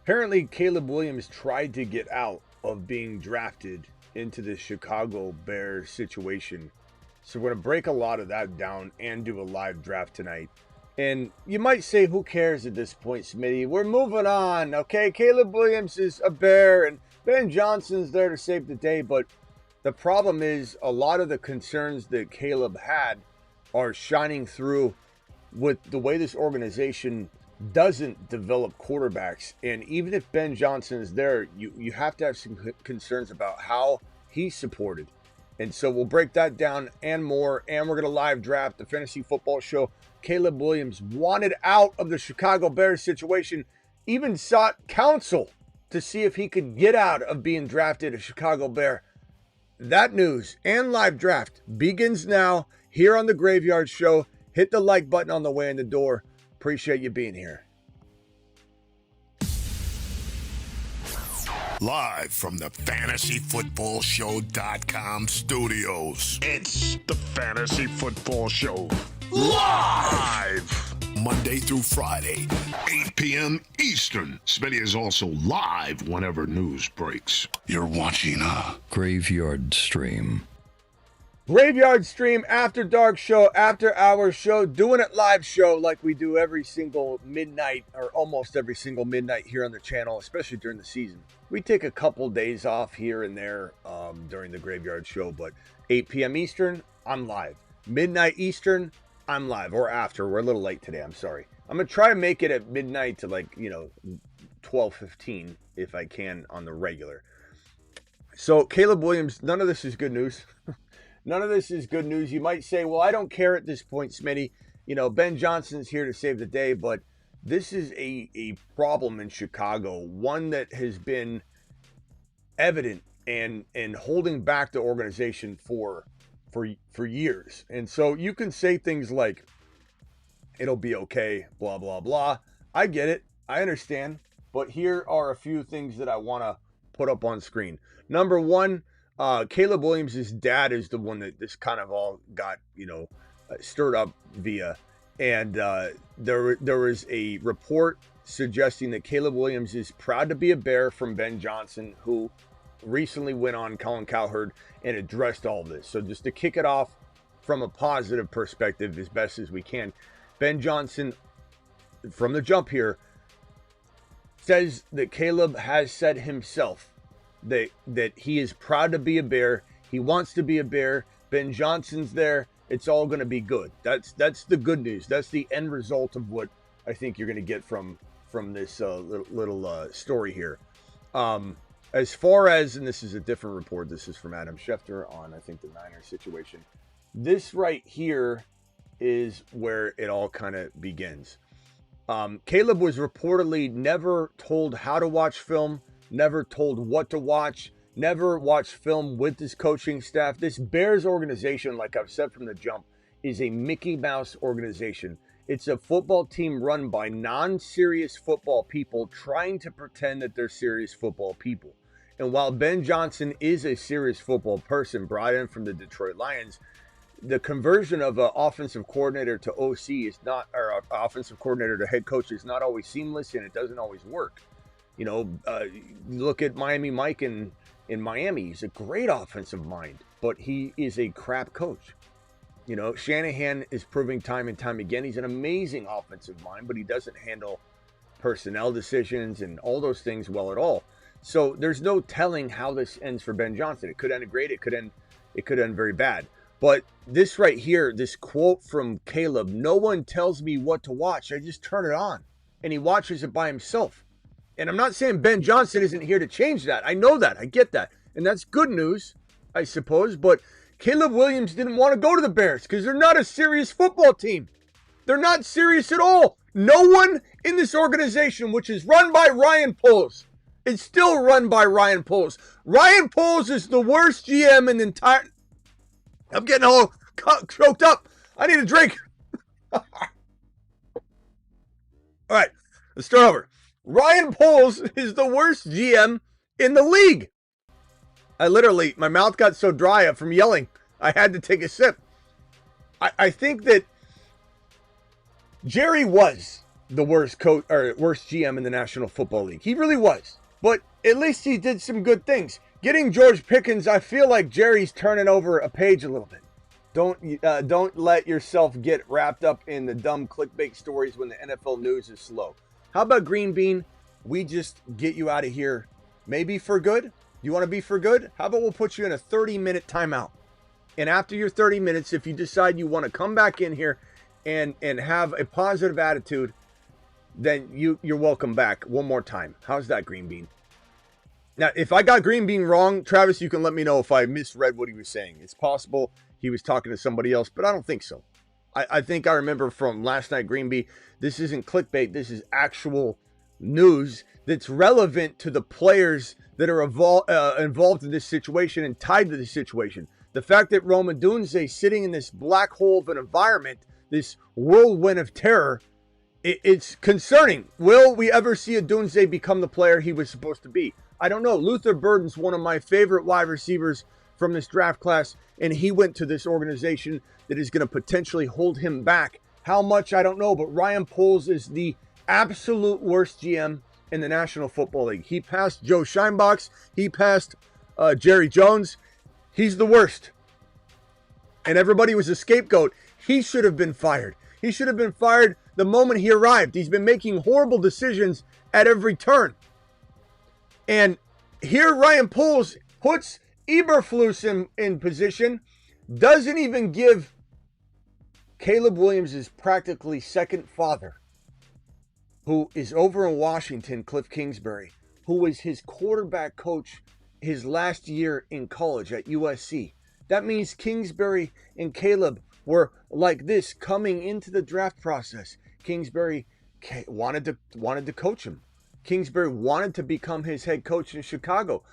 Apparently, Caleb Williams tried to get out of being drafted into the Chicago Bears situation. So we're going to break a lot of that down and do a live draft tonight. And you might say, who cares at this point, Smitty? We're moving on, okay? Caleb Williams is a Bear and Ben Johnson's there to save the day. But the problem is a lot of the concerns that Caleb had are shining through with the way this organization doesn't develop quarterbacks. And even if Ben Johnson is there, you have to have some concerns about how he's supported. And so we'll break that down and more. And we're going to live draft the fantasy football show. Caleb Williams wanted out of the Chicago Bears situation, even sought counsel to see if he could get out of being drafted a Chicago Bear. That news and live draft begins now here on the Graveyard Show. Hit the like button on the way in the door. Appreciate you being here. Live from the FantasyFootballShow.com studios. It's the Fantasy Football Show. Live! Monday through Friday, 8 p.m. Eastern. Smitty is also live whenever news breaks. You're watching a Graveyard Stream. Graveyard Stream, After Dark Show, After Hours Show, doing it live show like we do every single midnight, or almost every single midnight here on the channel, especially during the season. We take a couple days off here and there during the Graveyard Show, but 8 p.m. Eastern, I'm live. Midnight Eastern, I'm live, or after. We're a little late today, I'm sorry. I'm going to try to make it at midnight to 12:15 if I can on the regular. So, Caleb Williams, none of this is good news. None of this is good news. You might say, well, I don't care at this point, Smitty. Ben Johnson's here to save the day, but this is a problem in Chicago, one that has been evident and holding back the organization for years. And so you can say things like, it'll be okay, blah, blah, blah. I get it. I understand. But here are a few things that I want to put up on screen. Number one, Caleb Williams' dad is the one that this kind of all got, stirred up via. And there was a report suggesting that Caleb Williams is proud to be a Bear from Ben Johnson, who recently went on Colin Cowherd and addressed all of this. So just to kick it off from a positive perspective as best as we can, Ben Johnson, from the jump here, says that Caleb has said himself that he is proud to be a Bear. He wants to be a Bear. Ben Johnson's there. It's all going to be good. That's the good news. That's the end result of what I think you're going to get from this little story here. As far as, and this is a different report. This is from Adam Schefter on, I think, the Niners situation. This right here is where it all kind of begins. Caleb was reportedly never told how to watch film, never told what to watch, never watched film with his coaching staff. This Bears organization, like I've said from the jump, is a Mickey Mouse organization. It's a football team run by non-serious football people trying to pretend that they're serious football people. And while Ben Johnson is a serious football person brought in from the Detroit Lions, the conversion of an offensive coordinator to OC is not, or offensive coordinator to head coach is not always seamless, and it doesn't always work. Look at Miami Mike in Miami. He's a great offensive mind, but he is a crap coach. Shanahan is proving time and time again he's an amazing offensive mind, but he doesn't handle personnel decisions and all those things well at all. So there's no telling how this ends for Ben Johnson. It could end great. It could end very bad. But this right here, this quote from Caleb, no one tells me what to watch. I just turn it on. And he watches it by himself. And I'm not saying Ben Johnson isn't here to change that. I know that. I get that. And that's good news, I suppose. But Caleb Williams didn't want to go to the Bears because they're not a serious football team. They're not serious at all. No one in this organization, which is run by Ryan Poles, is still run by Ryan Poles. Ryan Poles is the worst GM in the entire... I'm getting all choked up. I need a drink. All right, let's start over. Ryan Poles is the worst GM in the league. My mouth got so dry from yelling, I had to take a sip. I think that Jerry was the worst coach or worst GM in the National Football League. He really was. But at least he did some good things. Getting George Pickens, I feel like Jerry's turning over a page a little bit. Don't let yourself get wrapped up in the dumb clickbait stories when the NFL news is slow. How about Green Bean? We just get you out of here, maybe for good. You want to be for good? How about we'll put you in a 30-minute timeout? And after your 30 minutes, if you decide you want to come back in here and have a positive attitude, then you're welcome back one more time. How's that, Green Bean? Now, if I got Green Bean wrong, Travis, you can let me know if I misread what he was saying. It's possible he was talking to somebody else, but I don't think so. I think I remember from last night, Green Bean, this isn't clickbait. This is actual news that's relevant to the players that are involved in this situation and tied to this situation. The fact that Rome Odunze is sitting in this black hole of an environment, this whirlwind of terror, it's concerning. Will we ever see Odunze become the player he was supposed to be? I don't know. Luther Burden's one of my favorite wide receivers from this draft class, and he went to this organization that is going to potentially hold him back. How much, I don't know, but Ryan Poles is the absolute worst GM in the National Football League. He passed Joe Scheinbach. He passed Jerry Jones. He's the worst. And everybody was a scapegoat. He should have been fired. He should have been fired the moment he arrived. He's been making horrible decisions at every turn. And here Ryan Poles puts Eberflus in position, doesn't even give Caleb Williams his practically second father, who is over in Washington, Cliff Kingsbury, who was his quarterback coach his last year in college at USC. That means Kingsbury and Caleb were like this coming into the draft process. Kingsbury wanted to coach him. Kingsbury wanted to become his head coach in Chicago.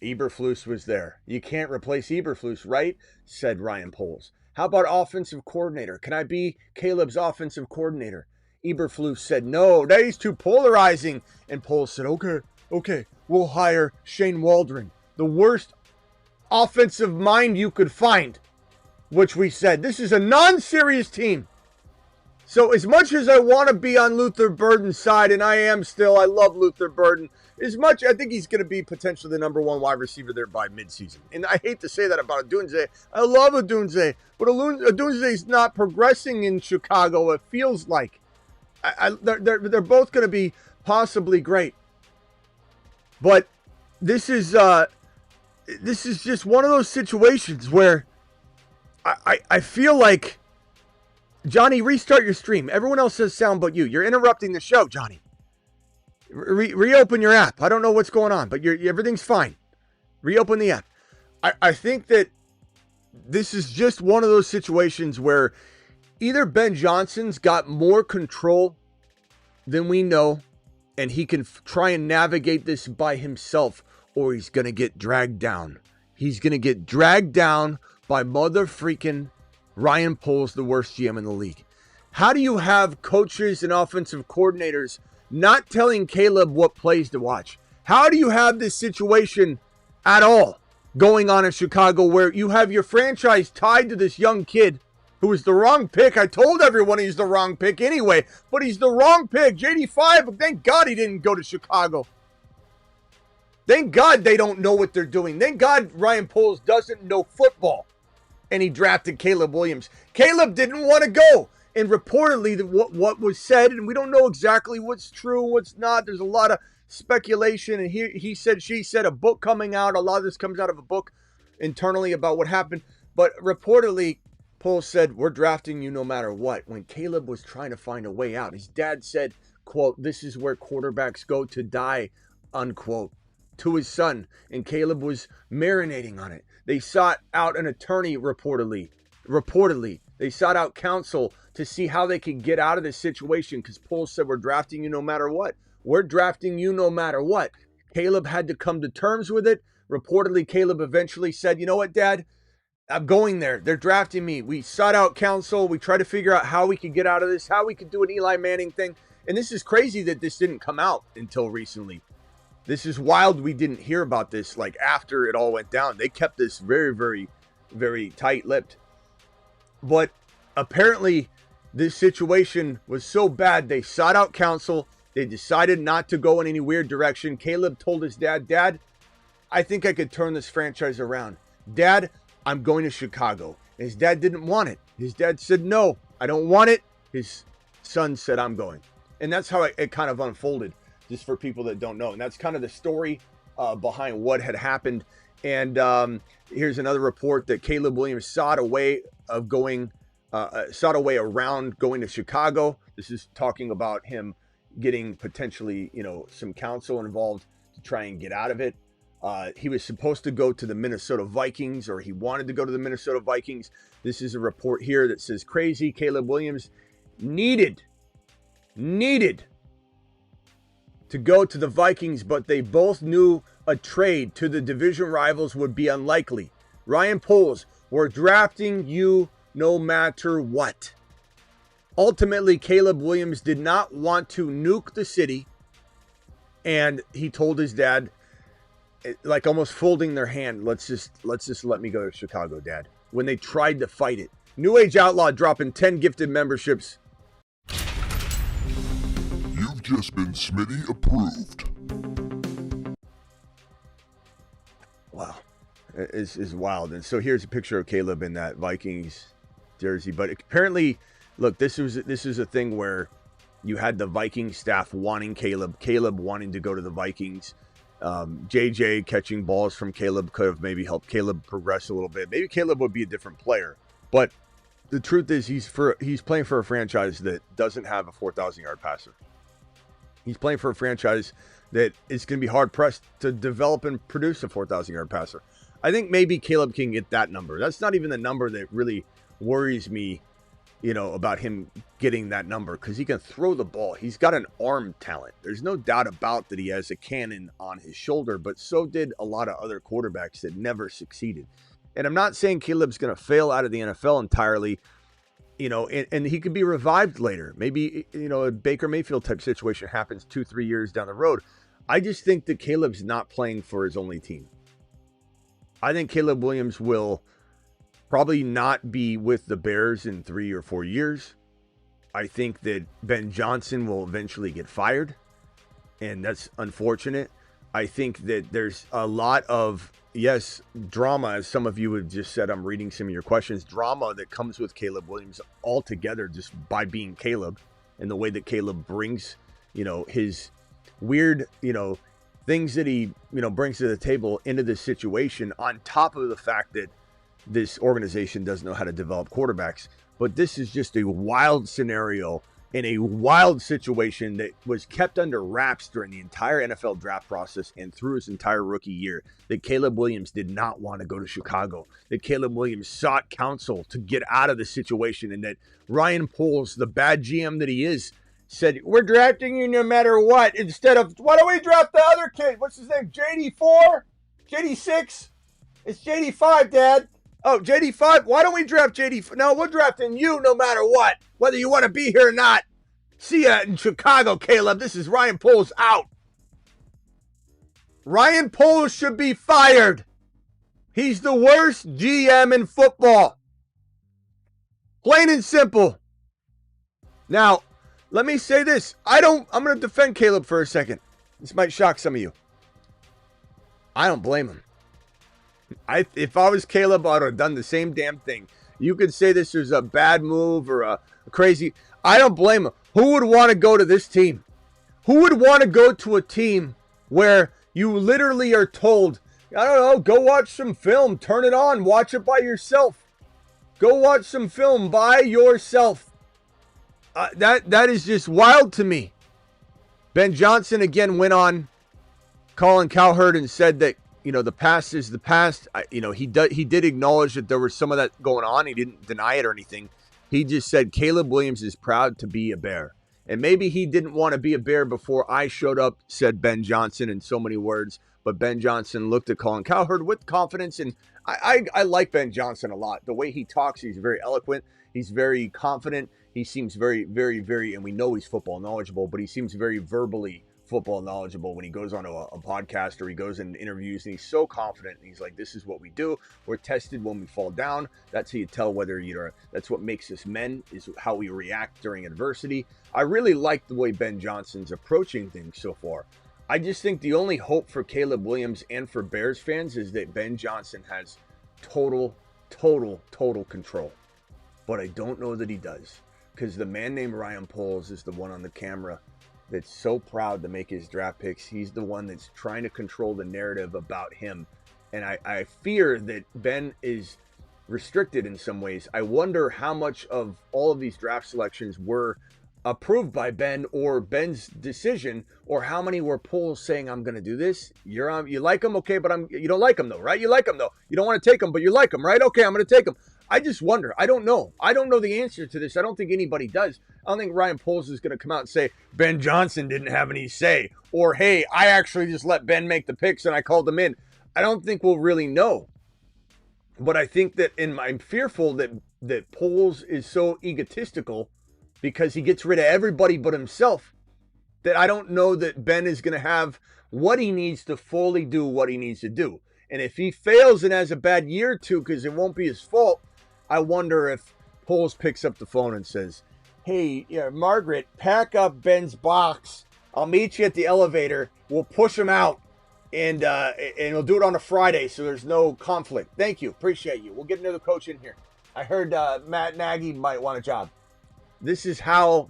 Eberflus was there. You can't replace Eberflus, right? Said Ryan Poles. How about offensive coordinator? Can I be Caleb's offensive coordinator? Eberflus said, no, that is too polarizing. And Poles said, okay, we'll hire Shane Waldron, the worst offensive mind you could find, which we said, this is a non-serious team. So as much as I want to be on Luther Burden's side, and I am still, I love Luther Burden, as much, I think he's going to be potentially the number one wide receiver there by midseason. And I hate to say that about Odunze. I love Odunze, but Odunze is not progressing in Chicago, it feels like. They're both going to be possibly great. But this is just one of those situations where I feel like, Johnny, restart your stream. Everyone else has sound but you. You're interrupting the show, Johnny. Reopen your app. I don't know what's going on, but everything's fine. Reopen the app. I think that this is just one of those situations where either Ben Johnson's got more control than we know, and he can try and navigate this by himself, or he's going to get dragged down. He's going to get dragged down by mother freaking Ryan Poles, the worst GM in the league. How do you have coaches and offensive coordinators not telling Caleb what plays to watch? How do you have this situation at all going on in Chicago where you have your franchise tied to this young kid who was the wrong pick? I told everyone he's the wrong pick anyway, but he's the wrong pick. JD5, thank God he didn't go to Chicago. Thank God they don't know what they're doing. Thank God Ryan Poles doesn't know football. And he drafted Caleb Williams. Caleb didn't want to go. And reportedly, what was said, and we don't know exactly what's true, what's not. There's a lot of speculation. And he said, she said, a book coming out. A lot of this comes out of a book internally about what happened. But reportedly, Poles said, we're drafting you no matter what. When Caleb was trying to find a way out, his dad said, quote, this is where quarterbacks go to die, unquote, to his son. And Caleb was marinating on it. They sought out an attorney, reportedly. They sought out counsel to see how they could get out of this situation because Poles said, we're drafting you no matter what. We're drafting you no matter what. Caleb had to come to terms with it. Reportedly, Caleb eventually said, you know what, Dad? I'm going there. They're drafting me. We sought out counsel. We tried to figure out how we could get out of this, how we could do an Eli Manning thing. And this is crazy that this didn't come out until recently. This is wild we didn't hear about this like after it all went down. They kept this very, very, very tight-lipped. But apparently this situation was so bad, they sought out counsel. They decided not to go in any weird direction. Caleb told his dad, Dad, I think I could turn this franchise around. Dad, I'm going to Chicago. And his dad didn't want it. His dad said, no, I don't want it. His son said, I'm going. And that's how it kind of unfolded, just for people that don't know. And that's kind of the story behind what had happened. And here's another report that Caleb Williams sought a way around going to Chicago. This is talking about him getting potentially, some counsel involved to try and get out of it. He was supposed to go to the Minnesota Vikings, or he wanted to go to the Minnesota Vikings. This is a report here that says crazy. Caleb Williams needed to go to the Vikings, but they both knew a trade to the division rivals would be unlikely. Ryan Poles, we're drafting you no matter what. Ultimately, Caleb Williams did not want to nuke the city, and he told his dad, like almost folding their hand, let's just let me go to Chicago, Dad, when they tried to fight it. New Age Outlaw dropping 10 gifted memberships. You've just been Smitty approved. Wow. It's wild. And so here's a picture of Caleb in that Vikings jersey. But apparently, look, this is a thing where you had the Viking staff wanting Caleb wanting to go to the Vikings. JJ catching balls from Caleb could have maybe helped Caleb progress a little bit. Maybe Caleb would be a different player. But the truth is he's playing for a franchise that doesn't have a 4,000-yard passer. He's playing for a franchise that is going to be hard-pressed to develop and produce a 4,000-yard passer. I think maybe Caleb can get that number. That's not even the number that really worries me, about him getting that number, because he can throw the ball. He's got an arm talent. There's no doubt about that he has a cannon on his shoulder, but so did a lot of other quarterbacks that never succeeded. And I'm not saying Caleb's going to fail out of the NFL entirely, and he could be revived later. Maybe, a Baker Mayfield type situation happens 2-3 years down the road. I just think that Caleb's not playing for his only team. I think Caleb Williams will probably not be with the Bears in 3 or 4 years. I think that Ben Johnson will eventually get fired, and that's unfortunate. I think that there's a lot of, drama, as some of you have just said. I'm reading some of your questions. Drama that comes with Caleb Williams altogether, just by being Caleb, and the way that Caleb brings, his weird, things that he, brings to the table into this situation, on top of the fact that this organization doesn't know how to develop quarterbacks. But this is just a wild scenario in a wild situation that was kept under wraps during the entire NFL draft process and through his entire rookie year, that Caleb Williams did not want to go to Chicago, that Caleb Williams sought counsel to get out of the situation, and that Ryan Poles, the bad GM that he is, said, we're drafting you no matter what, instead of, why don't we draft the other kid? What's his name? JD4? JD6? It's JD5, Dad. Oh, JD5? Why don't we draft JD? No, we're drafting you no matter what, whether you want to be here or not. See ya in Chicago, Caleb. This is Ryan Poles out. Ryan Poles should be fired. He's the worst GM in football. Plain and simple. Now, let me say this. I'm going to defend Caleb for a second. This might shock some of you. I don't blame him. If I was Caleb, I would have done the same damn thing. You could say this was a bad move or a crazy. I don't blame him. Who would want to go to this team? Who would want to go to a team where you literally are told, I don't know, go watch some film, turn it on, watch it by yourself. Go watch some film by yourself. That is just wild to me. Ben Johnson again went on Colin Cowherd and said that, the past is the past. He did acknowledge that there was some of that going on. He didn't deny it or anything. He just said Caleb Williams is proud to be a Bear. And maybe he didn't want to be a Bear before I showed up, said Ben Johnson in so many words. But Ben Johnson looked at Colin Cowherd with confidence. And I like Ben Johnson a lot. The way he talks, he's very eloquent. He's very confident. He seems very, very, very, and we know he's football knowledgeable, but he seems very verbally football knowledgeable when he goes on a podcast or he goes in interviews, and he's so confident, and he's like, this is what we do. We're tested when we fall down. That's how you tell whether you're, that's what makes us men, is how we react during adversity. I really like the way Ben Johnson's approaching things so far. I just think the only hope for Caleb Williams and for Bears fans is that Ben Johnson has total control. But I don't know that he does, because the man named Ryan Poles is the one on the camera that's so proud to make his draft picks. He's the one that's trying to control the narrative about him. And I fear that Ben is restricted in some ways. I wonder how much of all of these draft selections were approved by Ben or Ben's decision, or how many were Poles saying, I'm going to do this. You like him? Okay, but you don't like him though, right? You like him though. You don't want to take him, but you like him, right? Okay, I'm going to take him. I just wonder. I don't know. I don't know the answer to this. I don't think anybody does. I don't think Ryan Poles is going to come out and say, Ben Johnson didn't have any say, or, hey, I actually just let Ben make the picks and I called him in. I don't think we'll really know. But I think that I'm fearful that Poles is so egotistical because he gets rid of everybody but himself, that I don't know that Ben is going to have what he needs to fully do what he needs to do. And if he fails and has a bad year or two, because it won't be his fault, I wonder if Poles picks up the phone and says, hey, Margaret, pack up Ben's box. I'll meet you at the elevator. We'll push him out, and we'll do it on a Friday so there's no conflict. Thank you. Appreciate you. We'll get another coach in here. I heard Matt Nagy might want a job. This is how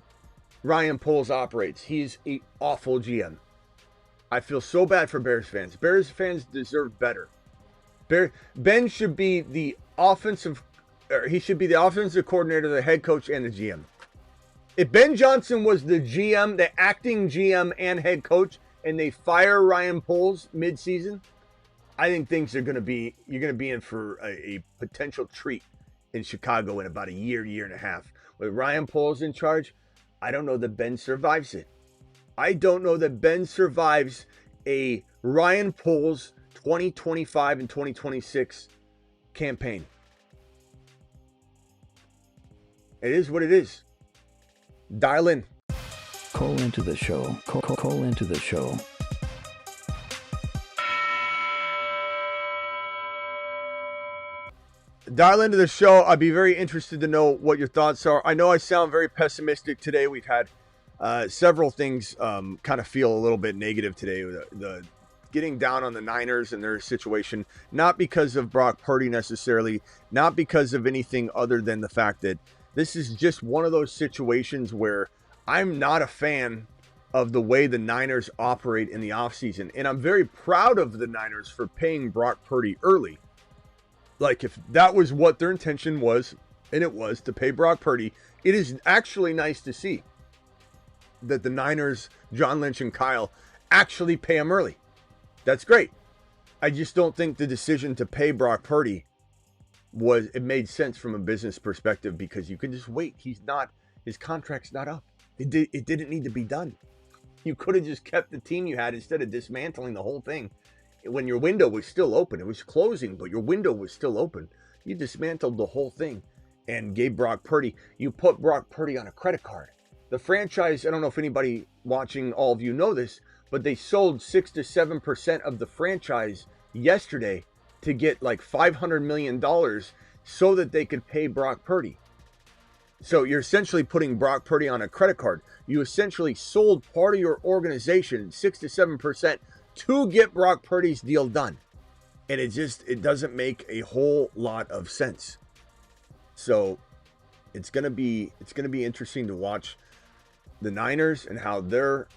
Ryan Poles operates. He's an awful GM. I feel so bad for Bears fans. Bears fans deserve better. Ben should be the offensive coordinator, the head coach, and the GM. If Ben Johnson was the GM, the acting GM and head coach, and they fire Ryan Poles mid-season, I think you're going to be in for a potential treat in Chicago in about a year and a half. With Ryan Poles in charge, I don't know that Ben survives it. I don't know that Ben survives a Ryan Poles 2025 and 2026 campaign. It is what it is. Dial in. Call into the show. Call into the show. Dial into the show. I'd be very interested to know what your thoughts are. I know I sound very pessimistic today. We've had several things kind of feel a little bit negative today. The getting down on the Niners and their situation, not because of Brock Purdy necessarily, not because of anything other than the fact that this is just one of those situations where I'm not a fan of the way the Niners operate in the offseason. And I'm very proud of the Niners for paying Brock Purdy early. Like, if that was what their intention was, and it was to pay Brock Purdy, it is actually nice to see that the Niners, John Lynch and Kyle, actually pay him early. That's great. I just don't think the decision to pay Brock Purdy it made sense from a business perspective, because you could just wait. His contract's not up. It didn't need to be done. You could have just kept the team you had instead of dismantling the whole thing. When your window was still open, it was closing, but your window was still open. You dismantled the whole thing and gave Brock Purdy. You put Brock Purdy on a credit card. The franchise, I don't know if anybody watching, all of you know this, but they sold 6 to 7% of the franchise yesterday to get like $500 million so that they could pay Brock Purdy. So you're essentially putting Brock Purdy on a credit card. You essentially sold part of your organization, 6 to 7%, to get Brock Purdy's deal done. And it doesn't make a whole lot of sense. So it's going to be interesting to watch the Niners and how they're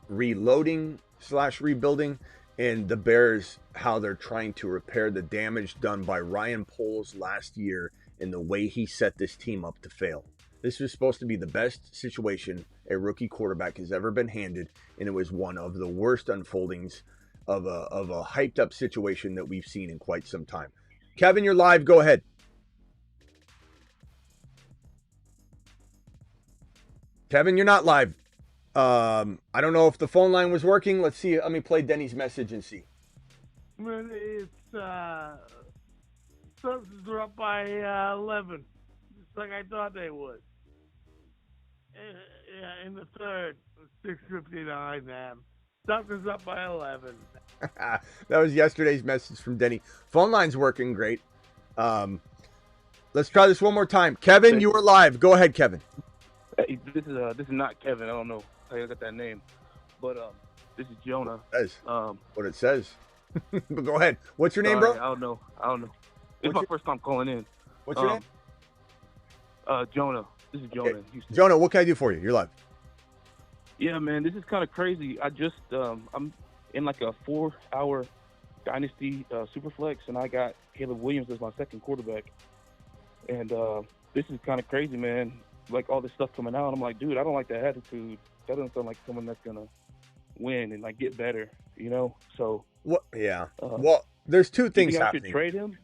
reloading / rebuilding, and the Bears, how they're trying to repair the damage done by Ryan Poles last year and the way he set this team up to fail. This was supposed to be the best situation a rookie quarterback has ever been handed, and it was one of the worst unfoldings of a hyped up situation that we've seen in quite some time. Kevin, you're live. Go ahead. Kevin, you're not live. I don't know if the phone line was working. Let's see. Let me play Denny's message and see. It's Suns are up by 11, just like I thought they would. In the third, 6:59, man. Something's up by 11. That was yesterday's message from Denny. Phone line's working great. Let's try this one more time. Kevin, you are live. Go ahead, Kevin. Hey, this is not Kevin. I don't know how you got that name, but this is Jonah. That is what it says. But go ahead. What's your name, bro? I don't know. It's my first time calling in. What's your name? Jonah. This is Jonah. Okay. Jonah, what can I do for you? You're live. Yeah, man, this is kind of crazy. I just I'm in like a 4-hour Dynasty Superflex, and I got Caleb Williams as my second quarterback. And this is kind of crazy, man. Like all this stuff coming out, I'm like, dude, I don't like that attitude. That doesn't sound like someone that's gonna win and like get better, you know. So what? Yeah. Well, there's two things I happening. should trade him.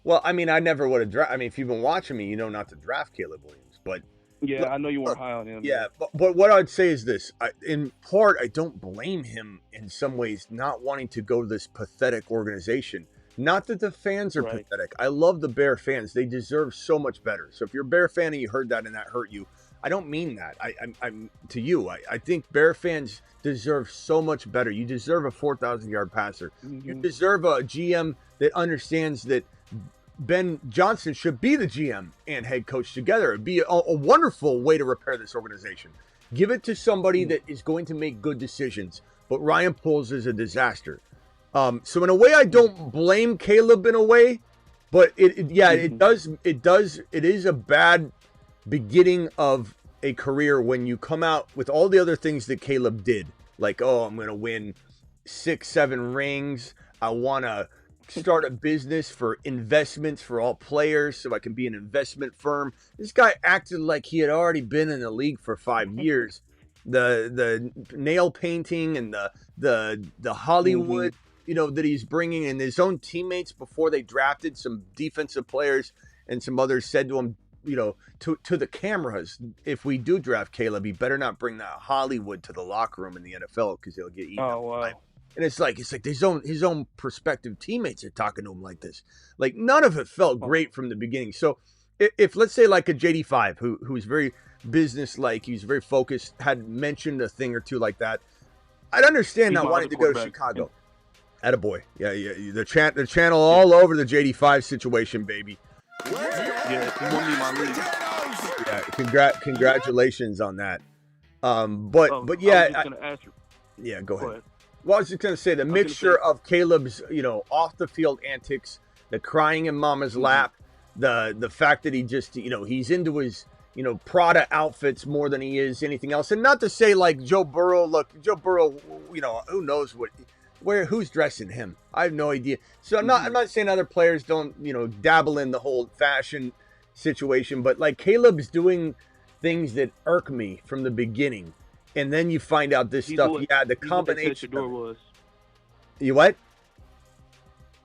Well, I mean, I never would have drafted. I mean, if you've been watching me, you know not to draft Caleb Williams. But yeah, I know you weren't high on him. Yeah, but what I'd say is this: in part, I don't blame him in some ways not wanting to go to this pathetic organization. Not that the fans are pathetic. I love the Bear fans; they deserve so much better. So if you're a Bear fan and you heard that and that hurt you, I don't mean that. I'm to you. I think Bear fans deserve so much better. You deserve a 4,000-yard passer. Mm-hmm. You deserve a GM that understands that Ben Johnson should be the GM and head coach together. It'd be a wonderful way to repair this organization. Give it to somebody that is going to make good decisions. But Ryan Poles is a disaster. So in a way, I don't blame Caleb in a way, but it is a bad beginning of a career when you come out with all the other things that Caleb did. Like, oh, I'm going to win 6-7 rings. I want to start a business for investments for all players so I can be an investment firm. This guy acted like he had already been in the league for 5 years. The nail painting and the Hollywood, that he's bringing in his own teammates before they drafted some defensive players, and some others said to him, to the cameras, if we do draft Caleb, he better not bring that Hollywood to the locker room in the NFL because he'll get eaten. Oh, wow. And it's like his own prospective teammates are talking to him like this. Like, none of it felt great from the beginning. So if let's say like a JD5 who's very business-like, he's very focused, had mentioned a thing or two like that, I'd understand not wanting to go to Chicago. Attaboy. Yeah. The channel all over the JD5 situation, baby. Yeah, he won me my league. Yeah, congratulations on that. But yeah, I was just gonna ask you. Yeah, go ahead. Well, I was just going to say the mixture of Caleb's, off the field antics, the crying in mama's lap, the fact that he just, he's into his, Prada outfits more than he is anything else. And not to say like Joe Burrow, who knows who's dressing him? I have no idea. So I'm not saying other players don't, dabble in the whole fashion situation, but like Caleb's doing things that irk me from the beginning. And then you find out this stuff. The combination. Shador was. You what?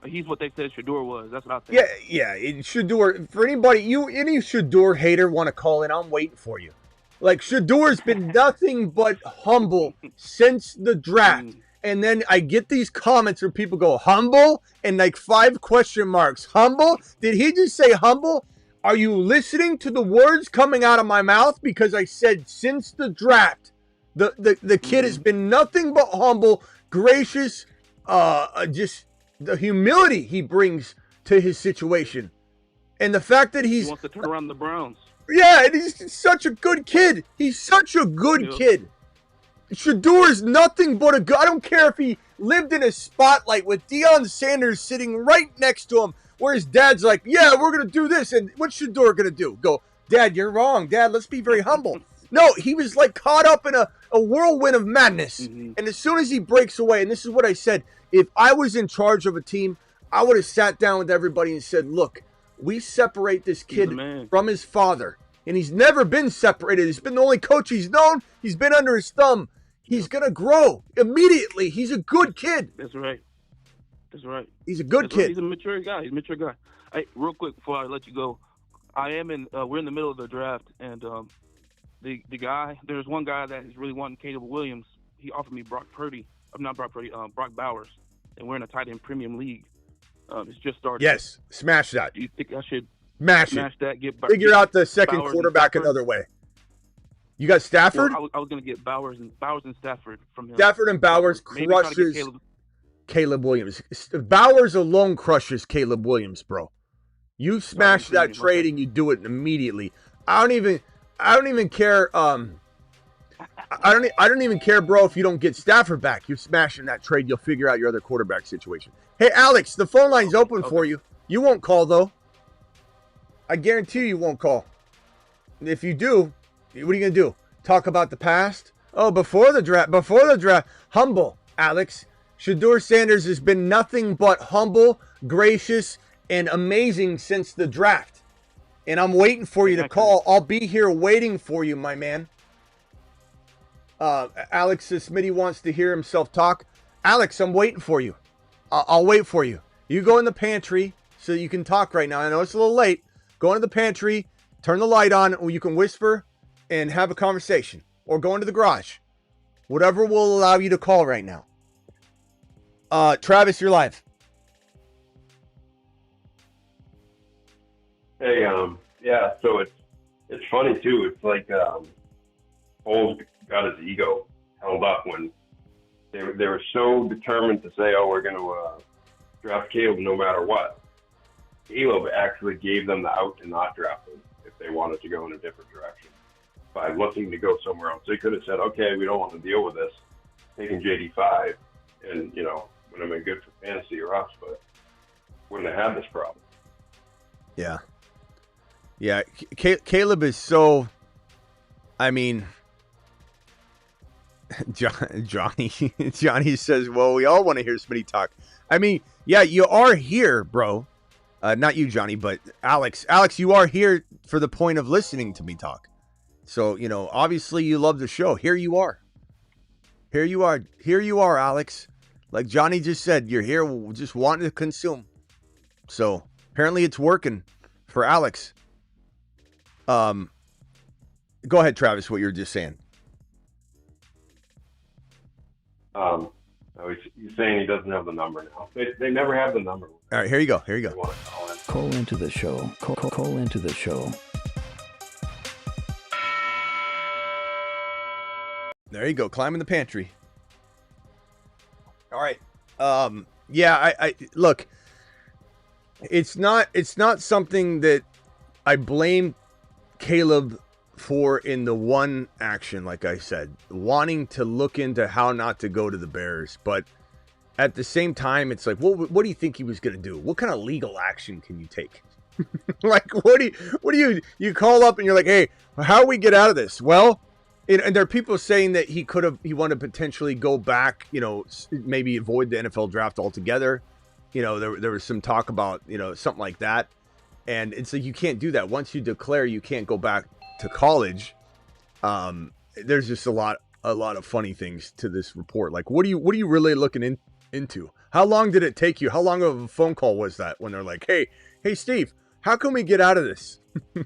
He's what they said Shador was. That's what I think. Yeah. Shador. For anybody, any Shador hater want to call in, I'm waiting for you. Like, Shador's been nothing but humble since the draft. And then I get these comments where people go, humble? And like 5 question marks. Humble? Did he just say humble? Are you listening to the words coming out of my mouth? Because I said since the draft. The kid has been nothing but humble, gracious, just the humility he brings to his situation. And the fact that he wants to turn around the Browns. Yeah, and he's such a good kid. He's such a good kid. Shador is nothing but a good. I don't care if he lived in a spotlight with Deion Sanders sitting right next to him, where his dad's like, yeah, we're going to do this. And what's Shador going to do? Go, Dad, you're wrong. Dad, let's be very humble. No, he was like caught up in a whirlwind of madness. And as soon as he breaks away, and this is what I said, if I was in charge of a team, I would have sat down with everybody and said, look, we separate this kid from his father. And he's never been separated. He's been the only coach he's known. He's been under his thumb. He's going to grow immediately. He's a good kid. That's right. He's a good kid. Right. He's a mature guy. Hey, real quick before I let you go, we're in the middle of the draft, and the guy, there's one guy that is really wanting Caleb Williams. He offered me Brock Bowers, and we're in a tight end premium league. It's just started. Yes, smash that. Do you think I should smash that? Figure out the second Bowers quarterback another way. You got Stafford? Well, I was going to get Bowers and Stafford from him. Stafford and Bowers Maybe try to get crushes Caleb Williams. Bowers alone crushes Caleb Williams, bro. You smash that trade and you do it immediately. I don't even care. I don't even care, bro, if you don't get Stafford back. You're smashing that trade. You'll figure out your other quarterback situation. Hey, Alex, the phone line's open for you. You won't call, though. I guarantee you won't call. If you do, what are you going to do? Talk about the past? Oh, before the draft. Humble, Alex. Shedeur Sanders has been nothing but humble, gracious, and amazing since the draft. And I'm waiting for you to call. I'll be here waiting for you, my man. Alex Smitty wants to hear himself talk. Alex, I'm waiting for you. I'll wait for you. You go in the pantry so you can talk right now. I know it's a little late. Go into the pantry, turn the light on, or you can whisper and have a conversation. Or go into the garage. Whatever will allow you to call right now. Travis, you're live. Hey, yeah, so it's funny too. It's like Foles got his ego held up when they were so determined to say, "Oh, we're going to draft Caleb no matter what." Caleb actually gave them the out to not draft him if they wanted to go in a different direction by looking to go somewhere else. They could have said, "Okay, we don't want to deal with this," taking JD5, and would have been good for fantasy or us, but wouldn't have had this problem. Yeah. Yeah, Caleb is so, I mean, Johnny says, well, we all want to hear Smitty talk. I mean, yeah, you are here, bro. Not you, Johnny, but Alex. Alex, you are here for the point of listening to me talk. So, obviously you love the show. Here you are. Here you are, Alex. Like Johnny just said, you're here just wanting to consume. So, apparently it's working for Alex. Go ahead, Travis, what you were just saying. He's saying he doesn't have the number now. They never have the number. All right, here you go. They want to call in. Call into the show. Call into the show. There you go. Climb in the pantry. All right. Yeah, I look, it's not something that I blame Caleb for in the one action, like I said, wanting to look into how not to go to the Bears. But at the same time, it's like, what do you think he was going to do? What kind of legal action can you take? Like, what do you call up and you're like, hey, how do we get out of this? Well, and there are people saying that he wanted to potentially go back, maybe avoid the NFL draft altogether. There was some talk about, something like that. And it's like, you can't do that. Once you declare you can't go back to college, there's just a lot of funny things to this report. Like, what are you really looking into? How long did it take you? How long of a phone call was that when they're like, hey, Steve, how can we get out of this?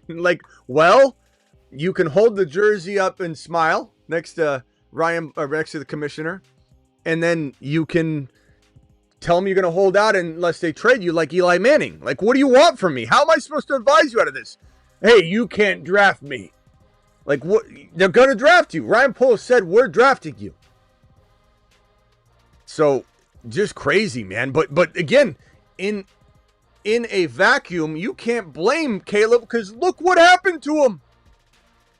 Like, well, you can hold the jersey up and smile next to Ryan, or next to the commissioner, and then you can tell them you're going to hold out unless they trade you like Eli Manning. Like, what do you want from me? How am I supposed to advise you out of this? Hey, you can't draft me. Like, what? They're going to draft you. Ryan Poles said, we're drafting you. So, just crazy, man. But again, in a vacuum, you can't blame Caleb because look what happened to him.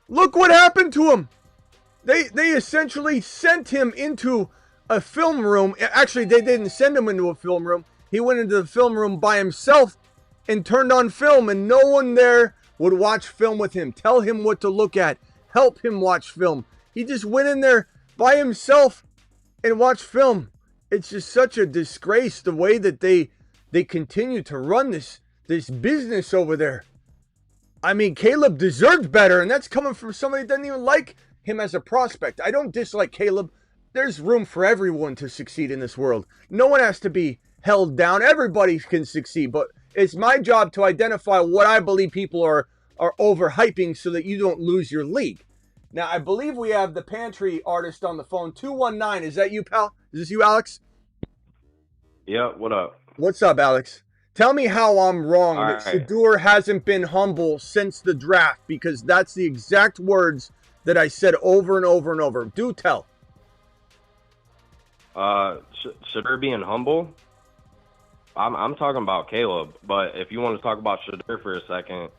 Look what happened to him. They essentially sent him into a film room. Actually, they didn't send him into a film room. He went into the film room by himself and turned on film, and no one there would watch film with him, tell him what to look at, help him watch film. He just went in there by himself and watched film. It's just such a disgrace the way that they continue to run this business over there. I mean, Caleb deserved better, and that's coming from somebody that doesn't even like him as a prospect. I don't dislike Caleb. There's room for everyone to succeed in this world. No one has to be held down. Everybody can succeed, but it's my job to identify what I believe people are overhyping so that you don't lose your league. Now, I believe we have the pantry artist on the phone. 219, is that you, pal? Is this you, Alex? Yeah, what up? What's up, Alex? Tell me how I'm wrong that right. Shedeur hasn't been humble since the draft, because that's the exact words that I said over and over and over? Do tell. Shedeur being humble. I'm talking about Caleb, but if you want to talk about Shedeur for a second,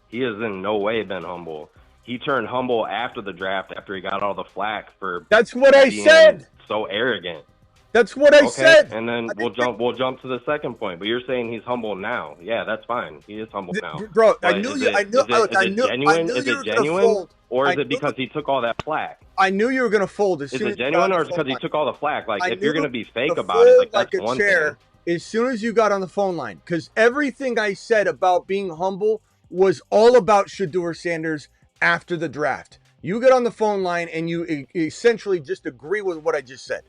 he has in no way been humble. He turned humble after the draft, after he got all the flack for That's what I said. So arrogant. That's what I said. And then we'll jump to the second point. But you're saying he's humble now. Yeah, that's fine. He is humble now. Bro, but I knew is you. it, I knew. Is it, Look, is I it knew. genuine? I knew Is you it were gonna genuine? fold. Or is it because he took all that flack? I knew you were gonna fold. As Is soon it as you genuine, got or on is the it because he phone took all the flack? Like, I if you're knew gonna be to fake about it, like that's like a one chair thing. as soon as you got on the phone line, because everything I said about being humble was all about Shedeur Sanders after the draft. You get on the phone line and you essentially just agree with what I just said.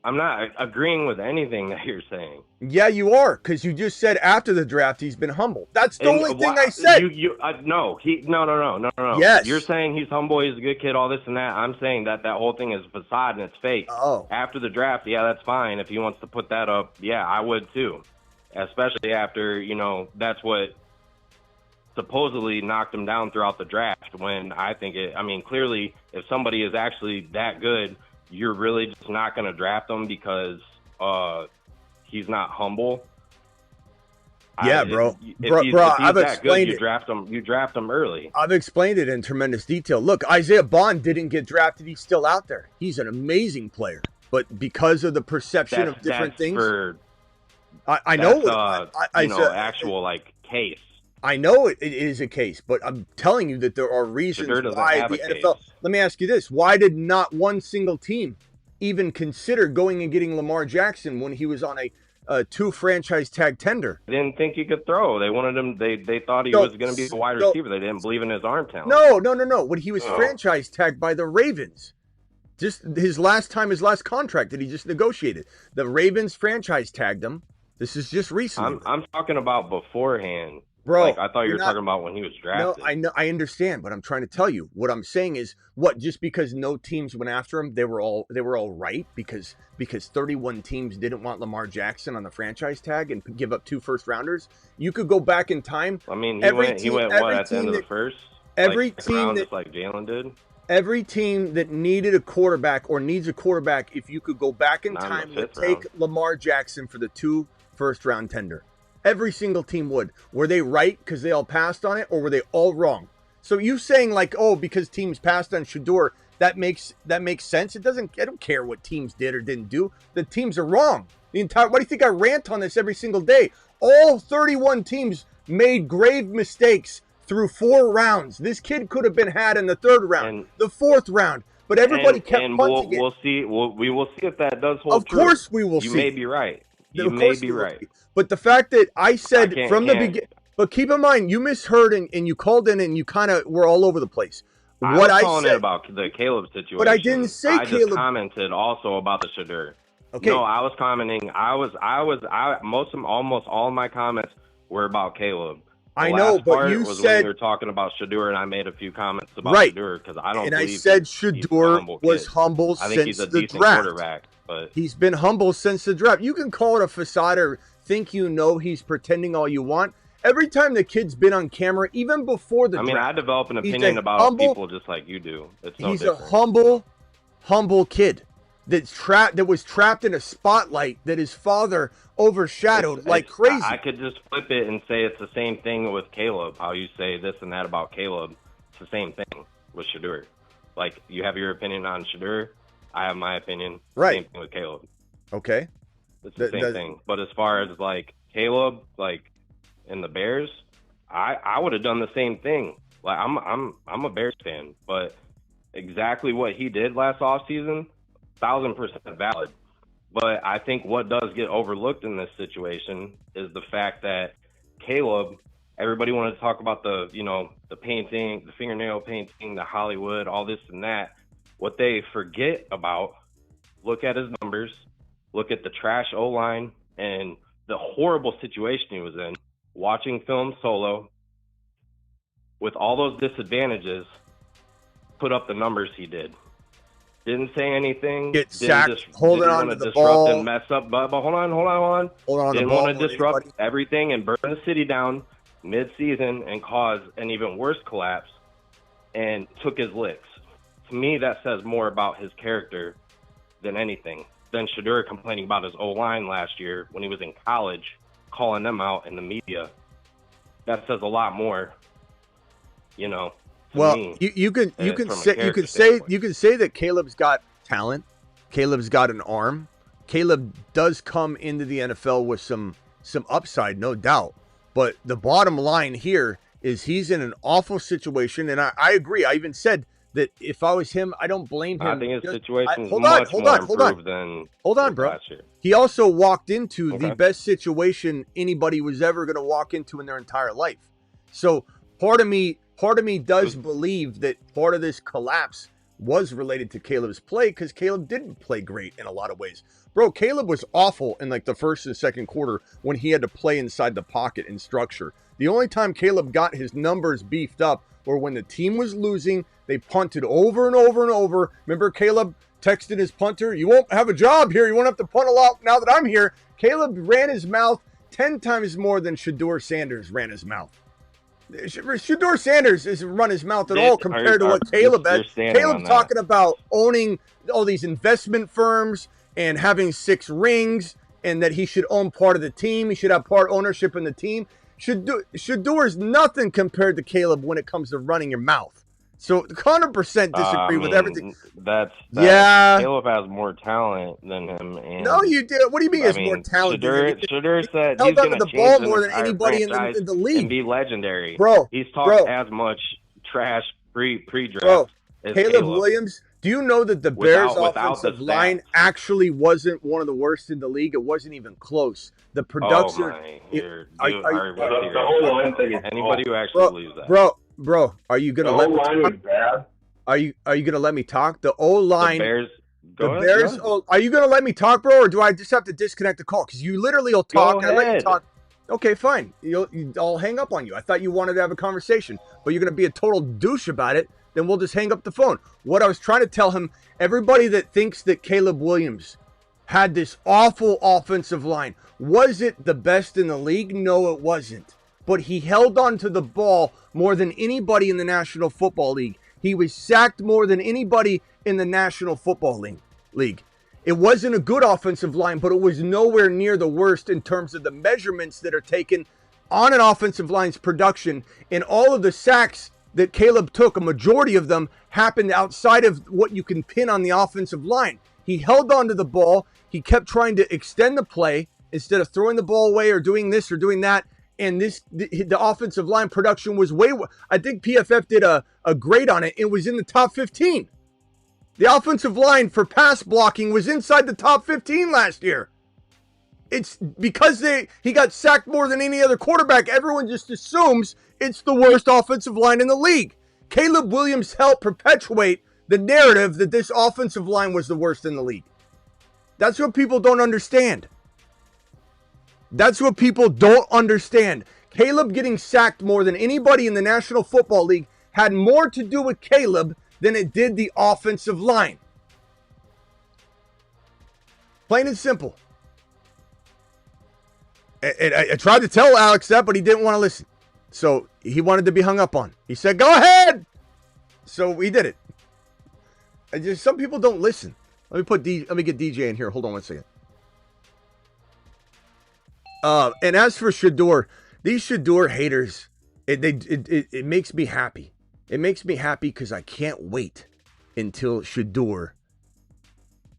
I'm not agreeing with anything that you're saying. Yeah, you are, because you just said after the draft he's been humble. That's the only thing I said. No. Yes. You're saying he's humble, he's a good kid, all this and that. I'm saying that whole thing is a facade and it's fake. Oh. After the draft, yeah, that's fine. If he wants to put that up, yeah, I would too. Especially after, that's what supposedly knocked him down throughout the draft, when I think clearly if somebody is actually that good, you're really just not going to draft him because he's not humble. Yeah, bro. I've explained it. You draft him early. I've explained it in tremendous detail. Look, Isaiah Bond didn't get drafted. He's still out there. He's an amazing player. But because of the perception of different things. I know. Actual case. I know it is a case, but I'm telling you that there are reasons why the NFL. Let me ask you this: why did not one single team even consider going and getting Lamar Jackson when he was on a 2 franchise tag tender? They didn't think he could throw. They wanted him. They thought he was going to be a wide receiver. They didn't believe in his arm talent. No. When he was franchise tagged by the Ravens, just his last contract that he just negotiated, the Ravens franchise tagged him. This is just recently. I'm talking about beforehand. Bro, I thought you were talking about when he was drafted. No, I know, I understand, but I'm trying to tell you what I'm saying is just because no teams went after him, they were all right because 31 teams didn't want Lamar Jackson on the franchise tag and give up 2 first rounders. You could go back in time. I mean, he went at the end of the first? Every team just like Jalen did. Every team that needed a quarterback or needs a quarterback, if you could go back in time, would take Lamar Jackson for the 2 first round tender. Every single team would. Were they right because they all passed on it, or were they all wrong? So you saying because teams passed on Shedeur, that makes sense? It doesn't. I don't care what teams did or didn't do. The teams are wrong. Why do you think I rant on this every single day? All 31 teams made grave mistakes through 4 rounds. This kid could have been had in the 3rd round, the 4th round, but everybody kept punting it. We'll see. We will see if that does hold true. Of course we will see. You may be right. You may be right. But the fact that I said from the beginning, but keep in mind, you misheard and you called in and you kind of were all over the place. I was calling it about the Caleb situation. But I didn't say Caleb. I just commented also about the Shedeur. Okay. No, I was commenting. Almost all of my comments were about Caleb. I know, but you was said when we were talking about Shedeur, and I made a few comments about Shedeur because I don't. And believe I said Shedeur was humble I think since he's a the decent draft. Quarterback, but he's been humble since the draft. You can call it a facade or think he's pretending all you want. Every time the kid's been on camera, even before the draft, I develop an opinion about people just like you do. He's a humble kid that was trapped in a spotlight that his father overshadowed like crazy. I could just flip it and say it's the same thing with Caleb. How you say this and that about Caleb, it's the same thing with Shedeur. Like, you have your opinion on Shedeur, I have my opinion. Right. Same thing with Caleb. Okay. It's the same thing. But as far as Caleb, and the Bears, I would have done the same thing. I'm a Bears fan, but exactly what he did last offseason, 1,000% valid. But I think what does get overlooked in this situation is the fact that Caleb, everybody wanted to talk about the painting, the fingernail painting, the Hollywood, all this and that. What they forget about, look at his numbers, look at the trash O-line and the horrible situation he was in, watching film solo, with all those disadvantages, put up the numbers he did. Didn't say anything. Get sacked, holding on to the ball. And mess up, but hold on. Hold on. Didn't want to disrupt everything and burn the city down. mid-season and cause an even worse collapse and took his licks. To me, that says more about his character than anything. Than Shedeur complaining about his O-line last year when he was in college, calling them out in the media. That says a lot more, you know. Well, me, you can say that Caleb's got talent. Caleb's got an arm. Caleb does come into the NFL with some upside, no doubt. But the bottom line here is he's in an awful situation, and I agree. I even said that if I was him, I don't blame him. I think his situation is much more improved than bro. last year. He also walked into the best situation anybody was ever going to walk into in their entire life. So part of me does believe that part of this collapse was related to Caleb's play because Caleb didn't play great in a lot of ways. Bro, Caleb was awful in like the first and second quarter when he had to play inside the pocket and structure. The only time Caleb got his numbers beefed up were when the team was losing. They punted over and over and over. Remember Caleb texted his punter, "You won't have a job here. You won't have to punt a lot now that I'm here." Caleb ran his mouth 10 times more than Shedeur Sanders ran his mouth. Shedeur Sanders isn't run his mouth at all compared to what Caleb has. Caleb talking about owning all these investment firms and having 6 rings and that he should own part of the team. He should have part ownership in the team. Shedeur is nothing compared to Caleb when it comes to running your mouth. So 100% disagree with everything. Caleb has more talent than him. And no, you did. What do you mean he has more talent? Shedeur said he's going to change ball more than anybody in the league and be legendary. Bro, he's talked as much trash pre-draft as Caleb Williams. Do you know that the Bears' offensive line actually wasn't one of the worst in the league? It wasn't even close. The production. The whole line thing. Anybody who actually believes that, bro, are you gonna let me talk? Are you gonna let me talk? The O-line. The Bears. Oh, are you gonna let me talk, bro, or do I just have to disconnect the call? Because you literally will talk. I let you talk. Okay, fine. I'll hang up on you. I thought you wanted to have a conversation, but you're gonna be a total douche about it. Then we'll just hang up the phone. What I was trying to tell him, everybody that thinks that Caleb Williams had this awful offensive line, was it the best in the league? No, it wasn't. But he held on to the ball more than anybody in the National Football League. He was sacked more than anybody in the National Football League. It wasn't a good offensive line, but it was nowhere near the worst in terms of the measurements that are taken on an offensive line's production. And all of the sacks that Caleb took, a majority of them happened outside of what you can pin on the offensive line. He held on to the ball. He kept trying to extend the play instead of throwing the ball away or doing this or doing that. And the offensive line production was I think PFF did a grade on it. It was in the top 15. The offensive line for pass blocking was inside the top 15 last year. It's because he got sacked more than any other quarterback. Everyone just assumes it's the worst offensive line in the league. Caleb Williams helped perpetuate the narrative that this offensive line was the worst in the league. That's what people don't understand. That's what people don't understand. Caleb getting sacked more than anybody in the National Football League had more to do with Caleb than it did the offensive line. Plain and simple. I tried to tell Alex that, but he didn't want to listen. So he wanted to be hung up on. He said, "Go ahead." So we did it. Some people don't listen. Let me get DJ in here. Hold on one second. And as for Shedeur, these Shedeur haters, it makes me happy. It makes me happy because I can't wait until Shedeur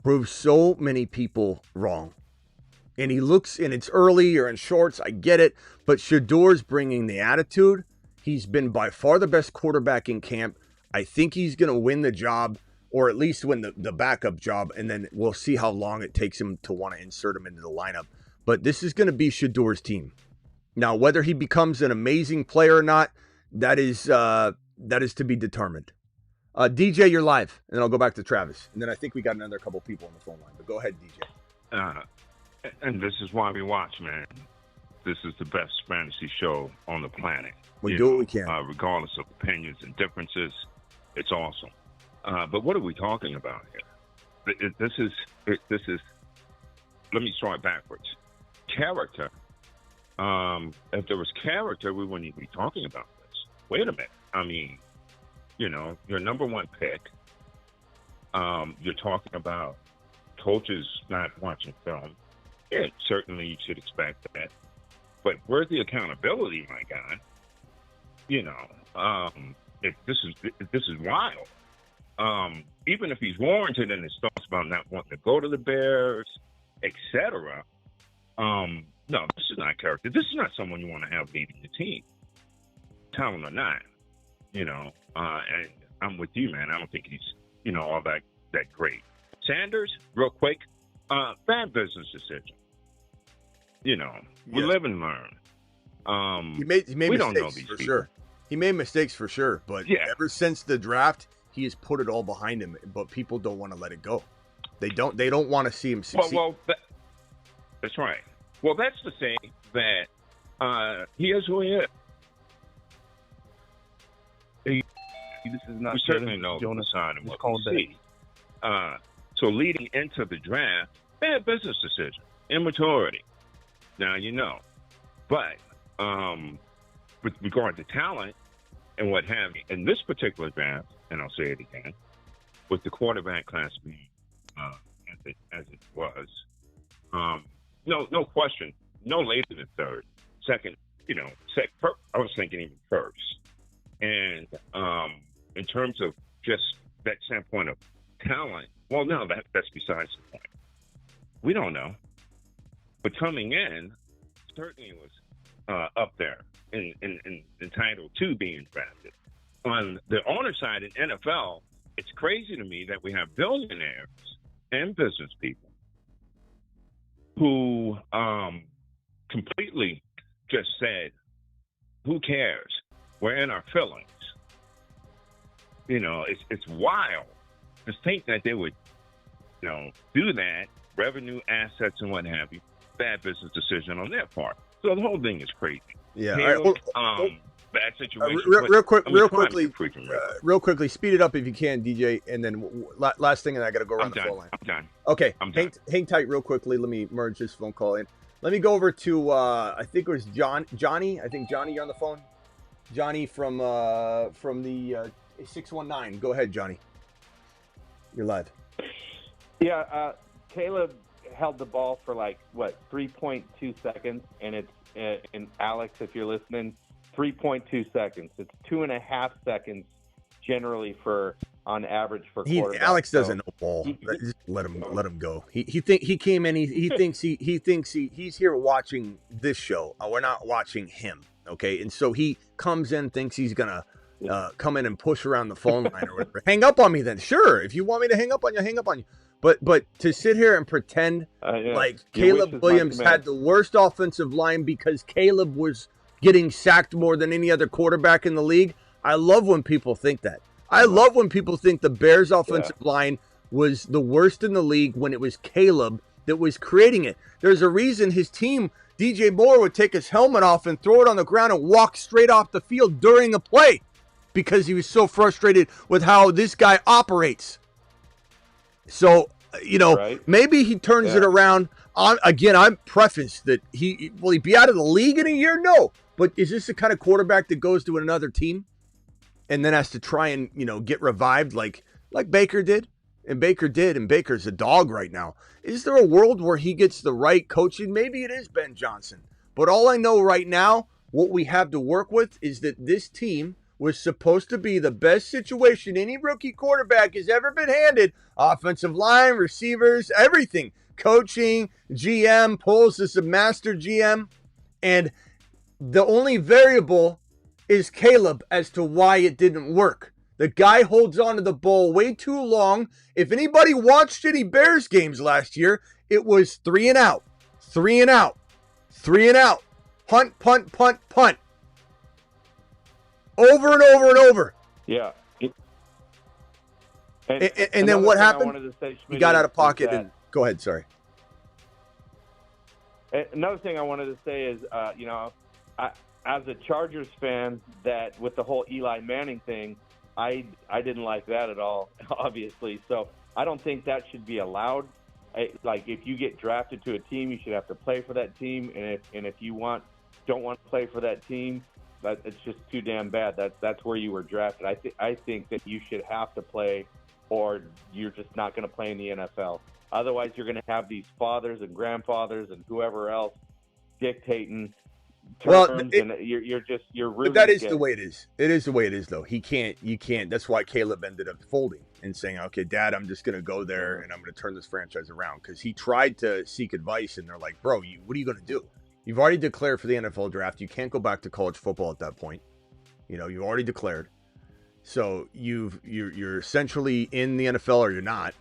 proves so many people wrong. And it's early, you're in shorts, I get it, but Shedeur's bringing the attitude. He's been by far the best quarterback in camp. I think he's going to win the job, or at least win the backup job, and then we'll see how long it takes him to want to insert him into the lineup. But this is going to be Shedeur's team. Now, whether he becomes an amazing player or not, that is to be determined. DJ, you're live, and then I'll go back to Travis. And then I think we got another couple people on the phone line, but go ahead, DJ. And this is why we watch, man. This is the best fantasy show on the planet. We do what we can. Regardless of opinions and differences, it's awesome. But what are we talking about here? This is. Let me start backwards. Character If there was character, we wouldn't even be talking about this. Wait a minute. I mean, your number one pick. You're talking about coaches not watching film. Yeah, certainly you should expect that. But where's the accountability, my God? This is wild. Even if he's warranted in his thoughts about not wanting to go to the Bears, etc. No, this is not character. This is not someone you want to have leading the team, talent or not. And I'm with you, man. I don't think he's, all that great. Sanders, real quick, bad business decision. We live and learn. He made we mistakes don't know these for people. sure. He made mistakes for sure, but ever since the draft, he has put it all behind him. But people don't want to let it go. They don't want to see him succeed. Well, that's right. Well, that's to say that he is who he is. This is not we certainly know the sign and what we see. So leading into the draft, bad business decision, immaturity. Now but with regard to talent and what have you, in this particular draft, and I'll say it again, with the quarterback class being as it was, no question, no later than third, second, I was thinking even first, and in terms of just that standpoint of talent, well, no, that's besides the point. We don't know. But coming in, certainly was up there in entitled to being drafted. On the owner side in NFL, it's crazy to me that we have billionaires and business people who completely just said, who cares? We're in our feelings. It's wild to think that they would, do that, revenue, assets, and what have you. Bad business decision on their part. So the whole thing is crazy. Yeah. All right. Bad situation. Real quickly, speed it up if you can, DJ. And then last thing, and I got to go around the phone line. I'm done. Okay. I'm done. Hang tight real quickly. Let me merge this phone call in. Let me go over to, I think it was Johnny. I think, Johnny, you're on the phone. Johnny from the 619. Go ahead, Johnny. You're live. Yeah, Caleb held the ball for 3.2 seconds, and it's and Alex, if you're listening, 3.2 seconds. It's 2.5 seconds generally on average for quarterbacks. Alex doesn't know ball. Just let him go. He came in. He thinks he's here watching this show. We're not watching him. Okay, and so he comes in, thinks he's gonna come in and push around the phone line or whatever. Hang up on me then. Sure, if you want me to hang up on you, hang up on you. But to sit here and pretend like Caleb Williams had the worst offensive line because Caleb was getting sacked more than any other quarterback in the league, I love when people think that. I love when people think the Bears' offensive line was the worst in the league when it was Caleb that was creating it. There's a reason his team, DJ Moore, would take his helmet off and throw it on the ground and walk straight off the field during a play because he was so frustrated with how this guy operates. So, maybe he turns it around. Again, I'm prefaced that will he be out of the league in a year? No. But is this the kind of quarterback that goes to another team and then has to try and, get revived like Baker did? And Baker did, and Baker's a dog right now. Is there a world where he gets the right coaching? Maybe it is Ben Johnson. But all I know right now, what we have to work with is that this team was supposed to be the best situation any rookie quarterback has ever been handed. Offensive line, receivers, everything. Coaching, GM, Poles is a master GM. And the only variable is Caleb as to why it didn't work. The guy holds on to the ball way too long. If anybody watched any Bears games last year, it was 3 and out, 3 and out, 3 and out. Punt, punt, punt, punt. Over and over and over. Yeah. And then what happened? He got out of pocket. And go ahead, sorry. Another thing I wanted to say is, as a Chargers fan, that with the whole Eli Manning thing, I didn't like that at all, obviously. So I don't think that should be allowed. If you get drafted to a team, you should have to play for that team. And if you want don't want to play for that team, but it's just too damn bad. That's where you were drafted. I think that you should have to play, or you're just not going to play in the NFL. Otherwise, you're going to have these fathers and grandfathers and whoever else dictating terms, and you're really. But that is the way it is. It is the way it is, though. You can't. That's why Caleb ended up folding and saying, "Okay, Dad, I'm just going to go there and I'm going to turn this franchise around." Because he tried to seek advice, and they're like, "Bro, what are you going to do? You've already declared for the NFL draft. You can't go back to college football at that point. You already declared, so you're essentially in the NFL or you're not."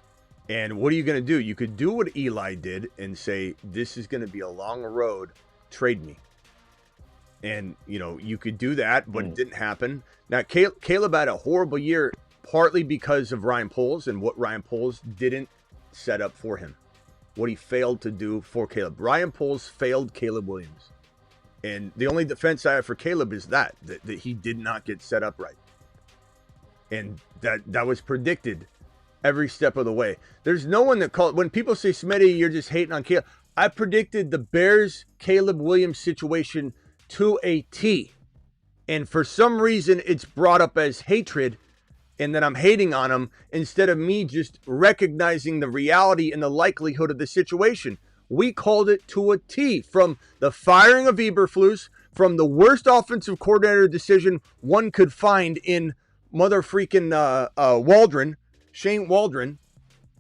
And what are you going to do? You could do what Eli did and say, this is going to be a long road. Trade me. And, you could do that, but it didn't happen. Now, Caleb had a horrible year, partly because of Ryan Poles and what Ryan Poles didn't set up for him. What he failed to do for Caleb. Ryan Poles failed Caleb Williams. And the only defense I have for Caleb is that he did not get set up right. And that was predicted every step of the way. There's no one that called. When people say, Smitty, you're just hating on Caleb. I predicted the Bears Caleb Williams situation to a T. And for some reason, it's brought up as hatred and that I'm hating on him instead of me just recognizing the reality and the likelihood of the situation. We called it to a T, from the firing of Eberflus, from the worst offensive coordinator decision one could find in mother freaking Waldron, Shane Waldron,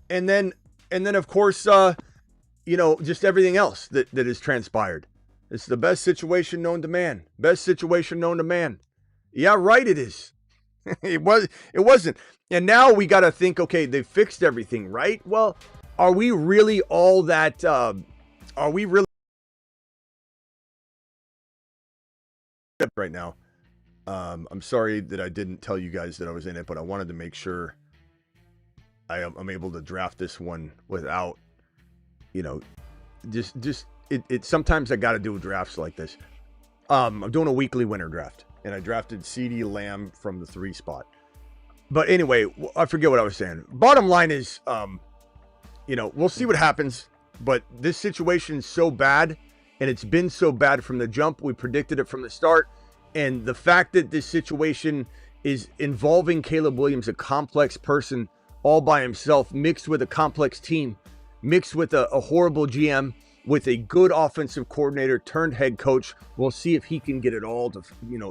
and then of course, just everything else that has transpired. It's the best situation known to man. Best situation known to man. Yeah, right. It is. It wasn't. And now we got to think, okay, they fixed everything, right? Well, are we really all that? Are we really right now? I'm sorry that I didn't tell you guys that I was in it, but I wanted to make sure I'm able to draft this one without, it sometimes I got to do drafts like this. I'm doing a weekly winter draft, and I drafted CeeDee Lamb from the 3 spot. But anyway, I forget what I was saying. Bottom line is, we'll see what happens, but this situation is so bad, and it's been so bad from the jump. We predicted it from the start, and the fact that this situation is involving Caleb Williams, a complex person, all by himself, mixed with a complex team, mixed with a horrible GM, with a good offensive coordinator turned head coach. We'll see if he can get it all to,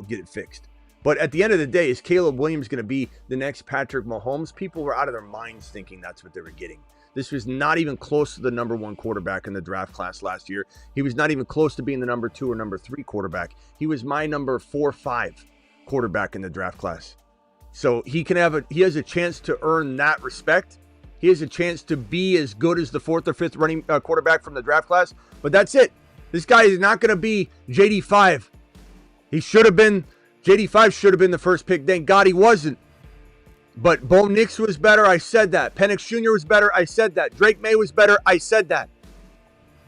get it fixed. But at the end of the day, is Caleb Williams going to be the next Patrick Mahomes? People were out of their minds thinking that's what they were getting. This was not even close to the number 1 quarterback in the draft class last year. He was not even close to being the number 2 or number 3 quarterback. He was my number 4 or 5 quarterback in the draft class. So he has a chance to earn that respect. He has a chance to be as good as the 4th or 5th running quarterback from the draft class. But that's it. This guy is not going to be JD5. JD5 should have been the first pick. Thank God he wasn't. But Bo Nix was better. I said that. Penix Jr. was better. I said that. Drake May was better. I said that.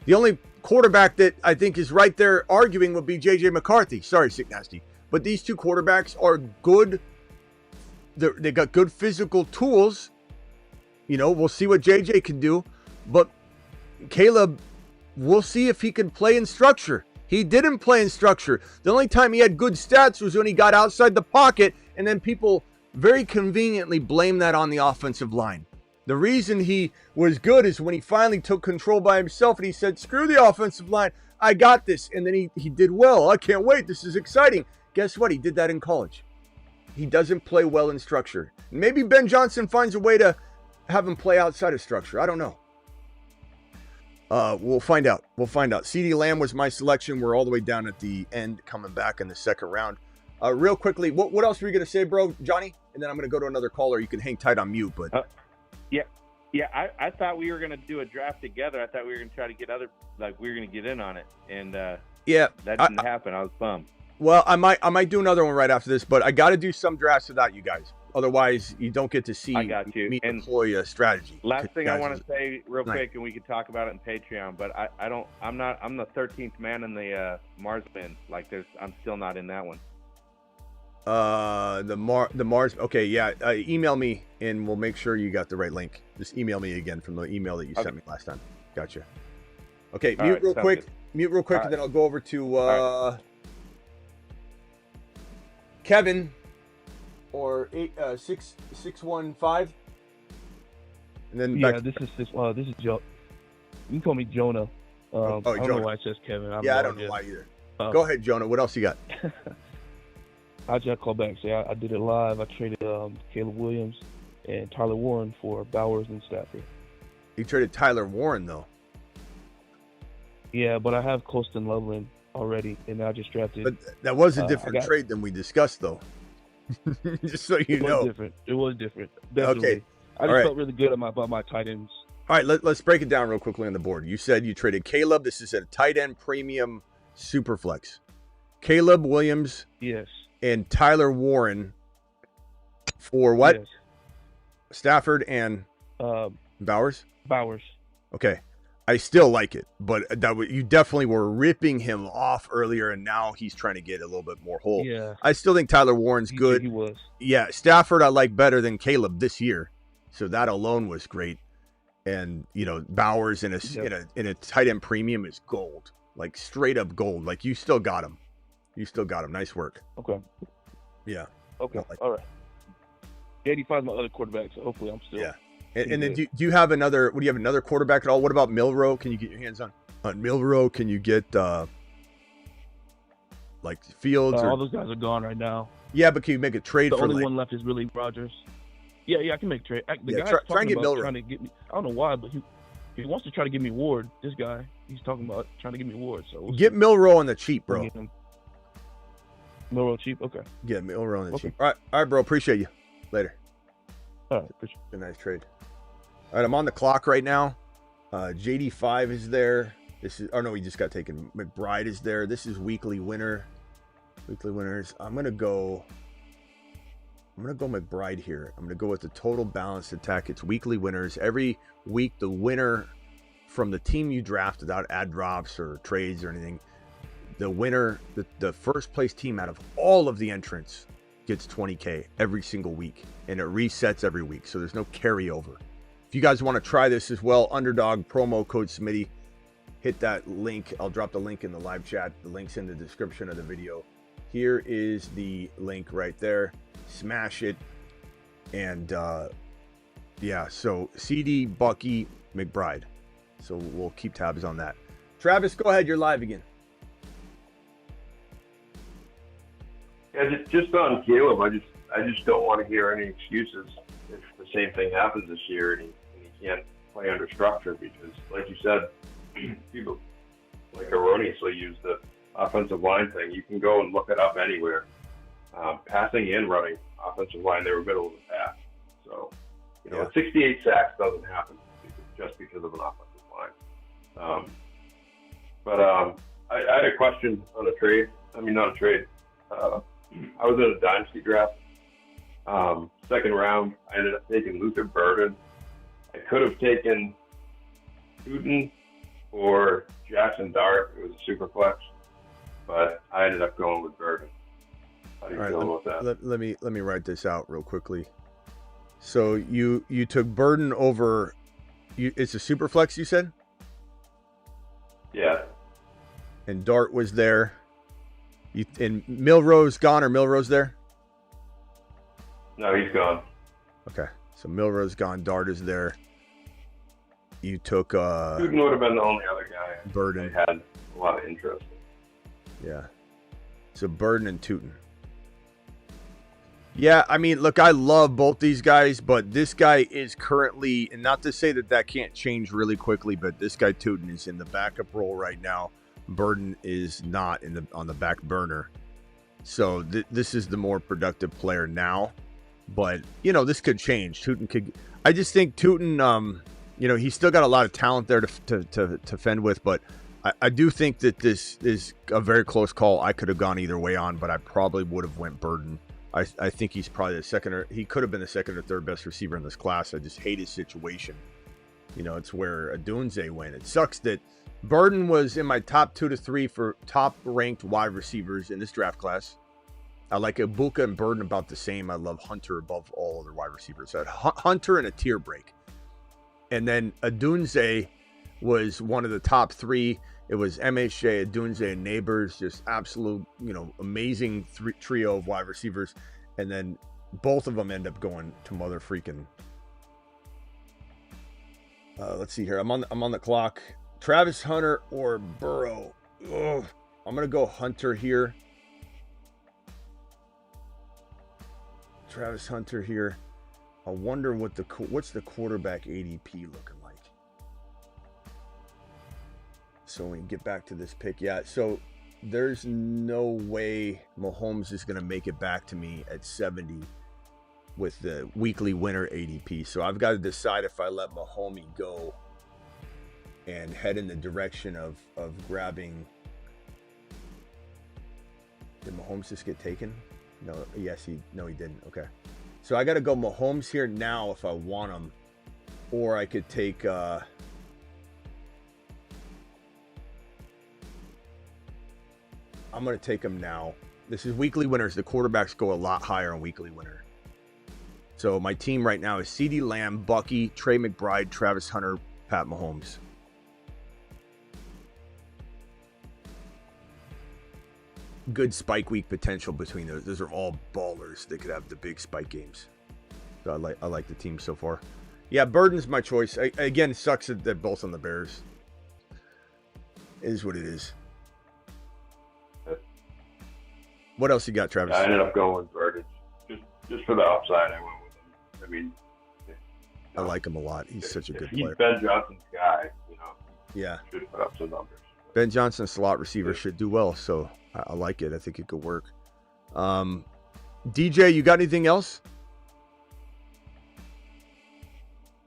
The only quarterback that I think is right there arguing would be JJ McCarthy. Sorry, Sick Nasty. But these 2 quarterbacks are good. They got good physical tools. We'll see what JJ can do. But Caleb, we'll see if he can play in structure. He didn't play in structure. The only time he had good stats was when he got outside the pocket, and then people very conveniently blame that on the offensive line. The reason he was good is when he finally took control by himself and he said, screw the offensive line, I got this. And then he did well. I can't wait. This is exciting. Guess what? He did that in college. He doesn't play well in structure. Maybe Ben Johnson finds a way to have him play outside of structure. I don't know. We'll find out. CeeDee Lamb was my selection. We're all the way down at the end, coming back in the second round. Real quickly, what else were you going to say, bro, Johnny? And then I'm going to go to another caller. You can hang tight on mute, but I thought we were going to do a draft together. I thought we were going to try to get we were going to get in on it, and that didn't happen. I was bummed. Well, I might do another one right after this, but I got to do some drafts without you guys. Otherwise, you don't get to see me employ a strategy. Last thing I want to say real quick, and we can talk about it in Patreon, but I'm the 13th man in the Mars bin. I'm still not in that one. The Mars. Okay, yeah. Email me and we'll make sure you got the right link. Just email me again from the email that you sent me last time. Gotcha. Okay, mute real quick, and then I'll go over to Kevin or 615. And then this is Joe. You can call me Jonah. I don't know why it says Kevin. I don't know why either. Go ahead, Jonah. What else you got? I just call back. Say I did it live. I traded Caleb Williams and Tyler Warren for Bowers and Stafford. You traded Tyler Warren though. Yeah, but I have Colston Loveland already, and I just drafted. But that was a different trade than we discussed, though. Just so you know, it was different. Definitely. Okay, I just felt really good about my tight ends. All right, let's break it down real quickly on the board. You said you traded Caleb. This is a tight end premium super flex. Caleb Williams, yes, and Tyler Warren for what? Yes. Stafford and Bowers. Bowers. Okay. I still like it, but you definitely were ripping him off earlier, and now he's trying to get a little bit more whole. Yeah. I still think Tyler Warren's good. He was. Yeah, Stafford I like better than Caleb this year, so that alone was great. And Bowers in a tight end premium is gold, like straight up gold. Like you still got him. Nice work. Okay. Yeah. Okay. All right. 85 is my other quarterback, so hopefully I'm still. Yeah. And then do you have another? Would you have another quarterback at all? What about Milroe? Can you get your hands on Milroe? Can you get like Fields? All those guys are gone right now. Yeah, but can you make a trade? The only one left is really Rodgers. Yeah, I can make a trade. The guy's try and get Milroe. Trying to get me. I don't know why, but he wants to try to give me Ward. This guy, he's talking about trying to give me Ward. So get Milroe on the cheap, bro. Milroe cheap, okay. Yeah, Milroe on the cheap. All right, bro. Appreciate you. Later. All right, appreciate it. A nice trade. All right, I'm on the clock right now. JD5 is there. He just got taken. McBride is there. This is weekly winners. I'm gonna go McBride here. I'm gonna go with the total balanced attack. It's weekly winners. Every week, the winner from the team you draft without ad drops or trades or anything, the winner, the first place team out of all of the entrants gets $20K every single week, and it resets every week, so there's no carryover. If you guys want to try this as well, Underdog promo code Smitty, hit that link. I'll drop the link in the live chat. The link's in the description of the video. Here is the link right there. Smash it. And so CD, Bucky, McBride. So we'll keep tabs on that. Travis, go ahead. You're live again. Yeah, just on Caleb, I just don't want to hear any excuses if the same thing happens this year and he can't play under structure, because, like you said, people like erroneously use the offensive line thing. You can go and look it up anywhere. Passing and running offensive line, they were middle of the pack. So, 68 sacks doesn't happen just because of an offensive line. I had a question on a trade. I mean, not a trade. I was in a Dynasty draft. Second round, I ended up taking Luther Burden. I could have taken Newton or Jackson Dart. It was a super flex, but I ended up going with Burden. How do you feel about that? Let me write this out real quickly. So you took Burden over. It's a super flex, you said? Yeah. And Dart was there. And Milroe's gone, or Milroe's there? No, he's gone. Okay, so Milroe's gone. Dart is there. You took Newton would have been the only other guy. Burden had a lot of interest. Yeah. So Burden and Tootin. Yeah, I mean, look, I love both these guys, but this guy is currently, and not to say that can't change really quickly, but this guy Tootin is in the backup role right now. Burden is not on the back burner. So this is the more productive player now. But, this could change. Tootin could. I just think Tootin, he's still got a lot of talent there to fend with. But I do think that this is a very close call. I could have gone either way on, but I probably would have went Burden. I think he's probably he could have been the second or third best receiver in this class. I just hate his situation. It's where Adunze went. It sucks that Burden was in my top 2 to 3 for top ranked wide receivers in this draft class. I like Ibuka and Burden about the same. I love Hunter above all other wide receivers. I had Hunter and a tier break. And then Adunze was one of the top 3 It was MHJ, Adunze, and Neighbors, just absolute, amazing trio of wide receivers. And then both of them end up going to mother freaking. Let's see here. I'm on the clock. Travis Hunter or Burrow. Ugh. I'm going to go Hunter here. Travis Hunter here. I wonder what's the quarterback ADP looking like. So we can get back to this pick. Yeah, so there's no way Mahomes is going to make it back to me at 70 with the weekly winner ADP. So I've got to decide if I let Mahomes go and head in the direction of grabbing. Did Mahomes just get taken? No, yes, he didn't. Okay. So I got to go Mahomes here now if I want him, or I could take I'm going to take him now. This is weekly winners. The quarterbacks go a lot higher on weekly winner. So my team right now is CeeDee Lamb, Bucky, Trey McBride, Travis Hunter, Pat Mahomes. Good spike week potential between those. Those are all ballers. They could have the big spike games. So I like the team so far. Yeah, Burden's my choice. Again, sucks that they're both on the Bears. It is what it is. What else you got, Travis? I ended up going with Burden. Just for the upside, I went with him. I mean, I like him a lot. He's such a good player. He's Ben Johnson's guy, Yeah. Should put up some numbers. Ben Johnson, slot receiver, should do well. So I like it. I think it could work. DJ, you got anything else?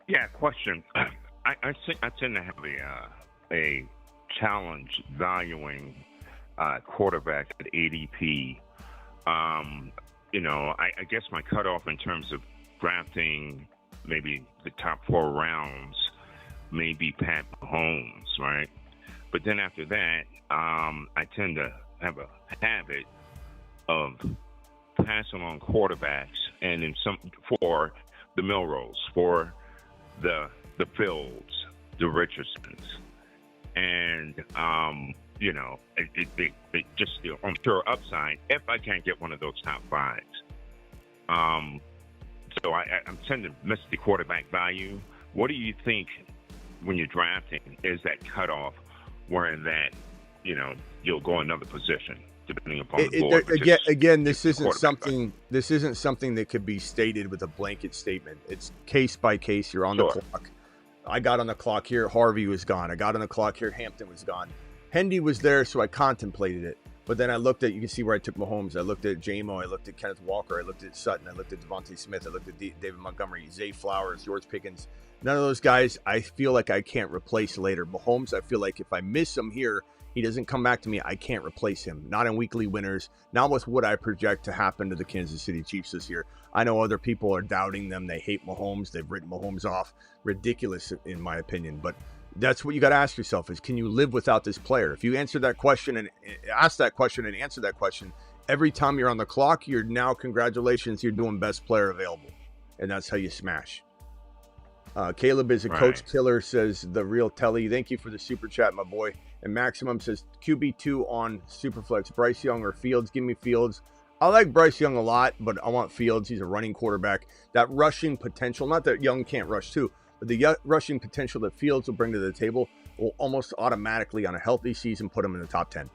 Yeah, question. I tend to have a challenge valuing quarterback at ADP. I guess my cutoff in terms of drafting maybe the top 4 rounds may be Pat Mahomes, right? But then after that, I tend to have a habit of passing on quarterbacks and in some for the Milrose, for the Fields, the Richardsons, and it just on pure upside if I can't get one of those top 5s. So I'm tending to miss the quarterback value. What do you think when you're drafting is that cutoff where that you'll go another position depending upon the board? Again, this isn't something that could be stated with a blanket statement. It's case by case. You're on the clock. I got on the clock here. Harvey was gone. I got on the clock here. Hampton was gone. Hendy was there, so I contemplated it. But then I looked at, you can see where I took Mahomes. I looked at J-Mo. I looked at Kenneth Walker. I looked at Sutton. I looked at Devontae Smith. I looked at David Montgomery, Zay Flowers, George Pickens. None of those guys I feel like I can't replace later. Mahomes, I feel like if I miss him here, he doesn't come back to me, I can't replace him. Not in weekly winners. Not with what I project to happen to the Kansas City Chiefs this year. I know other people are doubting them. They hate Mahomes. They've written Mahomes off. Ridiculous, in my opinion. But that's what you got to ask yourself is, can you live without this player? If you answer that question and ask that question and answer that question, every time you're on the clock, you're now, congratulations, you're doing best player available. And that's how you smash. Caleb is a coach killer, says the real Telly. Thank you for the super chat, my boy. And Maximum says QB2 on Superflex. Bryce Young or Fields? Give me Fields. I like Bryce Young a lot, but I want Fields. He's a running quarterback. That rushing potential, not that Young can't rush too, but the rushing potential that Fields will bring to the table will almost automatically, on a healthy season, put him in the top 10.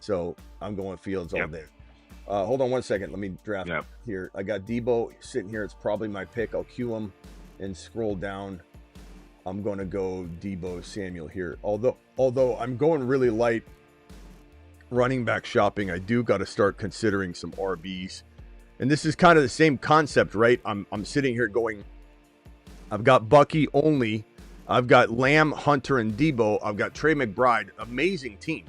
So I'm going Fields all day. Hold on one second. Let me draft here. I got Debo sitting here. It's probably my pick. I'll cue him and scroll down. I'm going to go Debo Samuel here. Although I'm going really light running back shopping, I do got to start considering some RBs. And this is kind of the same concept, right? I'm sitting here going, I've got Bucky only. I've got Lamb, Hunter, and Debo. I've got Trey McBride. Amazing team.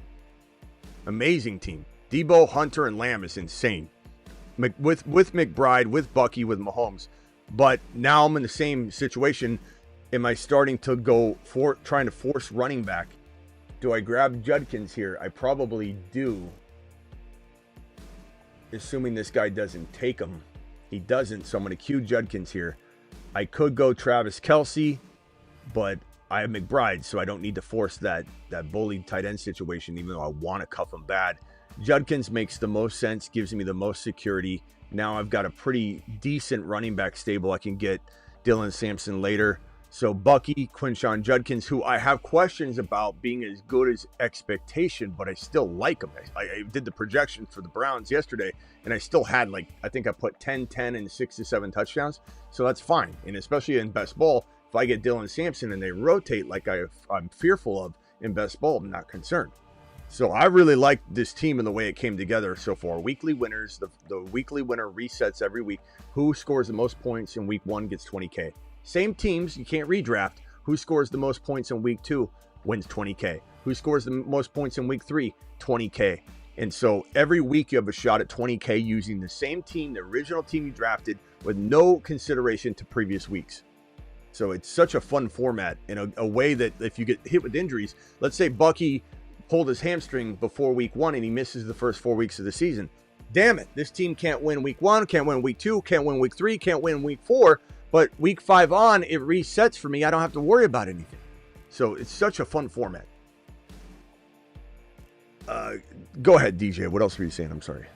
Amazing team. Debo, Hunter, and Lamb is insane. With McBride, with Bucky, with Mahomes. But now I'm in the same situation. Am I starting to go for trying to force running back? Do I grab Judkins here? I probably do. Assuming this guy doesn't take him. He doesn't, so I'm going to cue Judkins here. I could go Travis Kelce, but I have McBride, so I don't need to force that bullied tight end situation, even though I want to cuff him bad. Judkins makes the most sense, gives me the most security. Now I've got a pretty decent running back stable. I can get Dylan Sampson later. So Bucky, Quinshon Judkins, who I have questions about being as good as expectation, but I still like him. I did the projection for the Browns yesterday, and I still had, like, I think I put 10, and 6 to 7 touchdowns. So that's fine. And especially in best ball, if I get Dylan Sampson and they rotate like I'm fearful of in best ball, I'm not concerned. So I really like this team and the way it came together so far. Weekly winners, the weekly winner resets every week. Who scores the most points in week 1 gets $20K. Same teams, you can't redraft. Who scores the most points in week 2 wins $20K. Who scores the most points in week 3, $20K. And so every week you have a shot at $20K using the same team, the original team you drafted, with no consideration to previous weeks. So it's such a fun format in a way that if you get hit with injuries, let's say Bucky pulled his hamstring before week 1 and he misses the first 4 weeks of the season. Damn it, this team can't win week 1, can't win week 2, can't win week 3, can't win week 4. But week 5 on, it resets for me. I don't have to worry about anything. So it's such a fun format. Go ahead, DJ. What else were you saying? I'm sorry.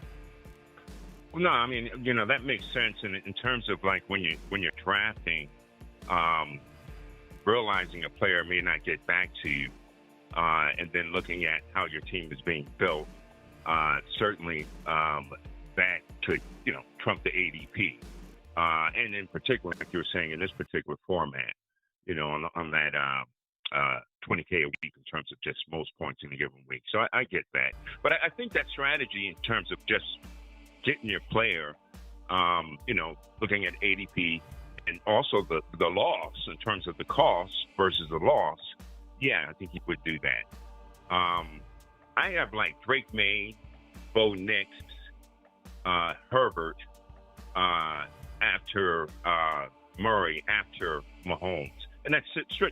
Well, no, I mean, that makes sense in terms of, like, when you're drafting, realizing a player may not get back to you, and then looking at how your team is being built, certainly that could, trump the ADP. And in particular, like you were saying, in this particular format, on that 20K a week in terms of just most points in a given week. So I get that. But I think that strategy in terms of just getting your player, looking at ADP and also the loss in terms of the cost versus the loss, yeah, I think he would do that. I have, like, Drake May, Bo Nix, Herbert, after Murray, after Mahomes. And that's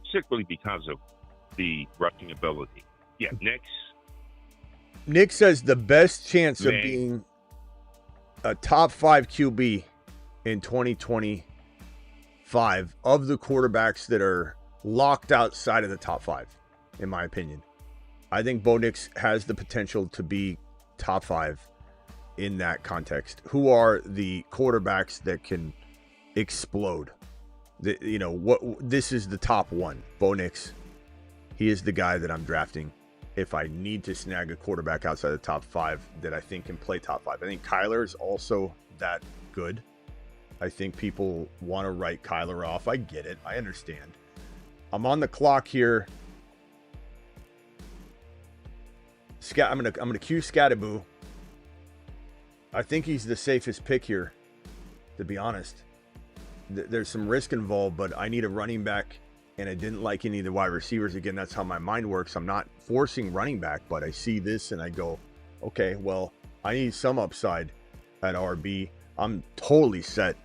strictly because of the rushing ability. Yeah, Nick says the best chance of being a top 5 QB in 2025 of the quarterbacks that are locked outside of the top 5, in my opinion. I think Bo Nix has the potential to be top 5 in that context. Who are the quarterbacks that can explode? This is the top 1. Bo Nix. He is the guy that I'm drafting if I need to snag a quarterback outside the top 5 that I think can play top 5. I think Kyler is also that good. I think people want to write Kyler off. I get it. I understand. I'm on the clock here. I'm gonna cue Scattaboo. I think he's the safest pick here, to be honest. There's some risk involved, but I need a running back, and I didn't like any of the wide receivers. Again, that's how my mind works. I'm not forcing running back, but I see this and I go, okay, well, I need some upside at RB. I'm totally set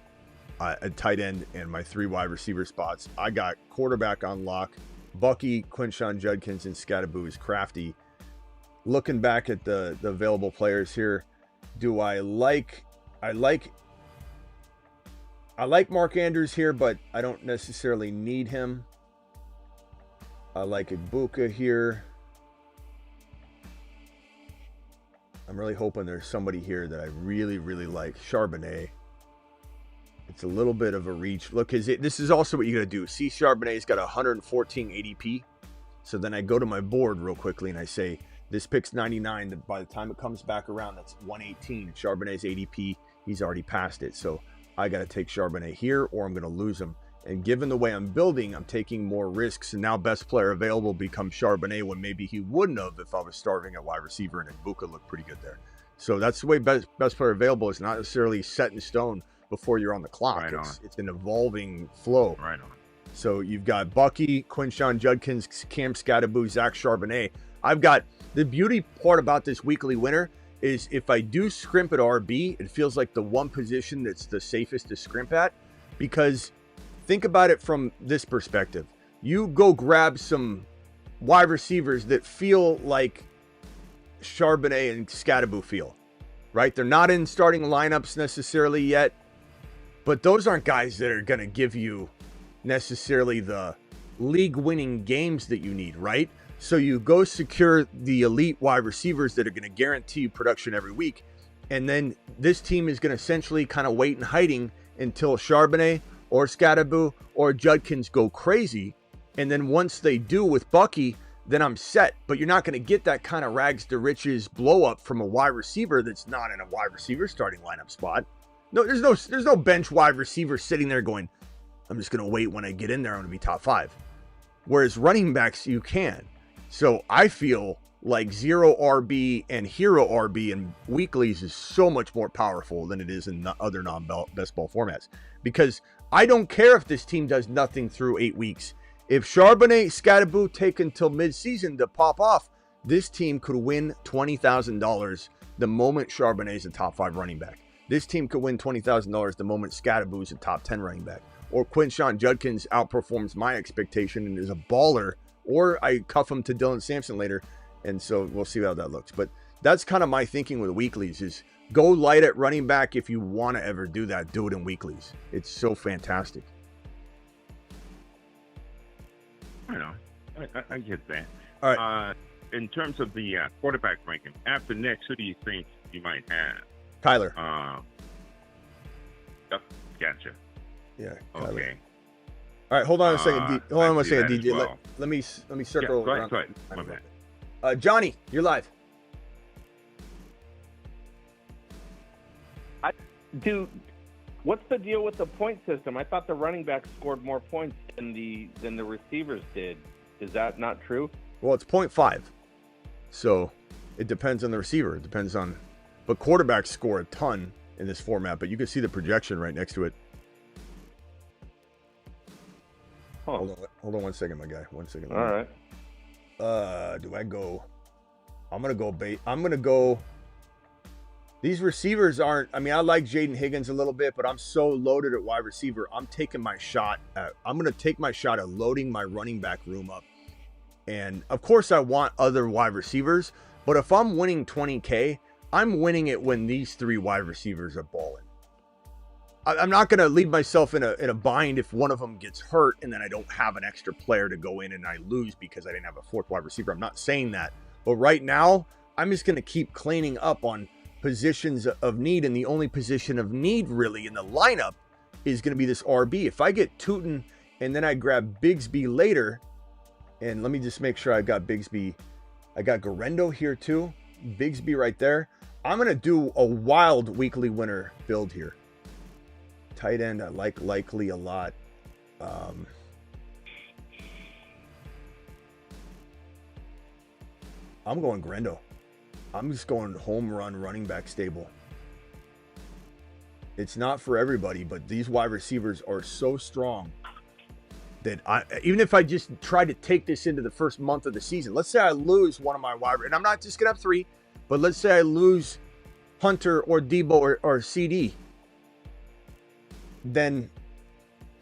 at tight end and my 3 wide receiver spots. I got quarterback on lock. Bucky, Quinshon Judkins, and Scattaboo is crafty. Looking back at the available players here, do I like Mark Andrews here, but I don't necessarily need him. I like Ibuka here. I'm really hoping there's somebody here that I really, really like. Charbonnet. It's a little bit of a reach. Look, this is also what you got to do. See, Charbonnet's got 114 ADP. So then I go to my board real quickly and I say, this pick's 99. By the time it comes back around, that's 118. Charbonnet's ADP, he's already passed it. So I got to take Charbonnet here or I'm going to lose him. And given the way I'm building, I'm taking more risks. And now best player available becomes Charbonnet when maybe he wouldn't have if I was starving at wide receiver, and Ibuka looked pretty good there. So that's the way best player available is not necessarily set in stone before you're on the clock. Right on. It's an evolving flow. Right on. So you've got Bucky, Quinshon Judkins, Cam Scattaboo, Zach Charbonnet. I've got the beauty part about this weekly winner is if I do scrimp at RB, it feels like the one position that's the safest to scrimp at, because think about it from this perspective. You go grab some wide receivers that feel like Charbonnet and Scattaboo feel, right? They're not in starting lineups necessarily yet, but those aren't guys that are going to give you necessarily the league-winning games that you need, right? So you go secure the elite wide receivers that are going to guarantee you production every week. And then this team is going to essentially kind of wait in hiding until Charbonnet or Scadaboo or Judkins go crazy. And then once they do with Bucky, then I'm set. But you're not going to get that kind of rags to riches blow up from a wide receiver that's not in a wide receiver starting lineup spot. No, there's no bench wide receiver sitting there going, I'm just going to wait when I get in there, I'm going to be top 5. Whereas running backs, you can. So I feel like zero RB and hero RB in weeklies is so much more powerful than it is in other non-best ball formats. Because I don't care if this team does nothing through 8 weeks. If Charbonnet, Scadaboo take until mid-season to pop off, this team could win $20,000 the moment Charbonnet is a top 5 running back. This team could win $20,000 the moment Scadaboo is a top 10 running back. Or Quinshon Judkins outperforms my expectation and is a baller. Or I cuff him to Dylan Sampson later. And so we'll see how that looks. But that's kind of my thinking with weeklies is go light at running back. If you want to ever do that, do it in weeklies. It's so fantastic. I know. I get that. All right. In terms of the quarterback ranking, after next, who do you think you might have? Kyler. Yep, gotcha. Yeah. Kyler. Okay. All right. Hold on a second. Hold on a second, DJ. Well. Let me circle around. Go ahead. My bad. Johnny, you're live. Dude, what's the deal with the point system? I thought the running backs scored more points than the receivers did. Is that not true? Well, it's 0.5. So it depends on the receiver. It depends on, but quarterbacks score a ton in this format. But you can see the projection right next to it. Huh. Hold on 1 second, my guy. 1 second. All right. Do I go? I'm gonna go. These receivers aren't. I mean, I like Jaden Higgins a little bit, but I'm so loaded at wide receiver. I'm taking my shot. I'm gonna take my shot at loading my running back room up. And of course, I want other wide receivers. But if I'm winning 20K, I'm winning it when these 3 wide receivers are balling. I'm not going to leave myself in a bind if one of them gets hurt and then I don't have an extra player to go in and I lose because I didn't have a 4th wide receiver. I'm not saying that. But right now, I'm just going to keep cleaning up on positions of need. And the only position of need really in the lineup is going to be this RB. If I get Tootin and then I grab Bigsby later, and let me just make sure I got Bigsby. I got Garendo here too. Bigsby right there. I'm going to do a wild weekly winner build here. Tight end, I like likely a lot. I'm going Grendo. I'm just going home run running back stable. It's not for everybody, but these wide receivers are so strong that even if I just try to take this into the first month of the season, let's say I lose one of my wide, and I'm not just going to have 3, but let's say I lose Hunter or Debo or CD. Then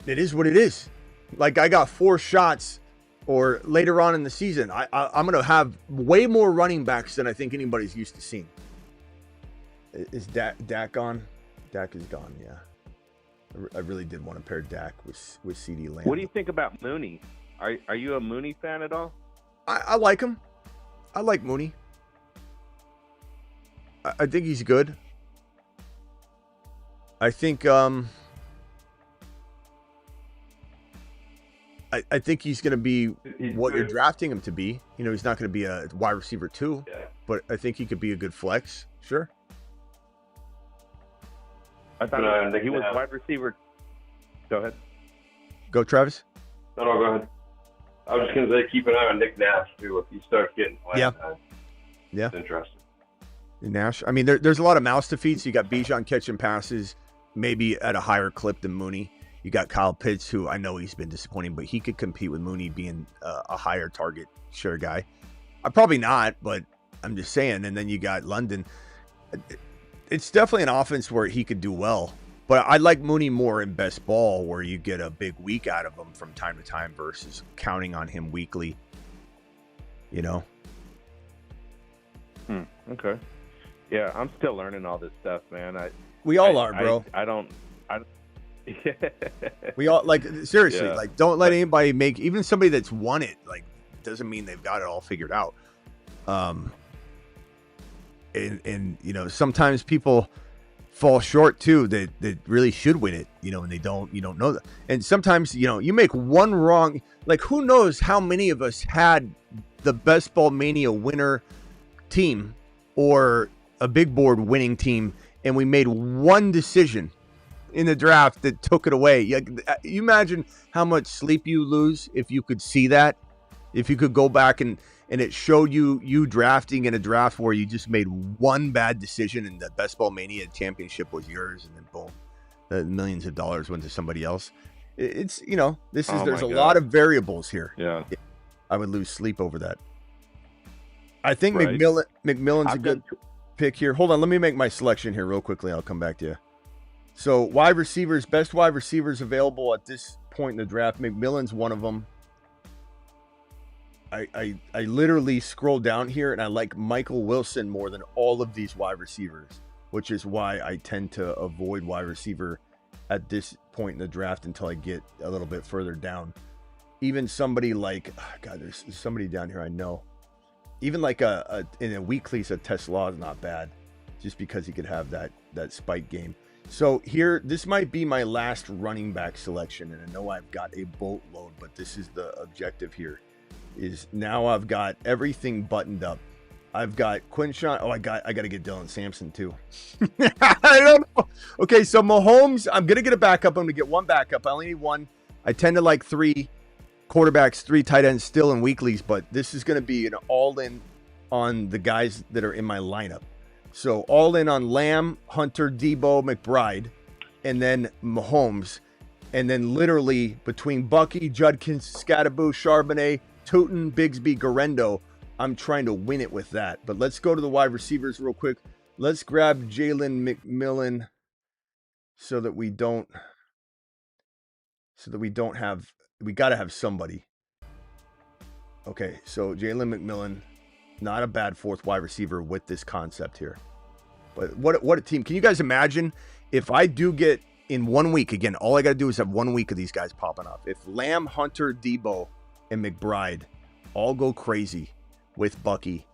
it is what it is. Like I got 4 shots or later on in the season, I'm going to have way more running backs than I think anybody's used to seeing. Is Dak gone? Dak is gone, yeah. I really did want to pair Dak with CD Lamb. What do you think about Mooney? Are you a Mooney fan at all? I like him. I like Mooney. I think he's good. I think I think he's going to be what you're drafting him to be. You know, he's not going to be a wide receiver 2, but I think he could be a good flex. Sure. I thought he was wide receiver. Go ahead. Go, Travis. No, go ahead. I was just going to say keep an eye on Nick Nash, too, if he starts getting playing time. Yeah. It's interesting. Nash. I mean, there's a lot of mouse defeats. You got Bijan catching passes, maybe at a higher clip than Mooney. You got Kyle Pitts, who I know he's been disappointing, but he could compete with Mooney being a higher target share guy. Probably not, but I'm just saying. And then you got London. It's definitely an offense where he could do well. But I like Mooney more in best ball, where you get a big week out of him from time to time versus counting on him weekly. You know? Okay. Yeah, I'm still learning all this stuff, man. We all are, bro. We all like seriously, Yeah. like don't let anybody make even somebody that's won it. Like doesn't mean they've got it all figured out. And you know sometimes people fall short too that really should win it. You know, and they don't. You don't know that. And sometimes you know you make one wrong. Like who knows how many of us had the Best Ball Mania winner team or a big board winning team, and we made one decision in the draft that took it away. You imagine how much sleep you lose if you could see that, if you could go back and it showed you drafting in a draft where you just made one bad decision and the Best Ball Mania championship was yours, and then boom, the millions of dollars went to somebody else. It's you know there's a lot of variables here. Yeah, I would lose sleep over that. I think Right. McMillan's a good pick here. Hold on, let me make my selection here real quickly. I'll come back to you. So wide receivers, best wide receivers available at this point in the draft. McMillan's one of them. I literally scroll down here and I like Michael Wilson more than all of these wide receivers, which is why I tend to avoid wide receiver at this point in the draft until I get a little bit further down. Even somebody like, God, there's somebody down here I know. Even like in a weekly, a Tesla is not bad, just because he could have that spike game. So here, this might be my last running back selection, and I know I've got a boatload, but this is the objective here. Is now I've got everything buttoned up. I've got Quinshawn. Oh, I got to get Dylan Sampson too. I don't know. Okay, so Mahomes, I'm gonna get a backup. I'm gonna get one backup. I only need one. I tend to like 3 quarterbacks, 3 tight ends still in weeklies, but this is gonna be an all-in on the guys that are in my lineup. So all in on Lamb, Hunter, Debo, McBride, and then Mahomes, and then literally between Bucky, Judkins, Scattaboo, Charbonnet, Tootin, Bigsby, Garendo, I'm trying to win it with that. But let's go to the wide receivers real quick. Let's grab Jalen McMillan so that we don't have, we got to have somebody. Okay, so Jalen McMillan, not a bad 4th wide receiver with this concept here. But what a team. Can you guys imagine if I do get in 1 week, again, all I got to do is have 1 week of these guys popping up. If Lamb, Hunter, Debo, and McBride all go crazy with Bucky,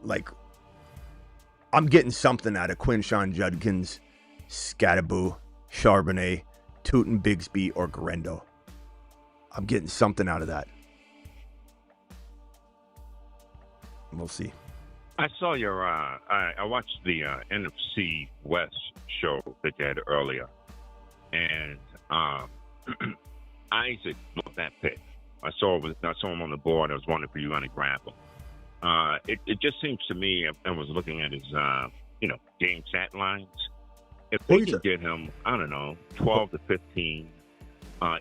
like I'm getting something out of Quinshawn Judkins, Scattaboo, Charbonnet, Tootin, Bigsby, or Garendo. I'm getting something out of that. We'll see. I saw your, I watched the NFC West show that you had earlier. And Isaac loved that pick. I saw him on the board. I was wondering if you were going to grab him. It just seems to me, I was looking at his, game stat lines. If they can get him, I don't know, 12 to 15,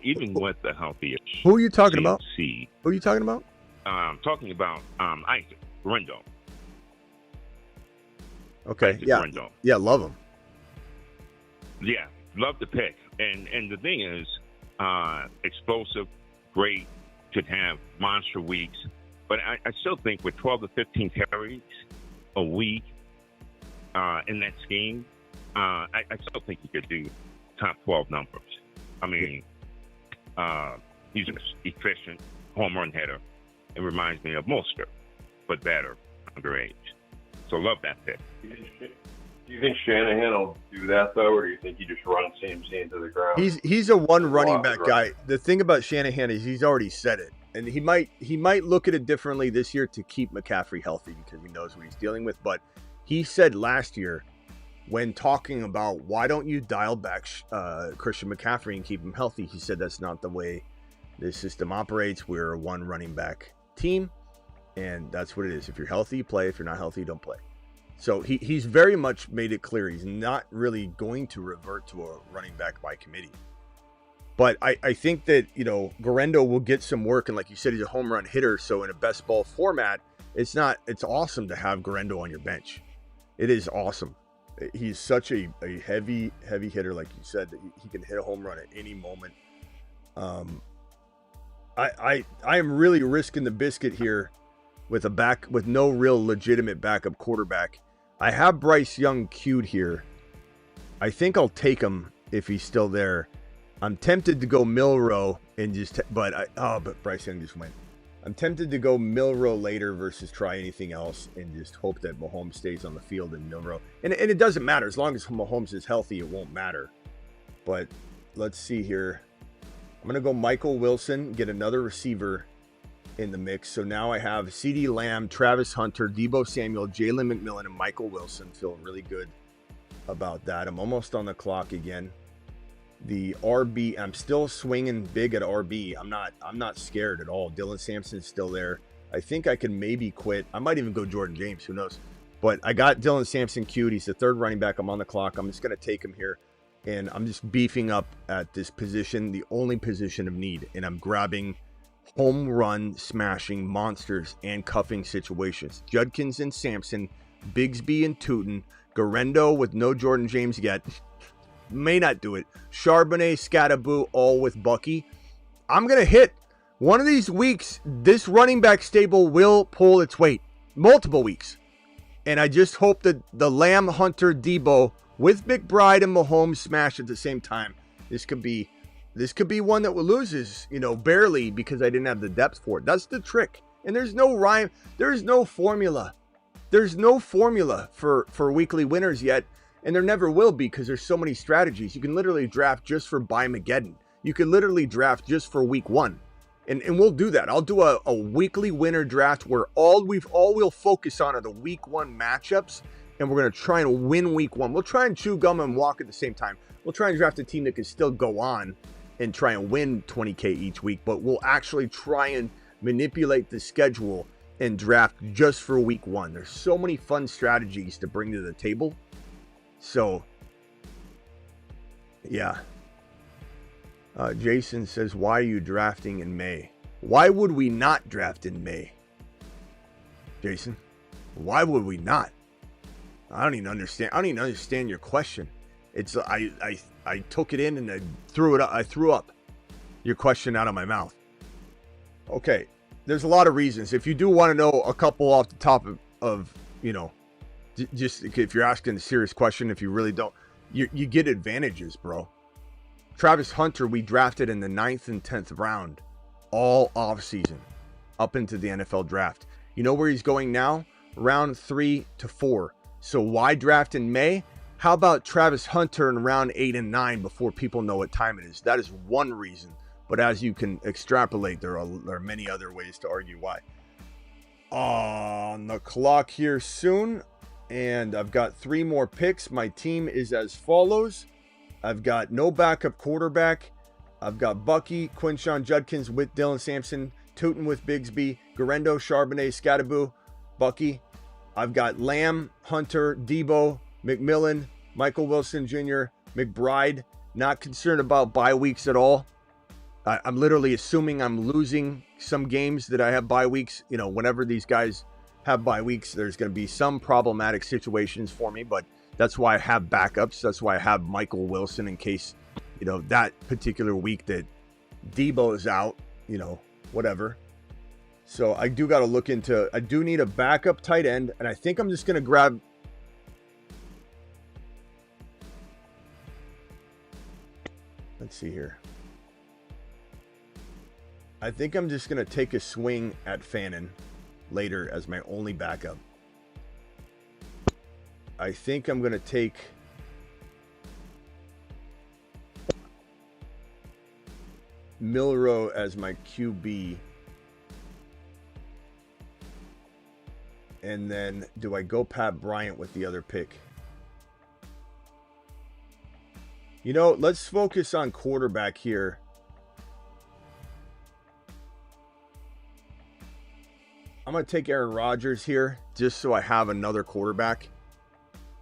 even with the healthiest. Who are you talking CMC, about? Who are you talking about? I'm talking about Isaac Garendo. Okay, Isaac yeah. Garendo. Yeah, love him. Yeah, love the pick. And the thing is, explosive, great, should have monster weeks. But I still think with 12 to 15 carries a week in that scheme, I still think he could do top 12 numbers. I mean, he's an efficient home run hitter. It reminds me of Mostert, but better, underage. So love that pick. Do you think Shanahan will do that, though, or do you think he just runs CMC into the ground? He's a one running back guy. The thing about Shanahan is he's already said it. And he might look at it differently this year to keep McCaffrey healthy because he knows what he's dealing with. But he said last year when talking about why don't you dial back Christian McCaffrey and keep him healthy, he said that's not the way this system operates. We're a one running back team, and that's what it is. If you're healthy, you play. If you're not healthy, you don't play. So he's very much made it clear he's not really going to revert to a running back by committee. But I think that, Garendo will get some work. And like you said, he's a home run hitter. So in a best ball format, it's awesome to have Garendo on your bench. It is awesome. He's such a heavy hitter, like you said, that he can hit a home run at any moment. I am really risking the biscuit here with no real legitimate backup quarterback. I have Bryce Young queued here. I think I'll take him if he's still there. I'm tempted to go Milroe and just, but Bryce Young just went. I'm tempted to go Milroe later versus try anything else and just hope that Mahomes stays on the field and Milroe. And it doesn't matter. As long as Mahomes is healthy, it won't matter. But let's see here. I'm going to go Michael Wilson, get another receiver in the mix. So now I have CeeDee Lamb, Travis Hunter, Deebo Samuel, Jalen McMillan, and Michael Wilson. Feel really good about that. I'm almost on the clock again. The RB, I'm still swinging big at RB. I'm not scared at all. Dylan Sampson's still there. I think I can maybe quit. I might even go Jordan James. Who knows? But I got Dylan Sampson queued. He's the third running back. I'm on the clock. I'm just going to take him here. And I'm just beefing up at this position, the only position of need. And I'm grabbing home run smashing monsters and cuffing situations. Judkins and Sampson, Bigsby and Tootin, Garendo with no Jordan James yet. May not do it. Charbonnet, Scattaboo, all with Bucky. I'm going to hit. One of these weeks, this running back stable will pull its weight. Multiple weeks. And I just hope that the Lamb, Hunter, Deebo with McBride and Mahomes smash at the same time. This could be one that loses, barely because I didn't have the depth for it. That's the trick. And there's no rhyme. There's no formula. There's no formula for weekly winners yet. And there never will be because there's so many strategies. You can literally draft just for By-Mageddon. You can literally draft just for week one. And we'll do that. I'll do a weekly winner draft where all we'll focus on are the week one matchups. And we're going to try and win week one. We'll try and chew gum and walk at the same time. We'll try and draft a team that can still go on and try and win 20K each week. But we'll actually try and manipulate the schedule and draft just for week one. There's so many fun strategies to bring to the table. So, yeah. Jason says, why are you drafting in May? Why would we not draft in May? Jason, why would we not? I don't even understand your question. It's I took it in and I threw it up. I threw up your question out of my mouth. Okay, there's a lot of reasons. If you do want to know a couple off the top of just if you're asking a serious question, if you really don't, you get advantages, bro. Travis Hunter, we drafted in the 9th and 10th round, all offseason, up into the NFL draft. You know where he's going now? Round 3 to 4. So why draft in May? How about Travis Hunter in round 8 and 9 before people know what time it is? That is one reason. But as you can extrapolate, there are many other ways to argue why. On the clock here soon. And I've got 3 more picks. My team is as follows. I've got no backup quarterback. I've got Bucky, Quinshon Judkins with Dylan Sampson, Tootin with Bigsby, Garendo, Charbonnet, Scattaboo, Bucky. I've got Lamb, Hunter, Deebo, McMillan, Michael Wilson Jr., McBride. Not concerned about bye weeks at all. I'm literally assuming I'm losing some games that I have bye weeks. Whenever these guys have bye weeks, there's going to be some problematic situations for me, but that's why I have backups. That's why I have Michael Wilson in case, that particular week that Deebo is out, whatever. So I do got to look into, I do need a backup tight end, and I think I'm just going to grab, let's see here. I think I'm just going to take a swing at Fannin later as my only backup. I think I'm going to take Milroe as my QB. And then do I go Pat Bryant with the other pick? Let's focus on quarterback here. I'm going to take Aaron Rodgers here just so I have another quarterback.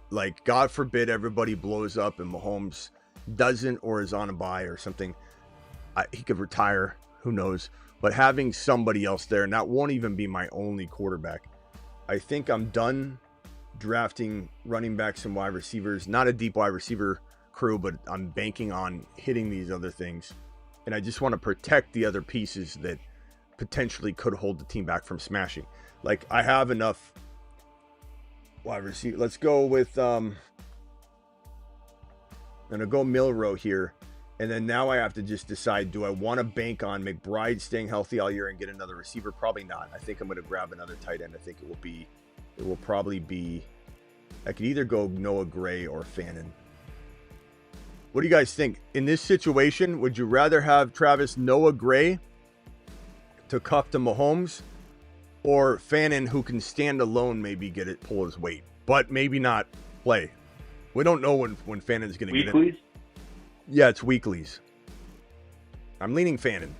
Like, God forbid everybody blows up and Mahomes doesn't or is on a bye or something. He could retire. Who knows? But having somebody else there, and that won't even be my only quarterback. I think I'm done drafting running backs and wide receivers. Not a deep wide receiver crew, but I'm banking on hitting these other things. And I just want to protect the other pieces that potentially could hold the team back from smashing. Like, I have enough wide receiver. Let's go with I'm going to go Milrow here. And then now I have to just decide, do I want to bank on McBride staying healthy all year and get another receiver? Probably not. I think I'm going to grab another tight end. I think it will probably be, I could either go Noah Gray or Fannin. What do you guys think? In this situation, would you rather have Travis Noah Gray to cuff to Mahomes, or Fannin, who can stand alone, maybe pull his weight, but maybe not play? We don't know when Fannin's going to get in. Yeah, it's weeklies. I'm leaning Fannin.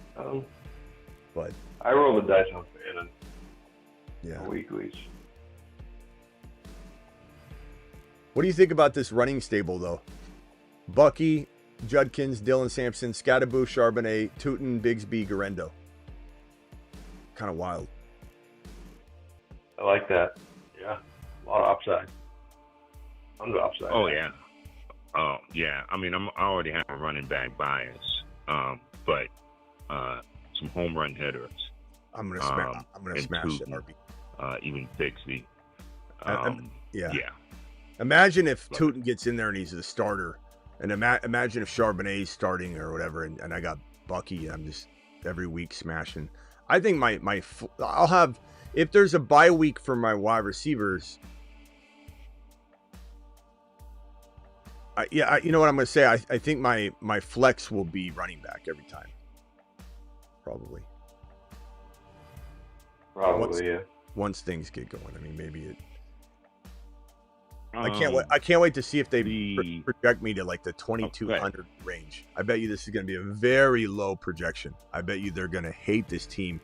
But I roll the dice on Fannin. Yeah. Weeklies. What do you think about this running stable, though? Bucky, Judkins, Dylan Sampson, Scattaboo, Charbonnet, Tootin, Bigsby, Garendo. Kind of wild. I like that. Yeah. A lot of upside. Tons of upside. Oh, yeah. Oh, yeah. I mean, I already have a running back bias, but some home run hitters. I'm gonna smash it, RB. Even Bixby. Yeah. Yeah. Imagine if Tootin gets in there and he's the starter, and imagine if Charbonnet's starting or whatever, and I got Bucky, and I'm just every week smashing. I think I'll have, if there's a bye week for my wide receivers. You know what I'm going to say? I think my flex will be running back every time. Probably. Yeah. Once things get going. I mean, maybe it. I can't wait to see if they project me to like the 2,200 range. I bet you this is going to be a very low projection. I bet you they're going to hate this team.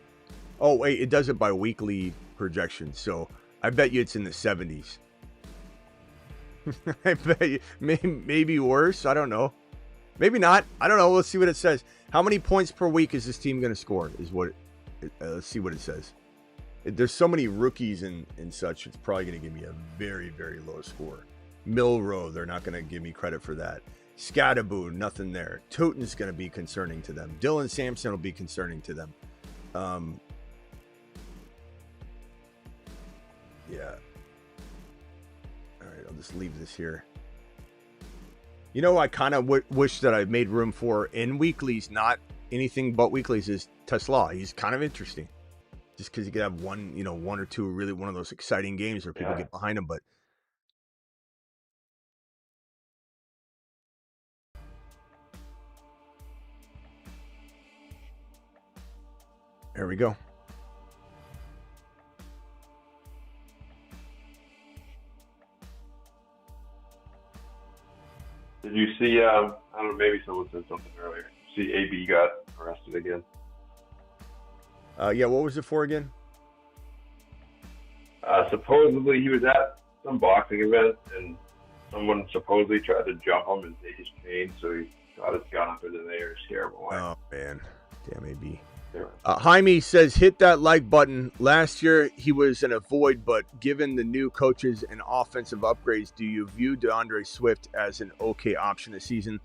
Oh, wait, it does it by weekly projection. So I bet you it's in the 70s. I bet you maybe worse. I don't know. Maybe not. I don't know. Let's see what it says. How many points per week is this team going to score? Let's see what it says. There's so many rookies and such. It's probably going to give me a very, very low score. Milrow, they're not going to give me credit for that. Scattaboo, nothing there. Tootin's going to be concerning to them. Dylan Sampson will be concerning to them. Yeah. All right, I'll just leave this here. You know, I kind of wish that I made room for in weeklies, not anything but weeklies, is Tesla. He's kind of interesting. Just because you could have one or two really one of those exciting games where people get behind him, but there we go. Did you see, I don't know, maybe someone said something earlier. See AB got arrested again? Yeah, what was it for again? Supposedly he was at some boxing event and someone supposedly tried to jump him and take his chain, so he got his gun up into the air, scare him away. Oh, man. Damn, AB. Jaime says, hit that like button. Last year, he was an avoid, but given the new coaches and offensive upgrades, do you view DeAndre Swift as an okay option this season?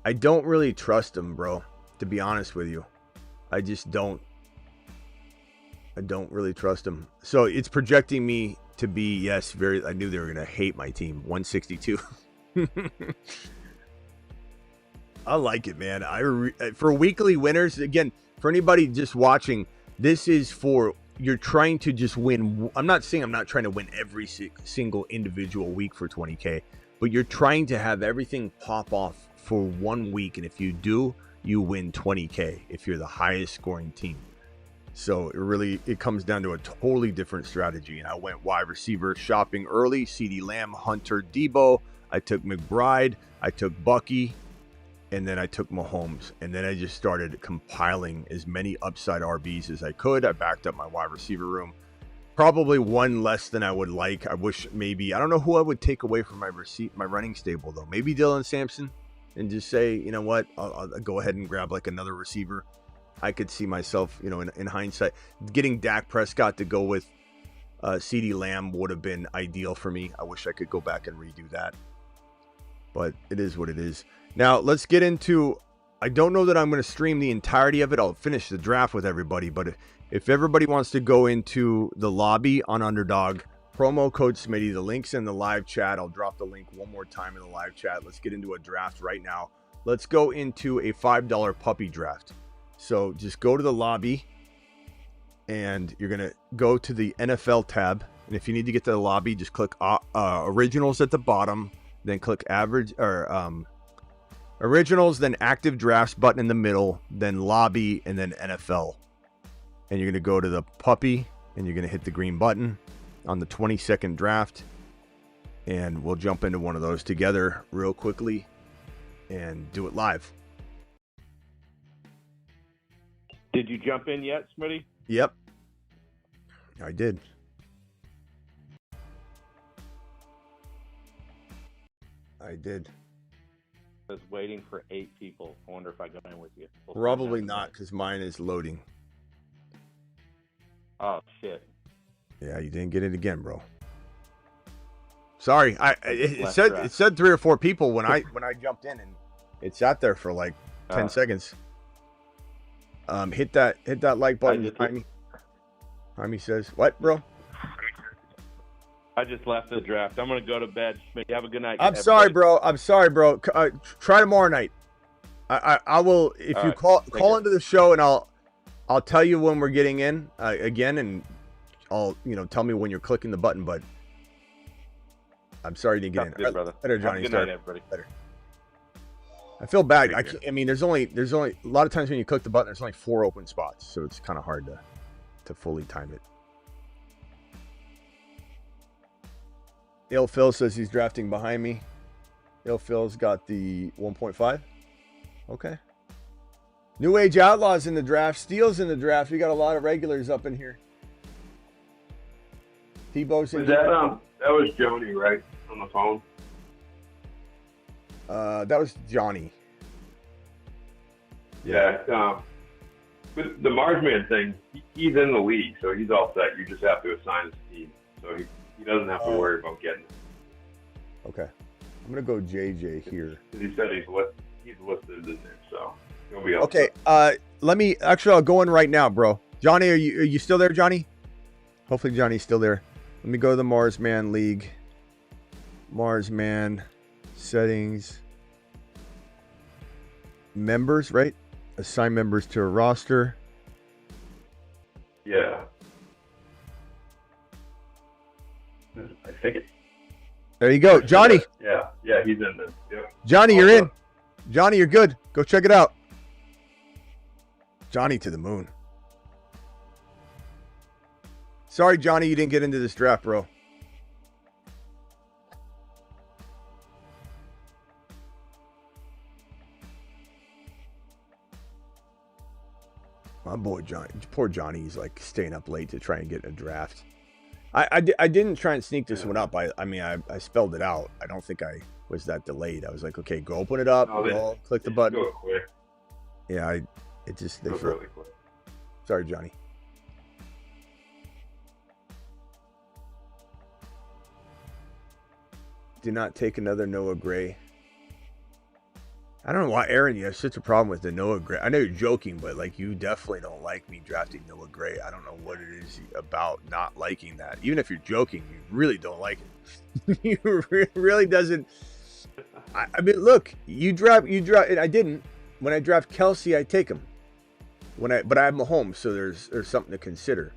I don't really trust him, bro, to be honest with you. I just don't. I don't really trust him. So it's projecting me to be, yes, I knew they were going to hate my team. 162. I like it, man. For weekly winners, again, for anybody just watching, this is for, you're trying to just win. I'm not saying I'm not trying to win every single individual week for 20K, but you're trying to have everything pop off for 1 week. And if you do, you win 20K if you're the highest scoring team. So it comes down to a totally different strategy. And I went wide receiver shopping early. CeeDee Lamb, Hunter, Debo. I took McBride. I took Bucky. And then I took Mahomes. And then I just started compiling as many upside RBs as I could. I backed up my wide receiver room. Probably one less than I would like. I wish maybe, I don't know who I would take away from my running stable, though. Maybe Dylan Sampson. And just say, you know what, I'll go ahead and grab like another receiver. I could see myself, in hindsight, getting Dak Prescott to go with CeeDee Lamb would have been ideal for me. I wish I could go back and redo that. But it is what it is. Now, let's get into, I don't know that I'm going to stream the entirety of it. I'll finish the draft with everybody. But if everybody wants to go into the lobby on Underdog, Promo code Smitty. The link's in the live chat. I'll drop the link one more time in the live chat. Let's get into a draft right now. Let's go into a $5 puppy draft. So just go to the lobby and you're going to go to the NFL tab. And if you need to get to the lobby, just click originals at the bottom, then click average or originals, then active drafts button in the middle, then lobby, and then NFL. And you're going to go to the puppy and you're going to hit the green button on the 20-second draft, and we'll jump into one of those together real quickly and do it live. Did you jump in yet, Smitty? Yep, I did. I was waiting for 8 people. I wonder if I go in with you. Probably not, because mine is loading. Oh shit. Yeah, you didn't get it again, bro. Sorry, it said 3 or 4 people when I jumped in, and it sat there for like 10 seconds. Hit that like button. Jaime says, "What, bro?" I just left the draft. I'm gonna go to bed. Smitty, have a good night. I'm sorry, bro. Try tomorrow night. I will if you call into the show, and I'll tell you when we're getting in again, and I'll tell me when you're clicking the button. But I'm sorry you didn't get in. Good, brother. Better, Johnny. Good night, everybody. Better. I feel bad. I mean, there's only a lot of times when you click the button, there's only 4 open spots, so it's kind of hard to fully time it. Il Phil says he's drafting behind me. Il Phil's got the 1.5. Okay. New Age Outlaws in the draft. Steele's in the draft. We got a lot of regulars up in here. Tebow's in that was Joni, right? On the phone? That was Johnny. Yeah. With the Marsman thing, he's in the league, so he's all set. You just have to assign his team. So he doesn't have to worry about getting it. Okay. I'm going to go JJ here. He said he's listed in there, so he'll be okay. I'll go in right now, bro. Johnny, are you still there, Johnny? Hopefully Johnny's still there. Let me go to the Marsman League. Marsman settings. Members, right? Assign members to a roster. Yeah. I think it. There you go, Johnny. Yeah, he's in there. Yep. Johnny, you're in. Johnny, you're good. Go check it out. Johnny to the moon. Sorry, Johnny, you didn't get into this draft, bro. My boy Johnny, poor Johnny, he's like staying up late to try and get a draft. I didn't try and sneak this one up. I spelled it out. I don't think I was that delayed. I was like, okay, go open it up, click the button. Go quick. Yeah, really quick. Sorry, Johnny. Do not take another Noah Gray. I don't know why, Aaron, you have such a problem with the Noah Gray. I know you're joking, but like you definitely don't like me drafting Noah Gray. I don't know what it is about not liking that. Even if you're joking, you really don't like it. You really doesn't. I mean, look, you draft. And I didn't. When I draft Kelsey, I take him. But I have Mahomes, so there's something to consider.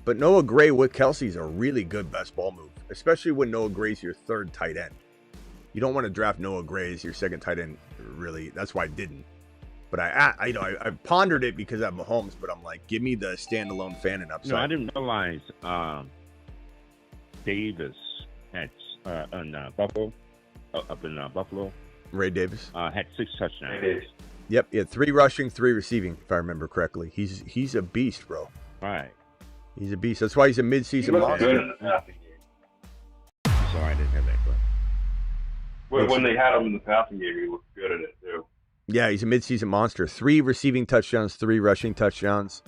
But Noah Gray with Kelsey is a really good best ball move, especially when Noah Gray's your 3rd tight end. You don't want to draft Noah Gray as your 2nd tight end, really. That's why I didn't. But I pondered it because I have Mahomes, but I'm like, give me the standalone fan and upside. No, I didn't realize Davis had in Buffalo, up in Buffalo. Ray Davis had 6 touchdowns. Yep, he had 3 rushing, 3 receiving, if I remember correctly. He's a beast, bro. Right. He's a beast. That's why he's a mid-season monster. Good in the passing game. Sorry, I didn't have that. When they had him in the passing game, he looked good at it too. Yeah, he's a mid-season monster. 3 receiving touchdowns, 3 rushing touchdowns.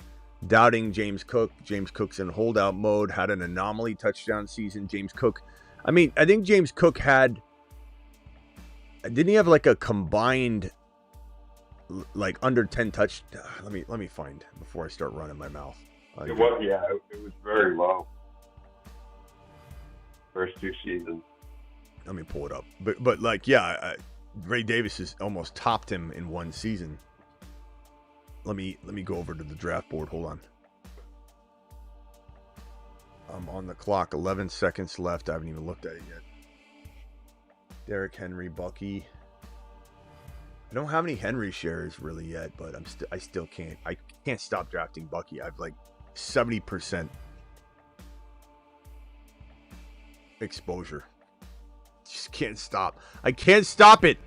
Doubting James Cook. James Cook's in holdout mode. Had an anomaly touchdown season. James Cook. I mean, I think James Cook had. Didn't he have like a combined, like under 10 touch? Let me find before I start running my mouth. It was very low. first 2 seasons. Let me pull it up. But like, yeah, Ray Davis has almost topped him in one season. Let me go over to the draft board. Hold on. I'm on the clock. 11 seconds left. I haven't even looked at it yet. Derrick Henry, Bucky. I don't have any Henry shares really yet, but I still can't. I can't stop drafting Bucky. I've like 70% exposure. Just can't stop. I can't stop it.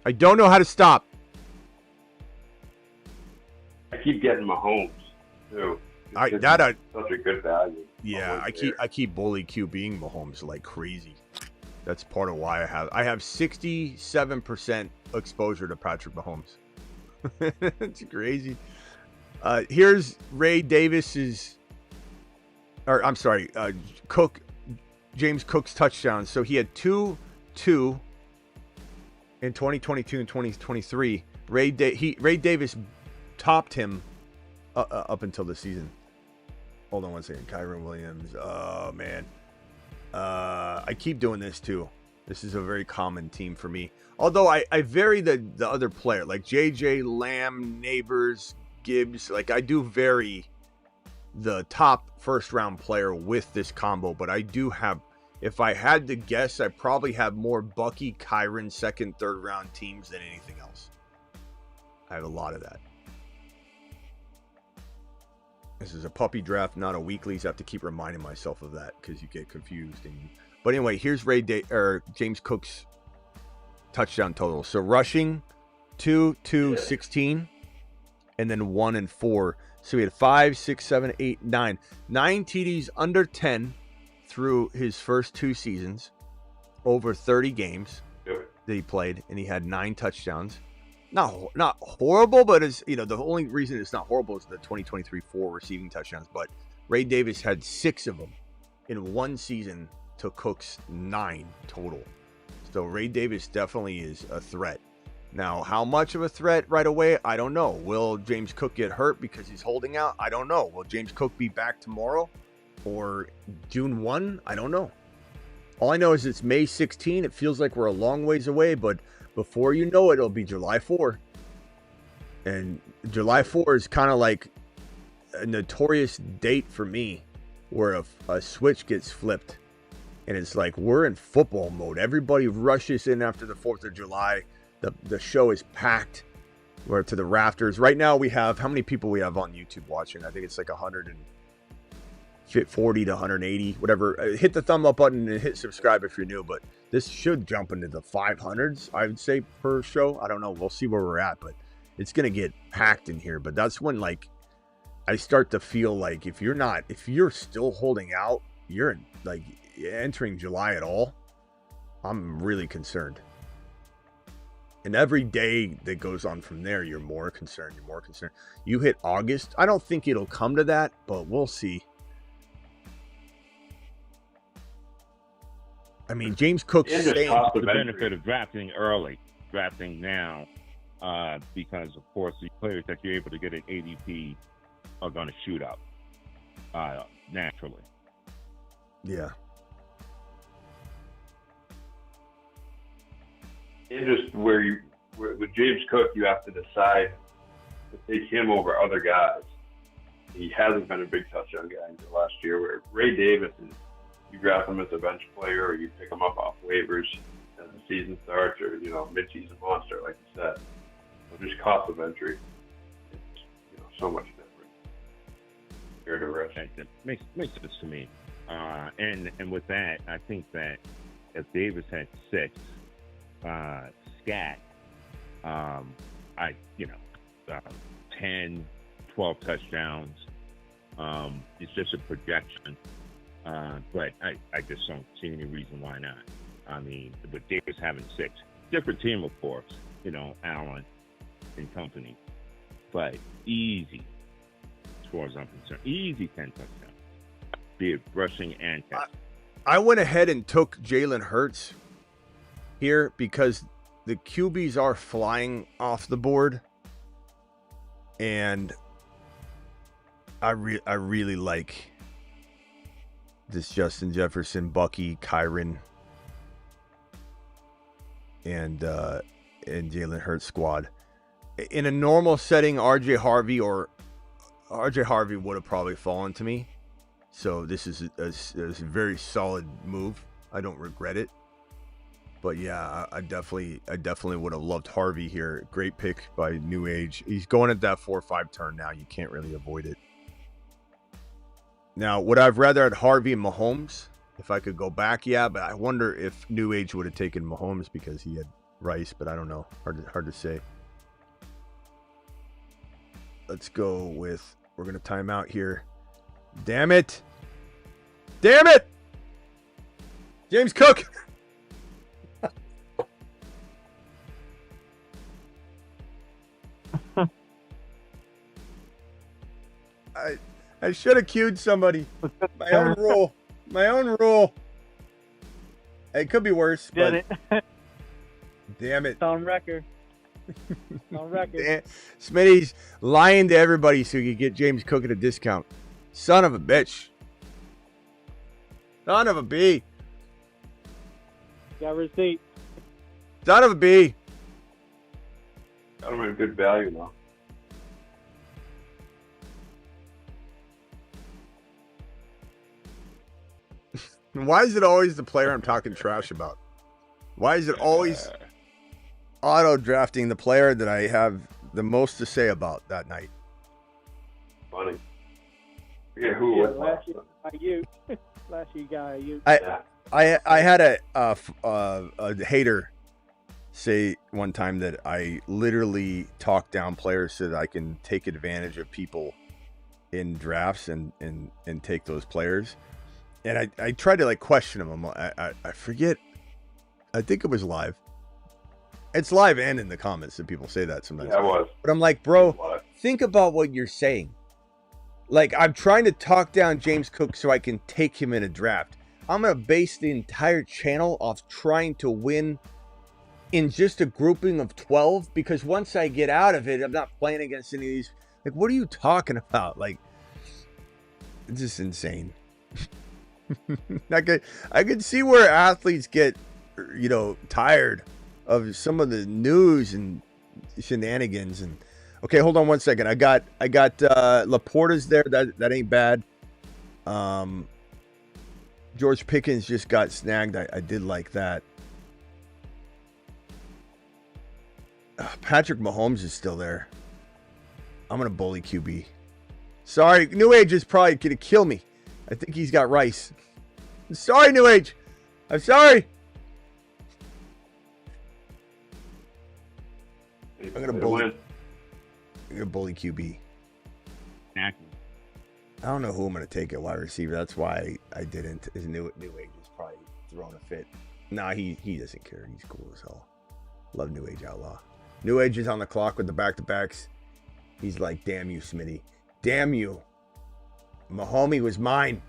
I don't know how to stop. I keep getting Mahomes too. Such a good value. Yeah, I keep bully QBing Mahomes like crazy. That's part of why I have 67% exposure to Patrick Mahomes. It's crazy. Here's Ray Davis's, or I'm sorry, James Cook's touchdowns. So he had 2 in 2022 and 2023. Ray Davis topped him up until the season. Hold on one second. Kyron Williams. Oh, man. I keep doing this, too. This is a very common team for me. Although I vary the other player. Like JJ, Lamb, Neighbors, Gibbs. Like, I do vary the top first-round player with this combo. But I do have... If I had to guess, I probably have more Bucky, Kyron, second, third-round teams than anything else. I have a lot of that. This is a puppy draft, not a weeklies. I have to keep reminding myself of that because you get confused. But anyway, here's James Cook's touchdown total. So rushing 2, 16, and then 1 and 4. So he had 5, 6, 7, 8, 9. 9 TDs under 10 through his first 2 seasons, over 30 games that he played, and he had 9 touchdowns. Not horrible, but it's, the only reason it's not horrible is the 2023 4 receiving touchdowns. But Ray Davis had 6 of them in one season to Cook's 9 total. So Ray Davis definitely is a threat. Now, how much of a threat right away? I don't know. Will James Cook get hurt because he's holding out? I don't know. Will James Cook be back tomorrow or June 1? I don't know. All I know is it's May 16. It feels like we're a long ways away, but before you know it, it'll be July 4. And July 4 is kind of like a notorious date for me where a switch gets flipped. And it's like we're in football mode. Everybody rushes in after the 4th of July. The show is packed. We're to the rafters. Right now we have, how many people we have on YouTube watching? I think it's like 140 to 180, whatever. Hit the thumb up button and hit subscribe if you're new. But this should jump into the 500s, I would say, per show. I don't know. We'll see where we're at, but it's going to get packed in here. But that's when, like, I start to feel like if you're still holding out, you're like entering July at all, I'm really concerned. And every day that goes on from there, you're more concerned. You hit August. I don't think it'll come to that, but we'll see. I mean, James Cook's saying the benefit of drafting early, drafting now, because, of course, the players that you're able to get at ADP are going to shoot up naturally. Yeah. And just with James Cook, you have to decide to take him over other guys. He hasn't been a big touchdown guy until last year, where Ray Davis is, you draft him as a bench player or you pick him up off waivers as the season starts or, mid-season monster, like you said. So just cost of entry, it's, so much different. Here to rest. That makes sense to me. And with that, I think that if Davis had 6, Scat, 10, 12 touchdowns. It's just a projection. But I just don't see any reason why not. I mean, with Davis having 6, different team, of course, Allen and company, but easy, as far as I'm concerned, easy 10 touchdowns, be it rushing and catching. I went ahead and took Jalen Hurts here because the QBs are flying off the board, and I really like this Justin Jefferson, Bucky, Kyron, and Jalen Hurts squad. In a normal setting, RJ Harvey would have probably fallen to me. So this is a very solid move. I don't regret it. But yeah, I definitely would have loved Harvey here. Great pick by New Age. He's going at that 4-5 turn now. You can't really avoid it. Now, would I've rather had Harvey and Mahomes? If I could go back, yeah. But I wonder if New Age would have taken Mahomes because he had Rice. But I don't know. Hard to say. Let's go with... We're going to time out here. Damn it. Damn it. James Cook. I should have cued somebody. My own rule. My own rule. It could be worse. Did but it. Damn it. It's on record. On record. Smitty's lying to everybody so you get James Cook at a discount. Son of a bitch. Son of a B. Got receipt. Son of a B. Got him at a good value now. Why is it always the player I'm talking trash about? Why is it always auto drafting the player that I have the most to say about that night? Funny. Yeah, who was last year you. Last year you got you. I had a hater say one time that I literally talk down players so that I can take advantage of people in drafts and take those players. And I tried to like question him. I forget. I think it was live. It's live and in the comments that people say that sometimes. Yeah, it was. But I'm like, bro, think about what you're saying. Like, I'm trying to talk down James Cook so I can take him in a draft. I'm going to base the entire channel off trying to win in just a grouping of 12. Because once I get out of it, I'm not playing against any of these. Like, what are you talking about? Like, it's just insane. I could see where athletes get, tired of some of the news and shenanigans. And okay, hold on one second. I got Laporta's there. That ain't bad. George Pickens just got snagged. I did like that. Patrick Mahomes is still there. I'm gonna bully QB. Sorry, New Age is probably gonna kill me. I think he's got Rice. I'm sorry, New Age. I'm sorry. I'm gonna bully QB. I don't know who I'm gonna take at wide receiver. That's why I didn't. His New Age is probably throwing a fit. Nah, he doesn't care. He's cool as hell. Love New Age Outlaw. New Age is on the clock with the back-to-backs. He's like, damn you, Smitty. Damn you. Mahomes was mine.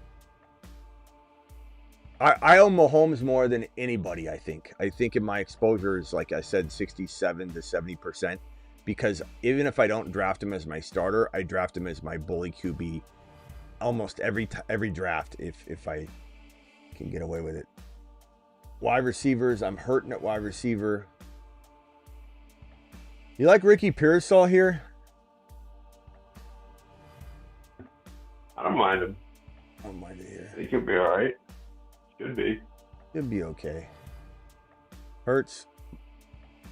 I own Mahomes more than anybody, I think. I think in my exposure is, like I said, 67 to 70%. Because even if I don't draft him as my starter, I draft him as my bully QB almost every draft if I can get away with it. Wide receivers, I'm hurting at wide receiver. You like Ricky Pearsall here? I don't mind him. I don't mind it here. He could be all right. Should be. He'll be okay. Hurts,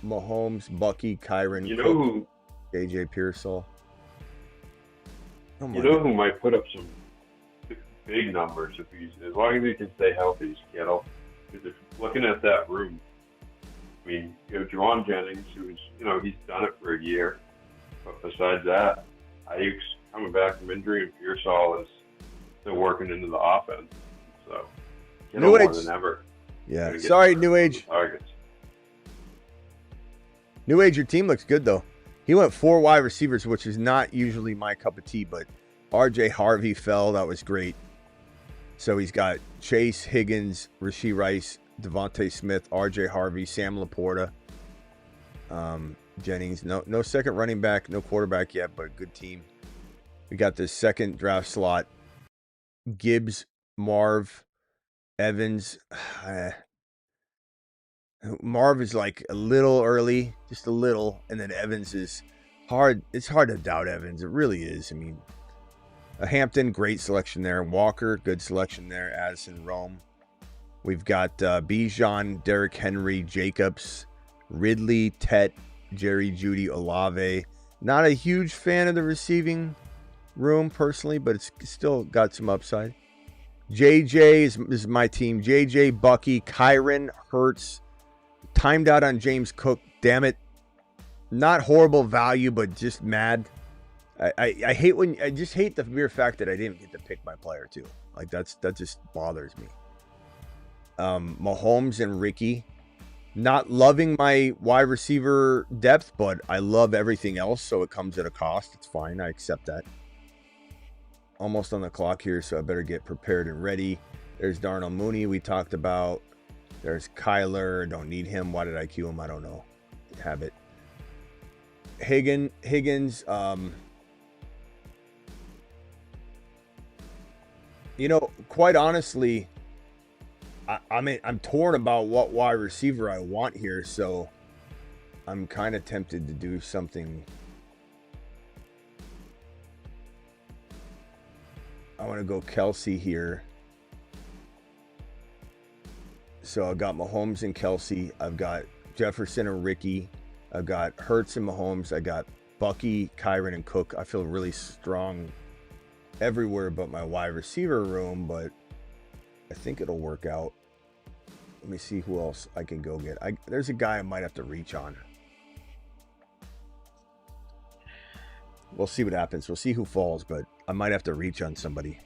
Mahomes, Bucky, Kyron, you know who? AJ Pearsall. You know who might put up some big numbers if he's, as long as he can stay healthy, Kittle. Because if looking at that room, I mean, you have Juwan Jennings, who's, he's done it for a year. But besides that, Ayuk's coming back from injury, and Pearsall is still working into the offense. So, New Age. More than ever. Yeah. Sorry, New Age. Targets. New Age, your team looks good, though. He went 4 wide receivers, which is not usually my cup of tea, but RJ Harvey fell. That was great. So he's got Chase, Higgins, Rashee Rice, Devontae Smith, RJ Harvey, Sam Laporta, Jennings. No second running back, no quarterback yet, but good team. We got this second draft slot. Gibbs, Marv, Evans. Marv is like a little early, just a little, and then Evans is hard. It's hard to doubt Evans. It really is. I mean, Hampton, great selection there. Walker, good selection there. Addison, Rome. We've got Bijan, Derrick Henry, Jacobs, Ridley, Tet, Jerry, Judy, Olave. Not a huge fan of the receiving room personally, but it's still got some upside. JJ is my team. JJ, Bucky, Kyron, Hurts. Timed out on James Cook. Damn it. Not horrible value, but just mad. I just hate the mere fact that I didn't get to pick my player too. Like that just bothers me. Mahomes and Ricky. Not loving my wide receiver depth, but I love everything else, so it comes at a cost. It's fine. I accept that. Almost on the clock here, so I better get prepared and ready. There's Darnell Mooney we talked about. There's Kyler. Don't need him. Why did I queue him? I don't know. Habit. Higgins. Quite honestly, I'm torn about what wide receiver I want here, so I'm kind of tempted to do something. I want to go Kelsey here. So I've got Mahomes and Kelsey. I've got Jefferson and Ricky. I've got Hurts and Mahomes. I got Bucky, Kyron, and Cook. I feel really strong everywhere but my wide receiver room, but I think it'll work out. Let me see who else I can go get. There's a guy I might have to reach on. We'll see what happens. We'll see who falls, but I might have to reach on somebody.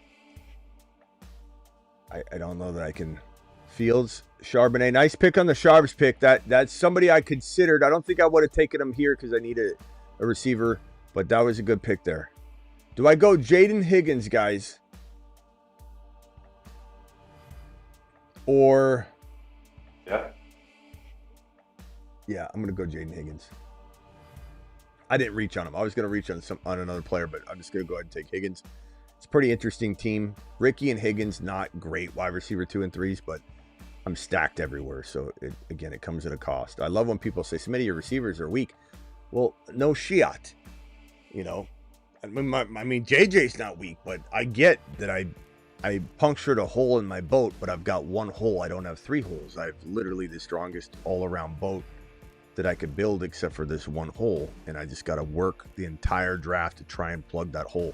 I don't know that I can. Fields, Charbonnet. Nice pick on the Sharps pick. That's somebody I considered. I don't think I would have taken him here because I needed a receiver, but that was a good pick there. Do I go Jaden Higgins, guys? Or... Yeah, I'm going to go Jaden Higgins. I didn't reach on him. I was going to reach on another player, but I'm just going to go ahead and take Higgins. It's a pretty interesting team. Ricky and Higgins, not great wide receiver 2 and 3s, but I'm stacked everywhere. So, it comes at a cost. I love when people say, Smitty, your receivers are weak. Well, no shit. I mean, JJ's not weak, but I get that I punctured a hole in my boat, but I've got one hole. I don't have 3 holes. I have literally the strongest all-around boat that I could build except for this one hole, and I just got to work the entire draft to try and plug that hole,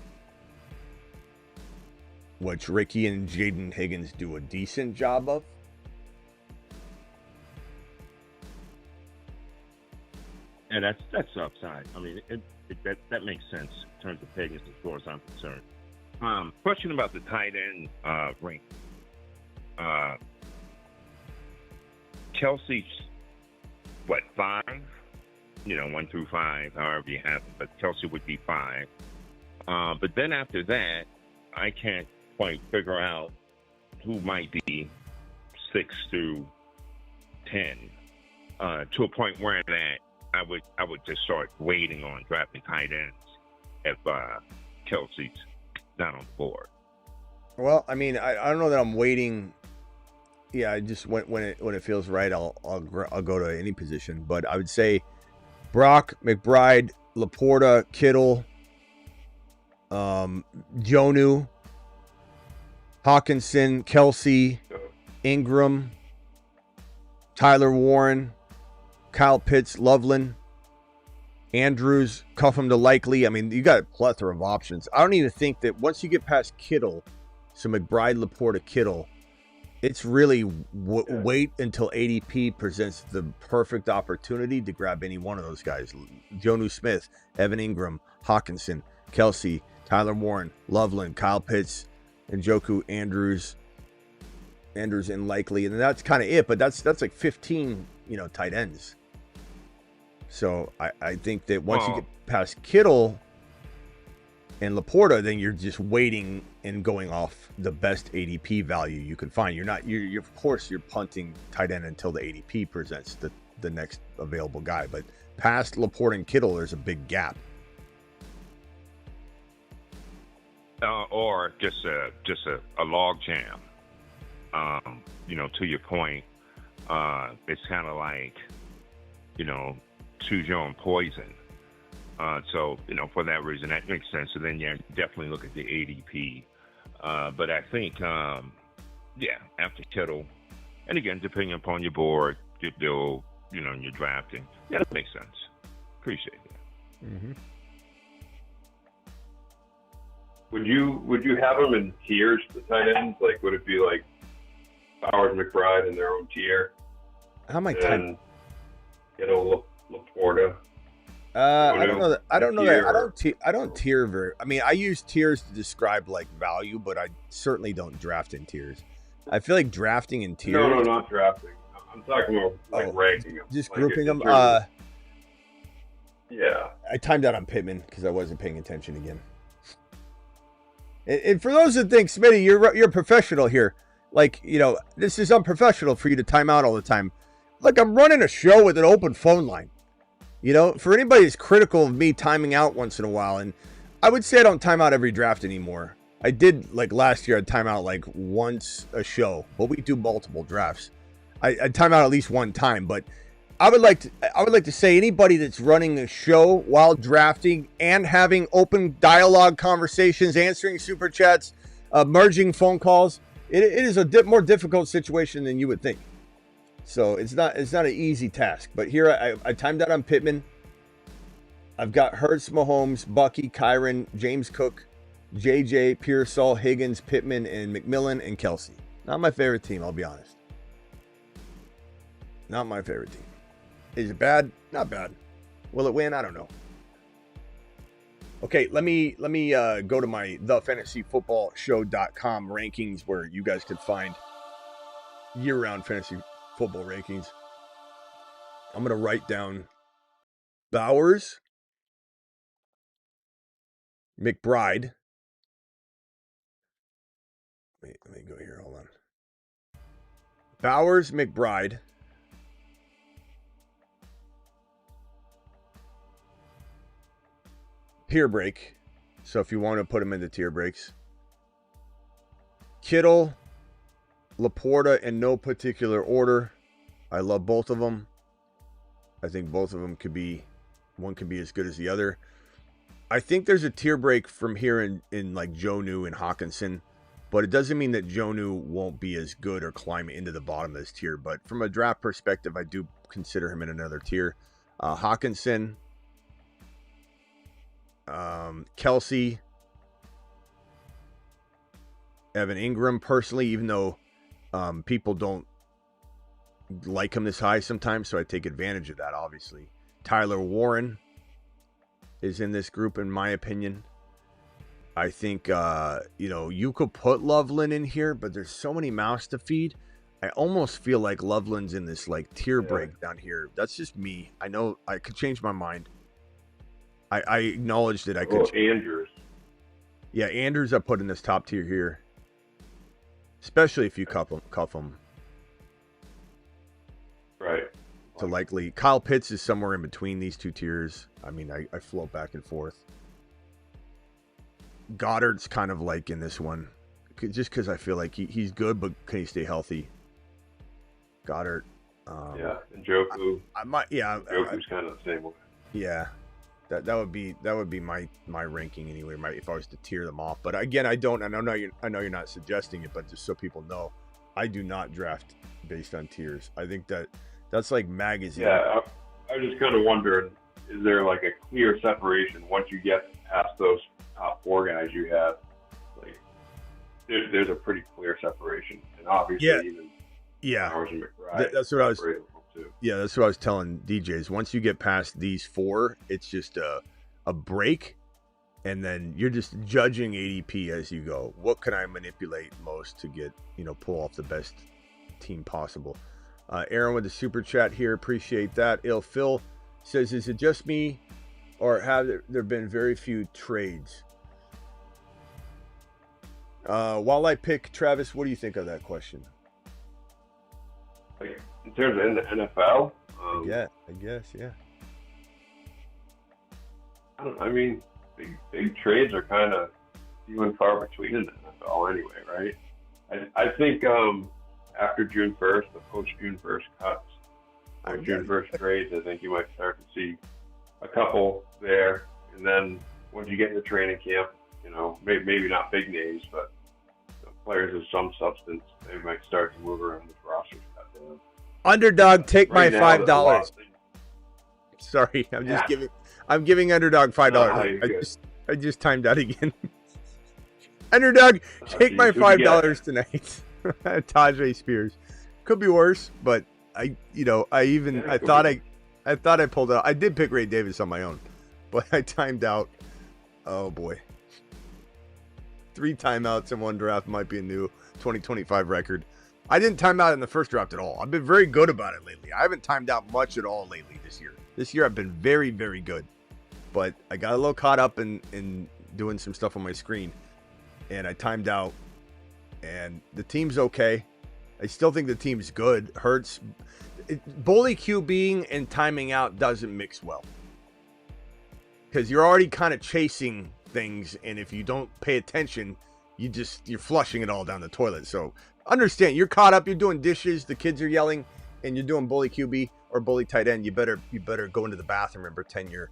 which Ricky and Jaden Higgins do a decent job of. And that's the upside. I mean, that makes sense in terms of Higgins as far as I'm concerned. Question about the tight end rank. Kelsey's, 5? 1 through 5, however you have it. But Kelsey would be 5. But then after that, I can't quite figure out who might be 6 through 10 to a point where that I would just start waiting on drafting tight ends if Kelsey's not on the board. Well, I mean, I don't know that I'm waiting. Yeah, I just when it feels right, I'll go to any position. But I would say Brock, McBride, Laporta, Kittle, Jonnu, Hawkinson, Kelsey, Ingram, Tyler Warren, Kyle Pitts, Loveland, Andrews, cuff him to likely. I mean, you got a plethora of options. I don't even think that once you get past Kittle, so McBride, Laporta, Kittle, it's really wait until ADP presents the perfect opportunity to grab any one of those guys. Jonnu Smith, Evan Ingram, Hawkinson, Kelsey, Tyler Warren, Loveland, Kyle Pitts, Njoku, Andrews, and likely. And that's kind of it, but that's like 15, tight ends. So I think that once you get past Kittle and Laporta, then you're just waiting and going off the best ADP value you can find. You're of course you're punting tight end until the ADP presents the next available guy. But past Laporta and Kittle, there's a big gap. Or just a log jam. To your point, it's kind of like, choose your own poison. So, for that reason, that makes sense. So then, yeah, definitely look at the ADP. But I think, after Kittle, and again, depending upon your board, your build, and your drafting, that makes sense. Appreciate that. Mm-hmm. Would you have them in tiers, the tight ends? Like, would it be like Bowers, McBride in their own tier? How am I tight? Laporta. I don't know that. I don't tier very. I mean, I use tiers to describe like value, but I certainly don't draft in tiers. I feel like drafting in tiers. No, not drafting. I'm talking about ranking them. Just grouping them. Yeah. I timed out on Pittman because I wasn't paying attention again. And for those that think, Smitty, you're a professional here. Like, this is unprofessional for you to time out all the time. Like, I'm running a show with an open phone line. For anybody who's critical of me timing out once in a while, and I would say I don't time out every draft anymore. I did, like, last year, I'd time out, like, once a show, but we do multiple drafts. I'd time out at least one time, but I would like to say anybody that's running a show while drafting and having open dialogue conversations, answering super chats, merging phone calls, it is a more difficult situation than you would think. So it's not an easy task. But here I timed out on Pittman. I've got Hurts, Mahomes, Bucky, Kyron, James Cook, JJ, Pearsall, Higgins, Pittman, and McMillan and Kelsey. Not my favorite team, I'll be honest. Not my favorite team. Is it bad? Not bad. Will it win? I don't know. Okay, let me go to my thefantasyfootballshow.com rankings where you guys could find year-round fantasy football rankings. I'm going to write down Bowers, McBride. Let me go here. Hold on. Bowers, McBride. Tier break. So if you want to put them into tier breaks. Kittle, Laporta in no particular order. I love both of them. I think both of them one could be as good as the other. I think there's a tier break from here in like Jonnu and Hawkinson, but it doesn't mean that Jonnu won't be as good or climb into the bottom of this tier. But from a draft perspective, I do consider him in another tier. Hawkinson, Kelsey, Evan Ingram, personally, even though people don't like him this high sometimes, so I take advantage of that, obviously. Tyler Warren is in this group, in my opinion. I think, you could put Loveland in here, but there's so many mouths to feed. I almost feel like Loveland's in this, like, tier break down here. That's just me. I know I could change my mind. I acknowledge that I could. Andrews. Yeah, Andrews I put in this top tier here. Especially if you cuff them. Right. To likely. Kyle Pitts is somewhere in between these two tiers. I mean, I float back and forth. Goddard's kind of like in this one. Just because I feel like he's good, but can he stay healthy? Goddard. And Njoku. Njoku's kind of the same way. Yeah. That would be my ranking anyway. If I was to tier them off, but again, I don't. And I know you're not suggesting it, but just so people know, I do not draft based on tiers. I think that's like magazine. Yeah, I was just kind of wondering, is there like a clear separation once you get past those top four guys you have? Like, there's a pretty clear separation, and obviously even Bowers and McBride. That's what I was. Yeah, that's what I was telling DJs. Once you get past these four, it's just a break, and then you're just judging ADP as you go. What can I manipulate most to get, pull off the best team possible? Aaron with the super chat here, appreciate that. Il Phil says, is it just me, or have there been very few trades? While I pick Travis, what do you think of that question? Like, in terms of in the NFL? I guess, yeah. I mean, big trades are kind of few and far between in the NFL anyway, right? I think after June 1st, the post-June 1st cuts, or June 1st trades, I think you might start to see a couple there. And then once you get into training camp, maybe not big names, but players of some substance, they might start to move around the roster. Underdog, take Right my now, there's a lot $5. of things. Sorry, I'm giving Underdog $5. No, I just timed out again. Underdog, take my $5 tonight. Tajay Spears. Could be worse, but I thought I pulled it out. I did pick Ray Davis on my own, but I timed out. Oh boy. 3 timeouts in one draft might be a new 2025 record. I didn't time out in the first draft at all. I've been very good about it lately. I haven't timed out much at all lately this year. This year I've been very, very good. But I got a little caught up in doing some stuff on my screen. And I timed out. And the team's okay. I still think the team's good. Hurts. Bully QBing and timing out doesn't mix well. Because you're already kind of chasing things, and if you don't pay attention, you're flushing it all down the toilet. So understand, you're caught up, you're doing dishes, the kids are yelling, and you're doing bully QB or bully tight end. You better go into the bathroom and pretend you're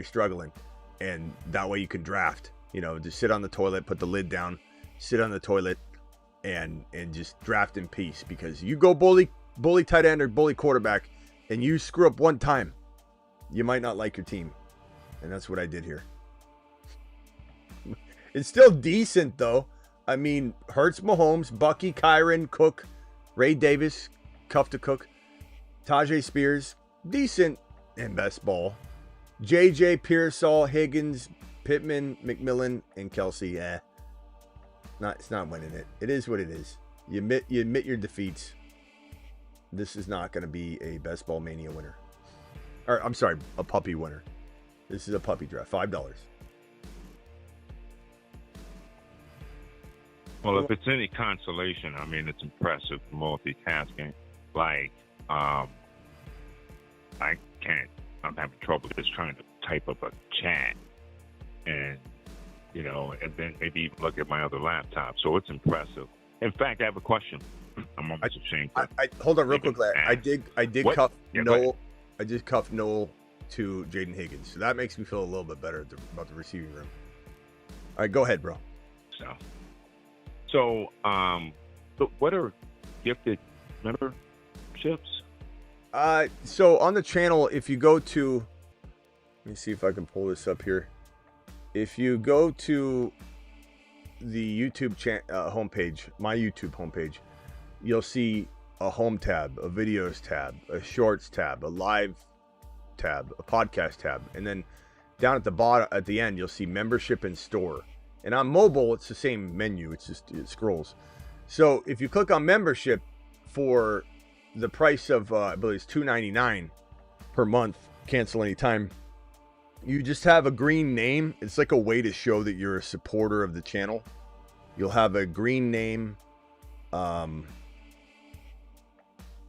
struggling, and that way you can draft. Just sit on the toilet, put the lid down, sit on the toilet, and just draft in peace. Because you go bully tight end or bully quarterback, and you screw up one time, you might not like your team, and that's what I did here. It's still decent, though. I mean, Hurts, Mahomes, Bucky, Kyron, Cook, Ray Davis, Cuff to Cook, Tajay Spears, decent in best ball. JJ, Pearsall, Higgins, Pittman, McMillan, and Kelsey. It's not winning it. It is what it is. You admit your defeats. This is not going to be a best ball mania winner. Or I'm sorry, a puppy winner. This is a puppy draft. $5. Well, if it's any consolation, I mean, it's impressive multitasking. Like, I'm having trouble just trying to type up a chat and and then maybe even look at my other laptop. So it's impressive. In fact, I have a question. I'm almost ashamed. Hold on real quick. I did cuff Noel. I just cuffed Noel to Jaden Higgins. So that makes me feel a little bit better about the receiving room. All right, go ahead, bro. So, what are gifted memberships? So on the channel, if you go to, let me see if I can pull this up here. If you go to the YouTube homepage, my YouTube homepage, you'll see a home tab, a videos tab, a shorts tab, a live tab, a podcast tab, and then down at the bottom, at the end, you'll see membership and store. And on mobile, it's the same menu. It scrolls. So if you click on membership for the price of, I believe it's $2.99 per month, cancel anytime, you just have a green name. It's like a way to show that you're a supporter of the channel. You'll have a green name.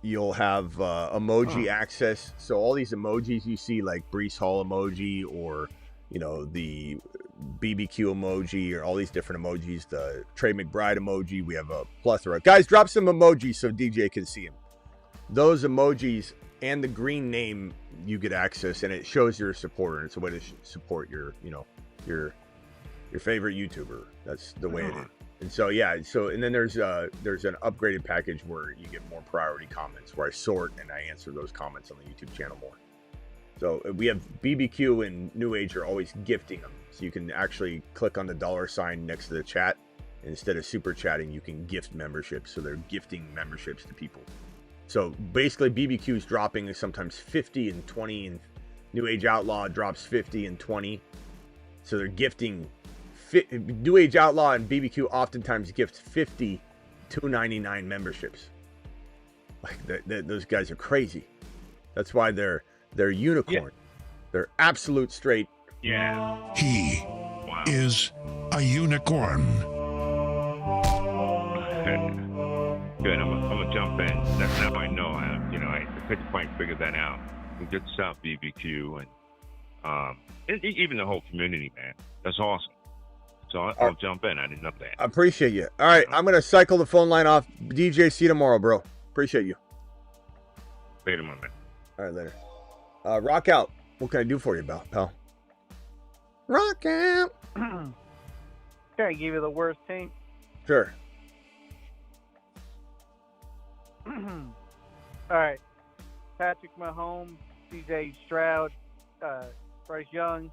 You'll have emoji access. So all these emojis you see, like Brees Hall emoji, or the BBQ emoji, or all these different emojis, the Trey McBride emoji. We have a plethora. Guys, drop some emojis so DJ can see them. Those emojis and the green name, you get access, and it shows you're a supporter. It's a way to support your favorite YouTuber. That's the way it is. And so, and then there's an upgraded package where you get more priority comments, where I sort and I answer those comments on the YouTube channel more. So we have BBQ and New Age are always gifting them. So you can actually click on the $sign next to the chat. And instead of super chatting, you can gift memberships. So they're gifting memberships to people. So basically BBQ is dropping sometimes 50 and 20, and New Age Outlaw drops 50 and 20. So they're gifting. New Age Outlaw and BBQ oftentimes gift 50 $2.99 memberships. Like those guys are crazy. That's why they're unicorn. Yeah. They're absolute straight. Yeah. He is a unicorn. Good. I'm gonna jump in. Now I know. I couldn't quite figure that out. Good stuff, BBQ, and even the whole community, man. That's awesome. So I'll jump in. I didn't know that. I appreciate you. All right, I'm going to cycle the phone line off. DJ, see you tomorrow, bro. Appreciate you. Later, my man. All right, later. Rock out. What can I do for you, pal? Rock out. Can I give you the worst team? Sure. All right. Patrick Mahomes, C.J. Stroud, Bryce Young,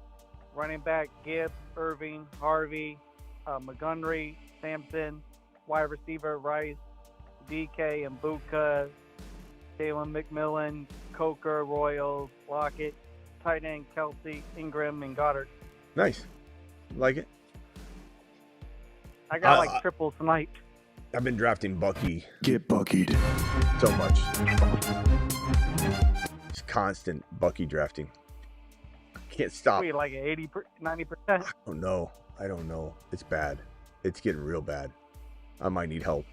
running back Gibbs, Irving, Harvey, Montgomery, Sampson, wide receiver Rice, DK, and Mbuka, Jalen McMillan, Coker, Royals, Lockett, tight end Kelsey, Ingram, and Goddard. Nice. Like it? I got triples tonight. I've been drafting Bucky. Get buckied. So much. It's constant Bucky drafting. Can't stop. Wait, like 80%, 90%? I don't know. It's bad. It's getting real bad. I might need help.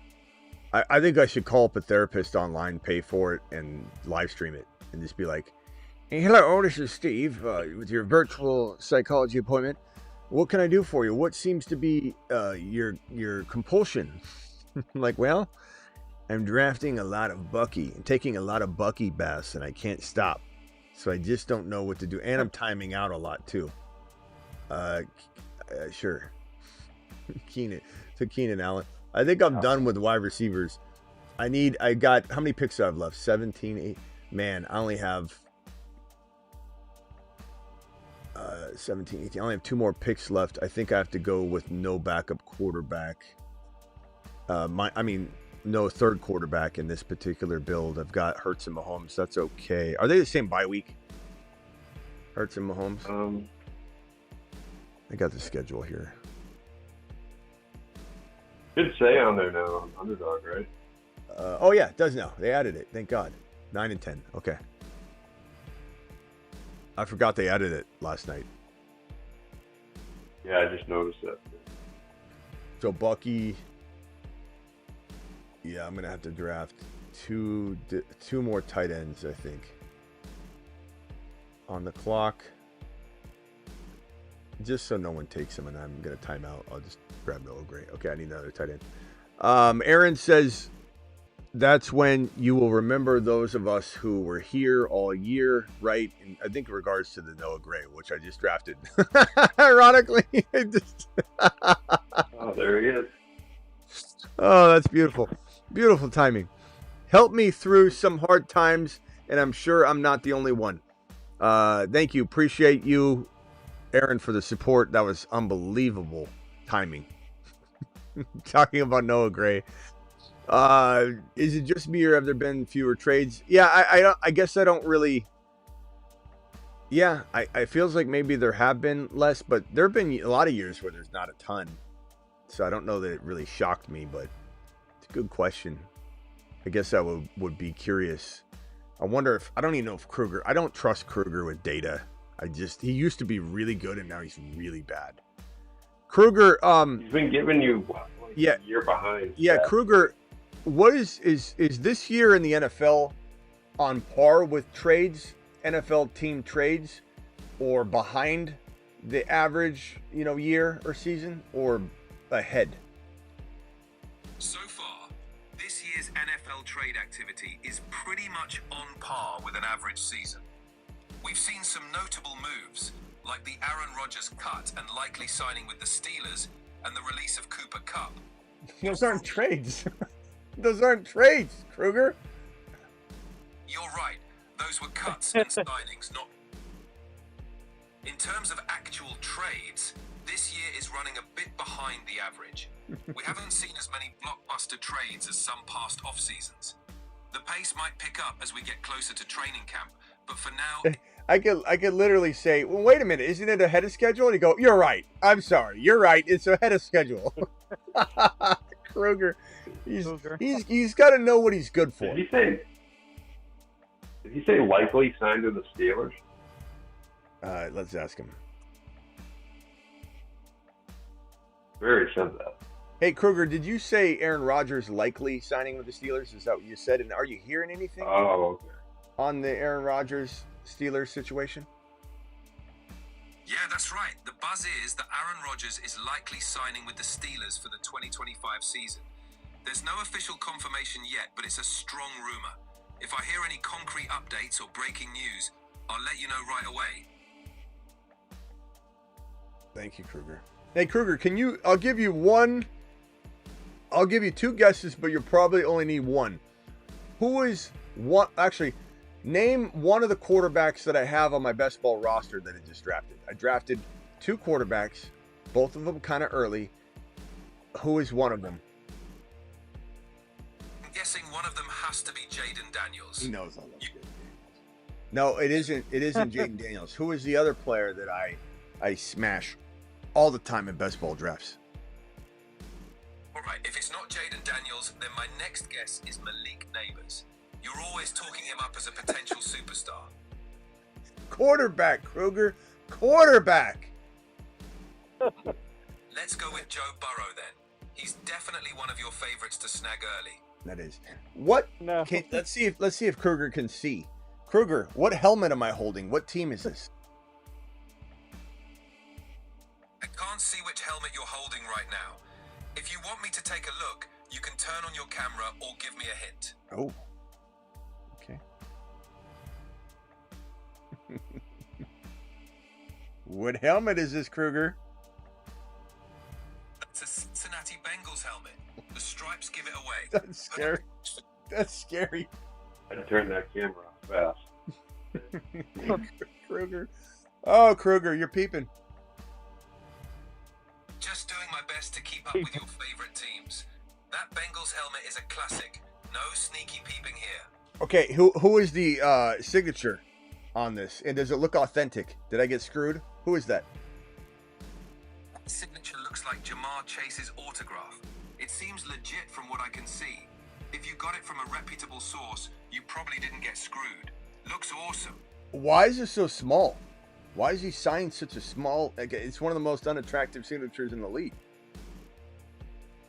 I think I should call up a therapist online, pay for it, and live stream it. And just be like, hey, hello, this is Steve with your virtual psychology appointment. What can I do for you? What seems to be your compulsion? Like, well, I'm drafting a lot of Bucky and taking a lot of Bucky baths, and I can't stop. So I just don't know what to do. And I'm timing out a lot, too. Sure. Keenan Allen. I think I'm done with wide receivers. How many picks do I have left? 17, 8. Man, I only have 17, 18. I only have 2 more picks left. I think I have to go with no backup quarterback. No third quarterback in this particular build. I've got Hurts and Mahomes. That's okay. Are they the same bye week? Hurts and Mahomes? I got the schedule here. Should say on there now on Underdog, right? Oh, yeah, it does now. They added it. Thank God. 9 and 10. Okay. I forgot they added it last night. Yeah, I just noticed that. So, Bucky. Yeah, I'm going to have to draft two more tight ends, I think. On the clock. Just so no one takes him and I'm going to time out. I'll just grab Noah Gray. Okay, I need another tight end. Aaron says, that's when you will remember those of us who were here all year, right? And I think in regards to the Noah Gray, which I just drafted. Ironically. Oh, there he is. Oh, that's beautiful. Beautiful timing. Help me through some hard times, and I'm sure I'm not the only one. Thank you. Appreciate you, Aaron, for the support. That was unbelievable timing. Talking about Noah Gray. Is it just me or have there been fewer trades? Yeah, I guess I don't really. Yeah, I feels like maybe there have been less, but there have been a lot of years where there's not a ton. So I don't know that it really shocked me, but it's a good question. I guess I would be curious. I wonder if, I don't even know if Kruger, I don't trust Kruger with data. He used to be really good and now he's really bad. Kruger, he's been giving you a year behind. Yeah, Kruger, what is this year in the NFL on par with trades, NFL team trades, or behind the average, year or season, or ahead? So far, this year's NFL trade activity is pretty much on par with an average season. We've seen some notable moves, like the Aaron Rodgers cut and likely signing with the Steelers, and the release of Cooper Kupp. Those aren't trades. Those aren't trades, Kruger. You're right. Those were cuts and signings, not... In terms of actual trades, this year is running a bit behind the average. We haven't seen as many blockbuster trades as some past off-seasons. The pace might pick up as we get closer to training camp, but for now... I could literally say, well, wait a minute, isn't it ahead of schedule? And you go, you're right. I'm sorry. You're right. It's ahead of schedule. Kruger, he's got to know what he's good for. Did he say likely signed to the Steelers? Let's ask him. Very said that. Hey, Kruger, did you say Aaron Rodgers likely signing with the Steelers? Is that what you said? And are you hearing anything okay. on the Aaron Rodgers Steelers situation? Yeah, that's right. The buzz is that Aaron Rodgers is likely signing with the Steelers for the 2025 season. There's no official confirmation yet, but it's a strong rumor. If I hear any concrete updates or breaking news, I'll let you know right away. Thank you, Kruger. Hey, Kruger, I'll give you two guesses, but you'll probably only need one. Name one of the quarterbacks that I have on my best ball roster that I just drafted. I drafted two quarterbacks, both of them kind of early. Who is one of them? I'm guessing one of them has to be Jaden Daniels. He knows all those. No, it isn't. It isn't Jaden Daniels. Who is the other player that I smash all the time in best ball drafts? All right, if it's not Jaden Daniels, then my next guess is Malik Neighbors. You're always talking him up as a potential superstar. Quarterback, Kruger. Quarterback. Let's go with Joe Burrow then. He's definitely one of your favorites to snag early. That is. What? No. Let's see if Kruger can see. Kruger, what helmet am I holding? What team is this? I can't see which helmet you're holding right now. If you want me to take a look, you can turn on your camera or give me a hint. Oh. Okay. What helmet is this, Kruger? It's a Cincinnati Bengals helmet. The stripes give it away. That's scary. That's scary. I turned that camera off fast. Kruger. Oh, Kruger, you're peeping. Just doing my best to keep up with your favorite teams. That Bengals helmet is a classic. No sneaky peeping here. Okay, who is the signature on this? And does it look authentic? Did I get screwed? Who is that? That signature looks like Jamar Chase's autograph. It seems legit from what I can see. If you got it from a reputable source, you probably didn't get screwed. Looks awesome. Why is it so small? Why is he signed such a small... It's one of the most unattractive signatures in the league.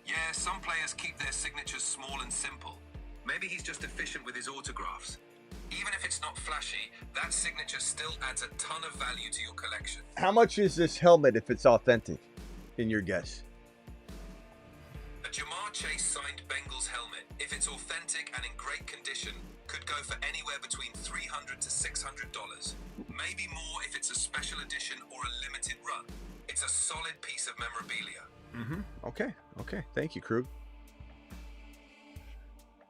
Yeah, some players keep their signatures small and simple. Maybe he's just efficient with his autographs. Even if it's not flashy, that signature still adds a ton of value to your collection. How much is this helmet if it's authentic, in your guess? A Jamar Chase signed Bengals helmet, if it's authentic and in great condition, could go for anywhere between $300 to $600. Maybe more if it's a special edition or a limited run. It's a solid piece of memorabilia. Mm-hmm. Okay. Thank you, Krug.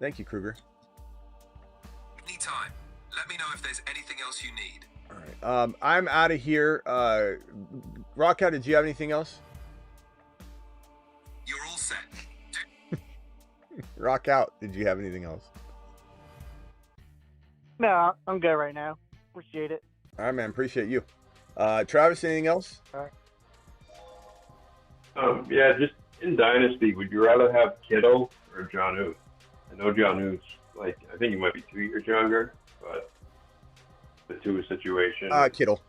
Thank you, Kruger. Anytime. Let me know if there's anything else you need. All right. I'm out of here. Rockout, did you have anything else? You're all set. Rockout, did you have anything else? No, I'm good right now. Appreciate it. All right, man. Appreciate you. Travis, anything else? All right. Yeah, just in Dynasty, would you rather have Kittle or Jonnu? I know Jonnu's I think he might be 2 years younger, but the two situation. Kittle.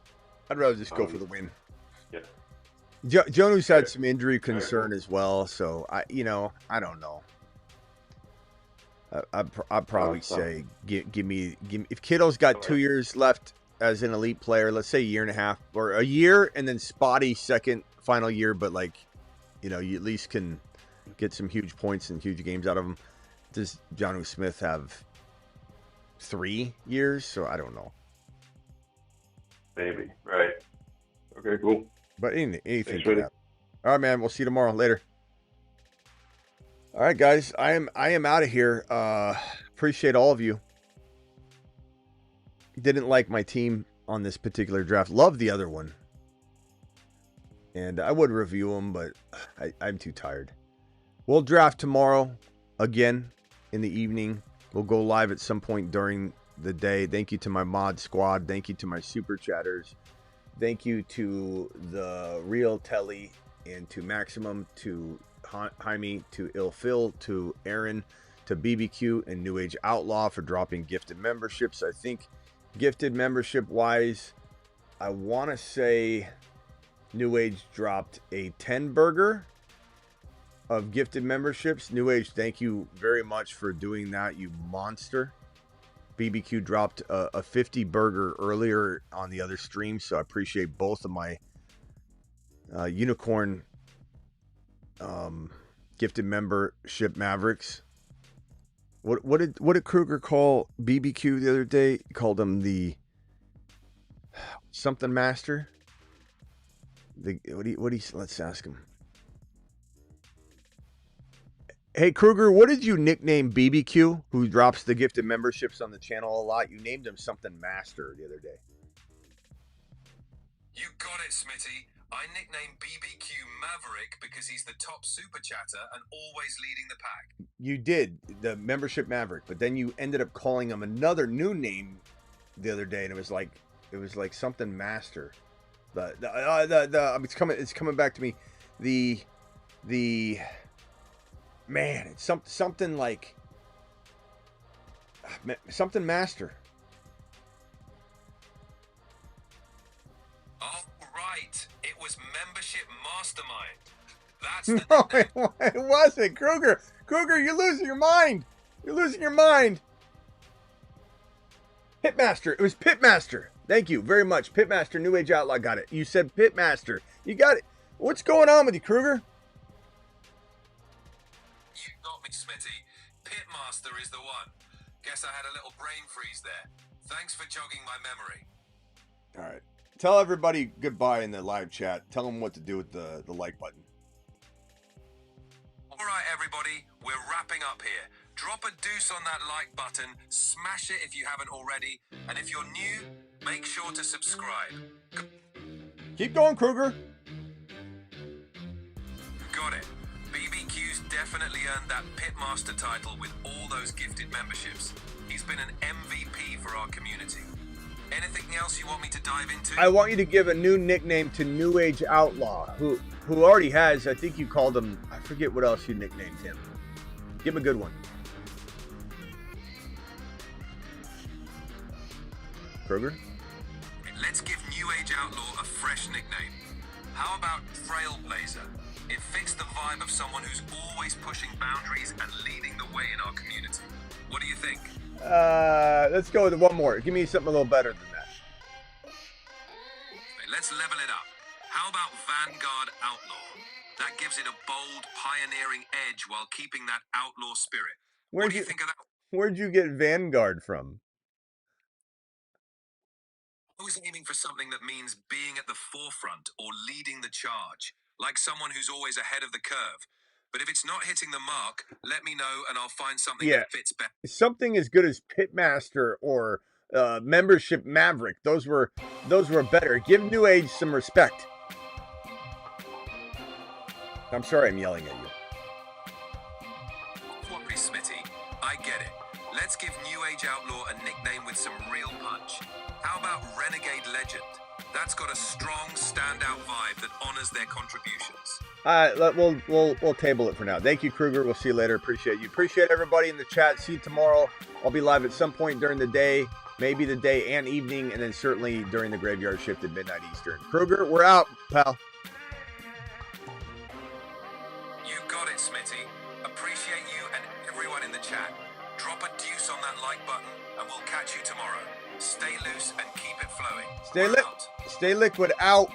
I'd rather just go for the win. Yeah. Jonnu's had some injury concern as well, so I don't know. I'd probably say give me if Kittle's got 2 years left as an elite player, let's say a year and a half or a year, and then spotty final year, but you at least can get some huge points and huge games out of him. Does Jonnu Smith have 3 years? So I don't know. Maybe, right. Okay, cool. But anything could happen. All right, man. We'll see you tomorrow. Later. All right, guys. I am out of here. Appreciate all of you. Didn't like my team on this particular draft. Love the other one. And I would review them, but I'm too tired. We'll draft tomorrow again in the evening. We'll go live at some point during the day. Thank you to my mod squad. Thank you to my super chatters. Thank you to the Real Telly and to Maximum, to Jaime, to Il Phil, to Aaron, to BBQ and New Age Outlaw for dropping gifted memberships. I think gifted membership wise, I want to say New Age dropped a 10 burger of gifted memberships. New Age, thank you very much for doing that, you monster. BBQ dropped a 50 burger earlier on the other stream, so I appreciate both of my unicorn gifted membership Mavericks. What did Kruger call BBQ the other day? He called him the something master. Let's ask him. Hey Kruger, what did you nickname BBQ, who drops the gifted memberships on the channel a lot? You named him something master the other day. You got it, Smitty. I nicknamed BBQ Maverick because he's the top super chatter and always leading the pack. You did, the membership Maverick, but then you ended up calling him another new name the other day, and it was like something master. It's coming back to me. The man, it's something like something master. Oh, right. It was membership mastermind. That's the No, it wasn't. Kruger, you're losing your mind. You're losing your mind. Pitmaster. It was Pitmaster. Thank you very much. Pitmaster, New Age Outlaw, got it. You said Pitmaster. You got it. What's going on with you, Kruger? You got me, Smitty. Pitmaster is the one. Guess I had a little brain freeze there. Thanks for jogging my memory. All right. Tell everybody goodbye in the live chat. Tell them what to do with the like button. All right, everybody. We're wrapping up here. Drop a deuce on that like button. Smash it if you haven't already. And if you're new, make sure to subscribe. Keep going, Kruger. Got it. BBQ's definitely earned that Pitmaster title with all those gifted memberships. He's been an MVP for our community. Anything else you want me to dive into? I want you to give a new nickname to New Age Outlaw, who already has, I think you called him, I forget what else you nicknamed him. Give him a good one. Kruger? Let's give New Age Outlaw a fresh nickname. How about Trailblazer? It fits the vibe of someone who's always pushing boundaries and leading the way in our community. What do you think? Let's go with one more. Give me something a little better than that. Let's level it up. How about Vanguard Outlaw? That gives it a bold, pioneering edge while keeping that outlaw spirit. What do you think of that? Where'd you get Vanguard from? I was aiming for something that means being at the forefront or leading the charge, like someone who's always ahead of the curve. But if it's not hitting the mark, let me know and I'll find something that fits better. Something as good as Pitmaster or membership Maverick. Those were better. Give New Age some respect. I'm sorry I'm yelling at you. What, Smitty? I get it. Let's give New Age Outlaw a nickname with some real punch. How about Renegade Legend? That's got a strong, standout vibe that honors their contributions. We'll table it for now. Thank you, Kruger. We'll see you later. Appreciate you. Appreciate everybody in the chat. See you tomorrow. I'll be live at some point during the day, maybe the day and evening, and then certainly during the graveyard shift at midnight Eastern. Kruger, we're out, pal. You got it, Smitty. Appreciate you and everyone in the chat. Drop a deuce on that like button, and we'll catch you tomorrow. Stay loose and keep it flowing. Stay liquid out.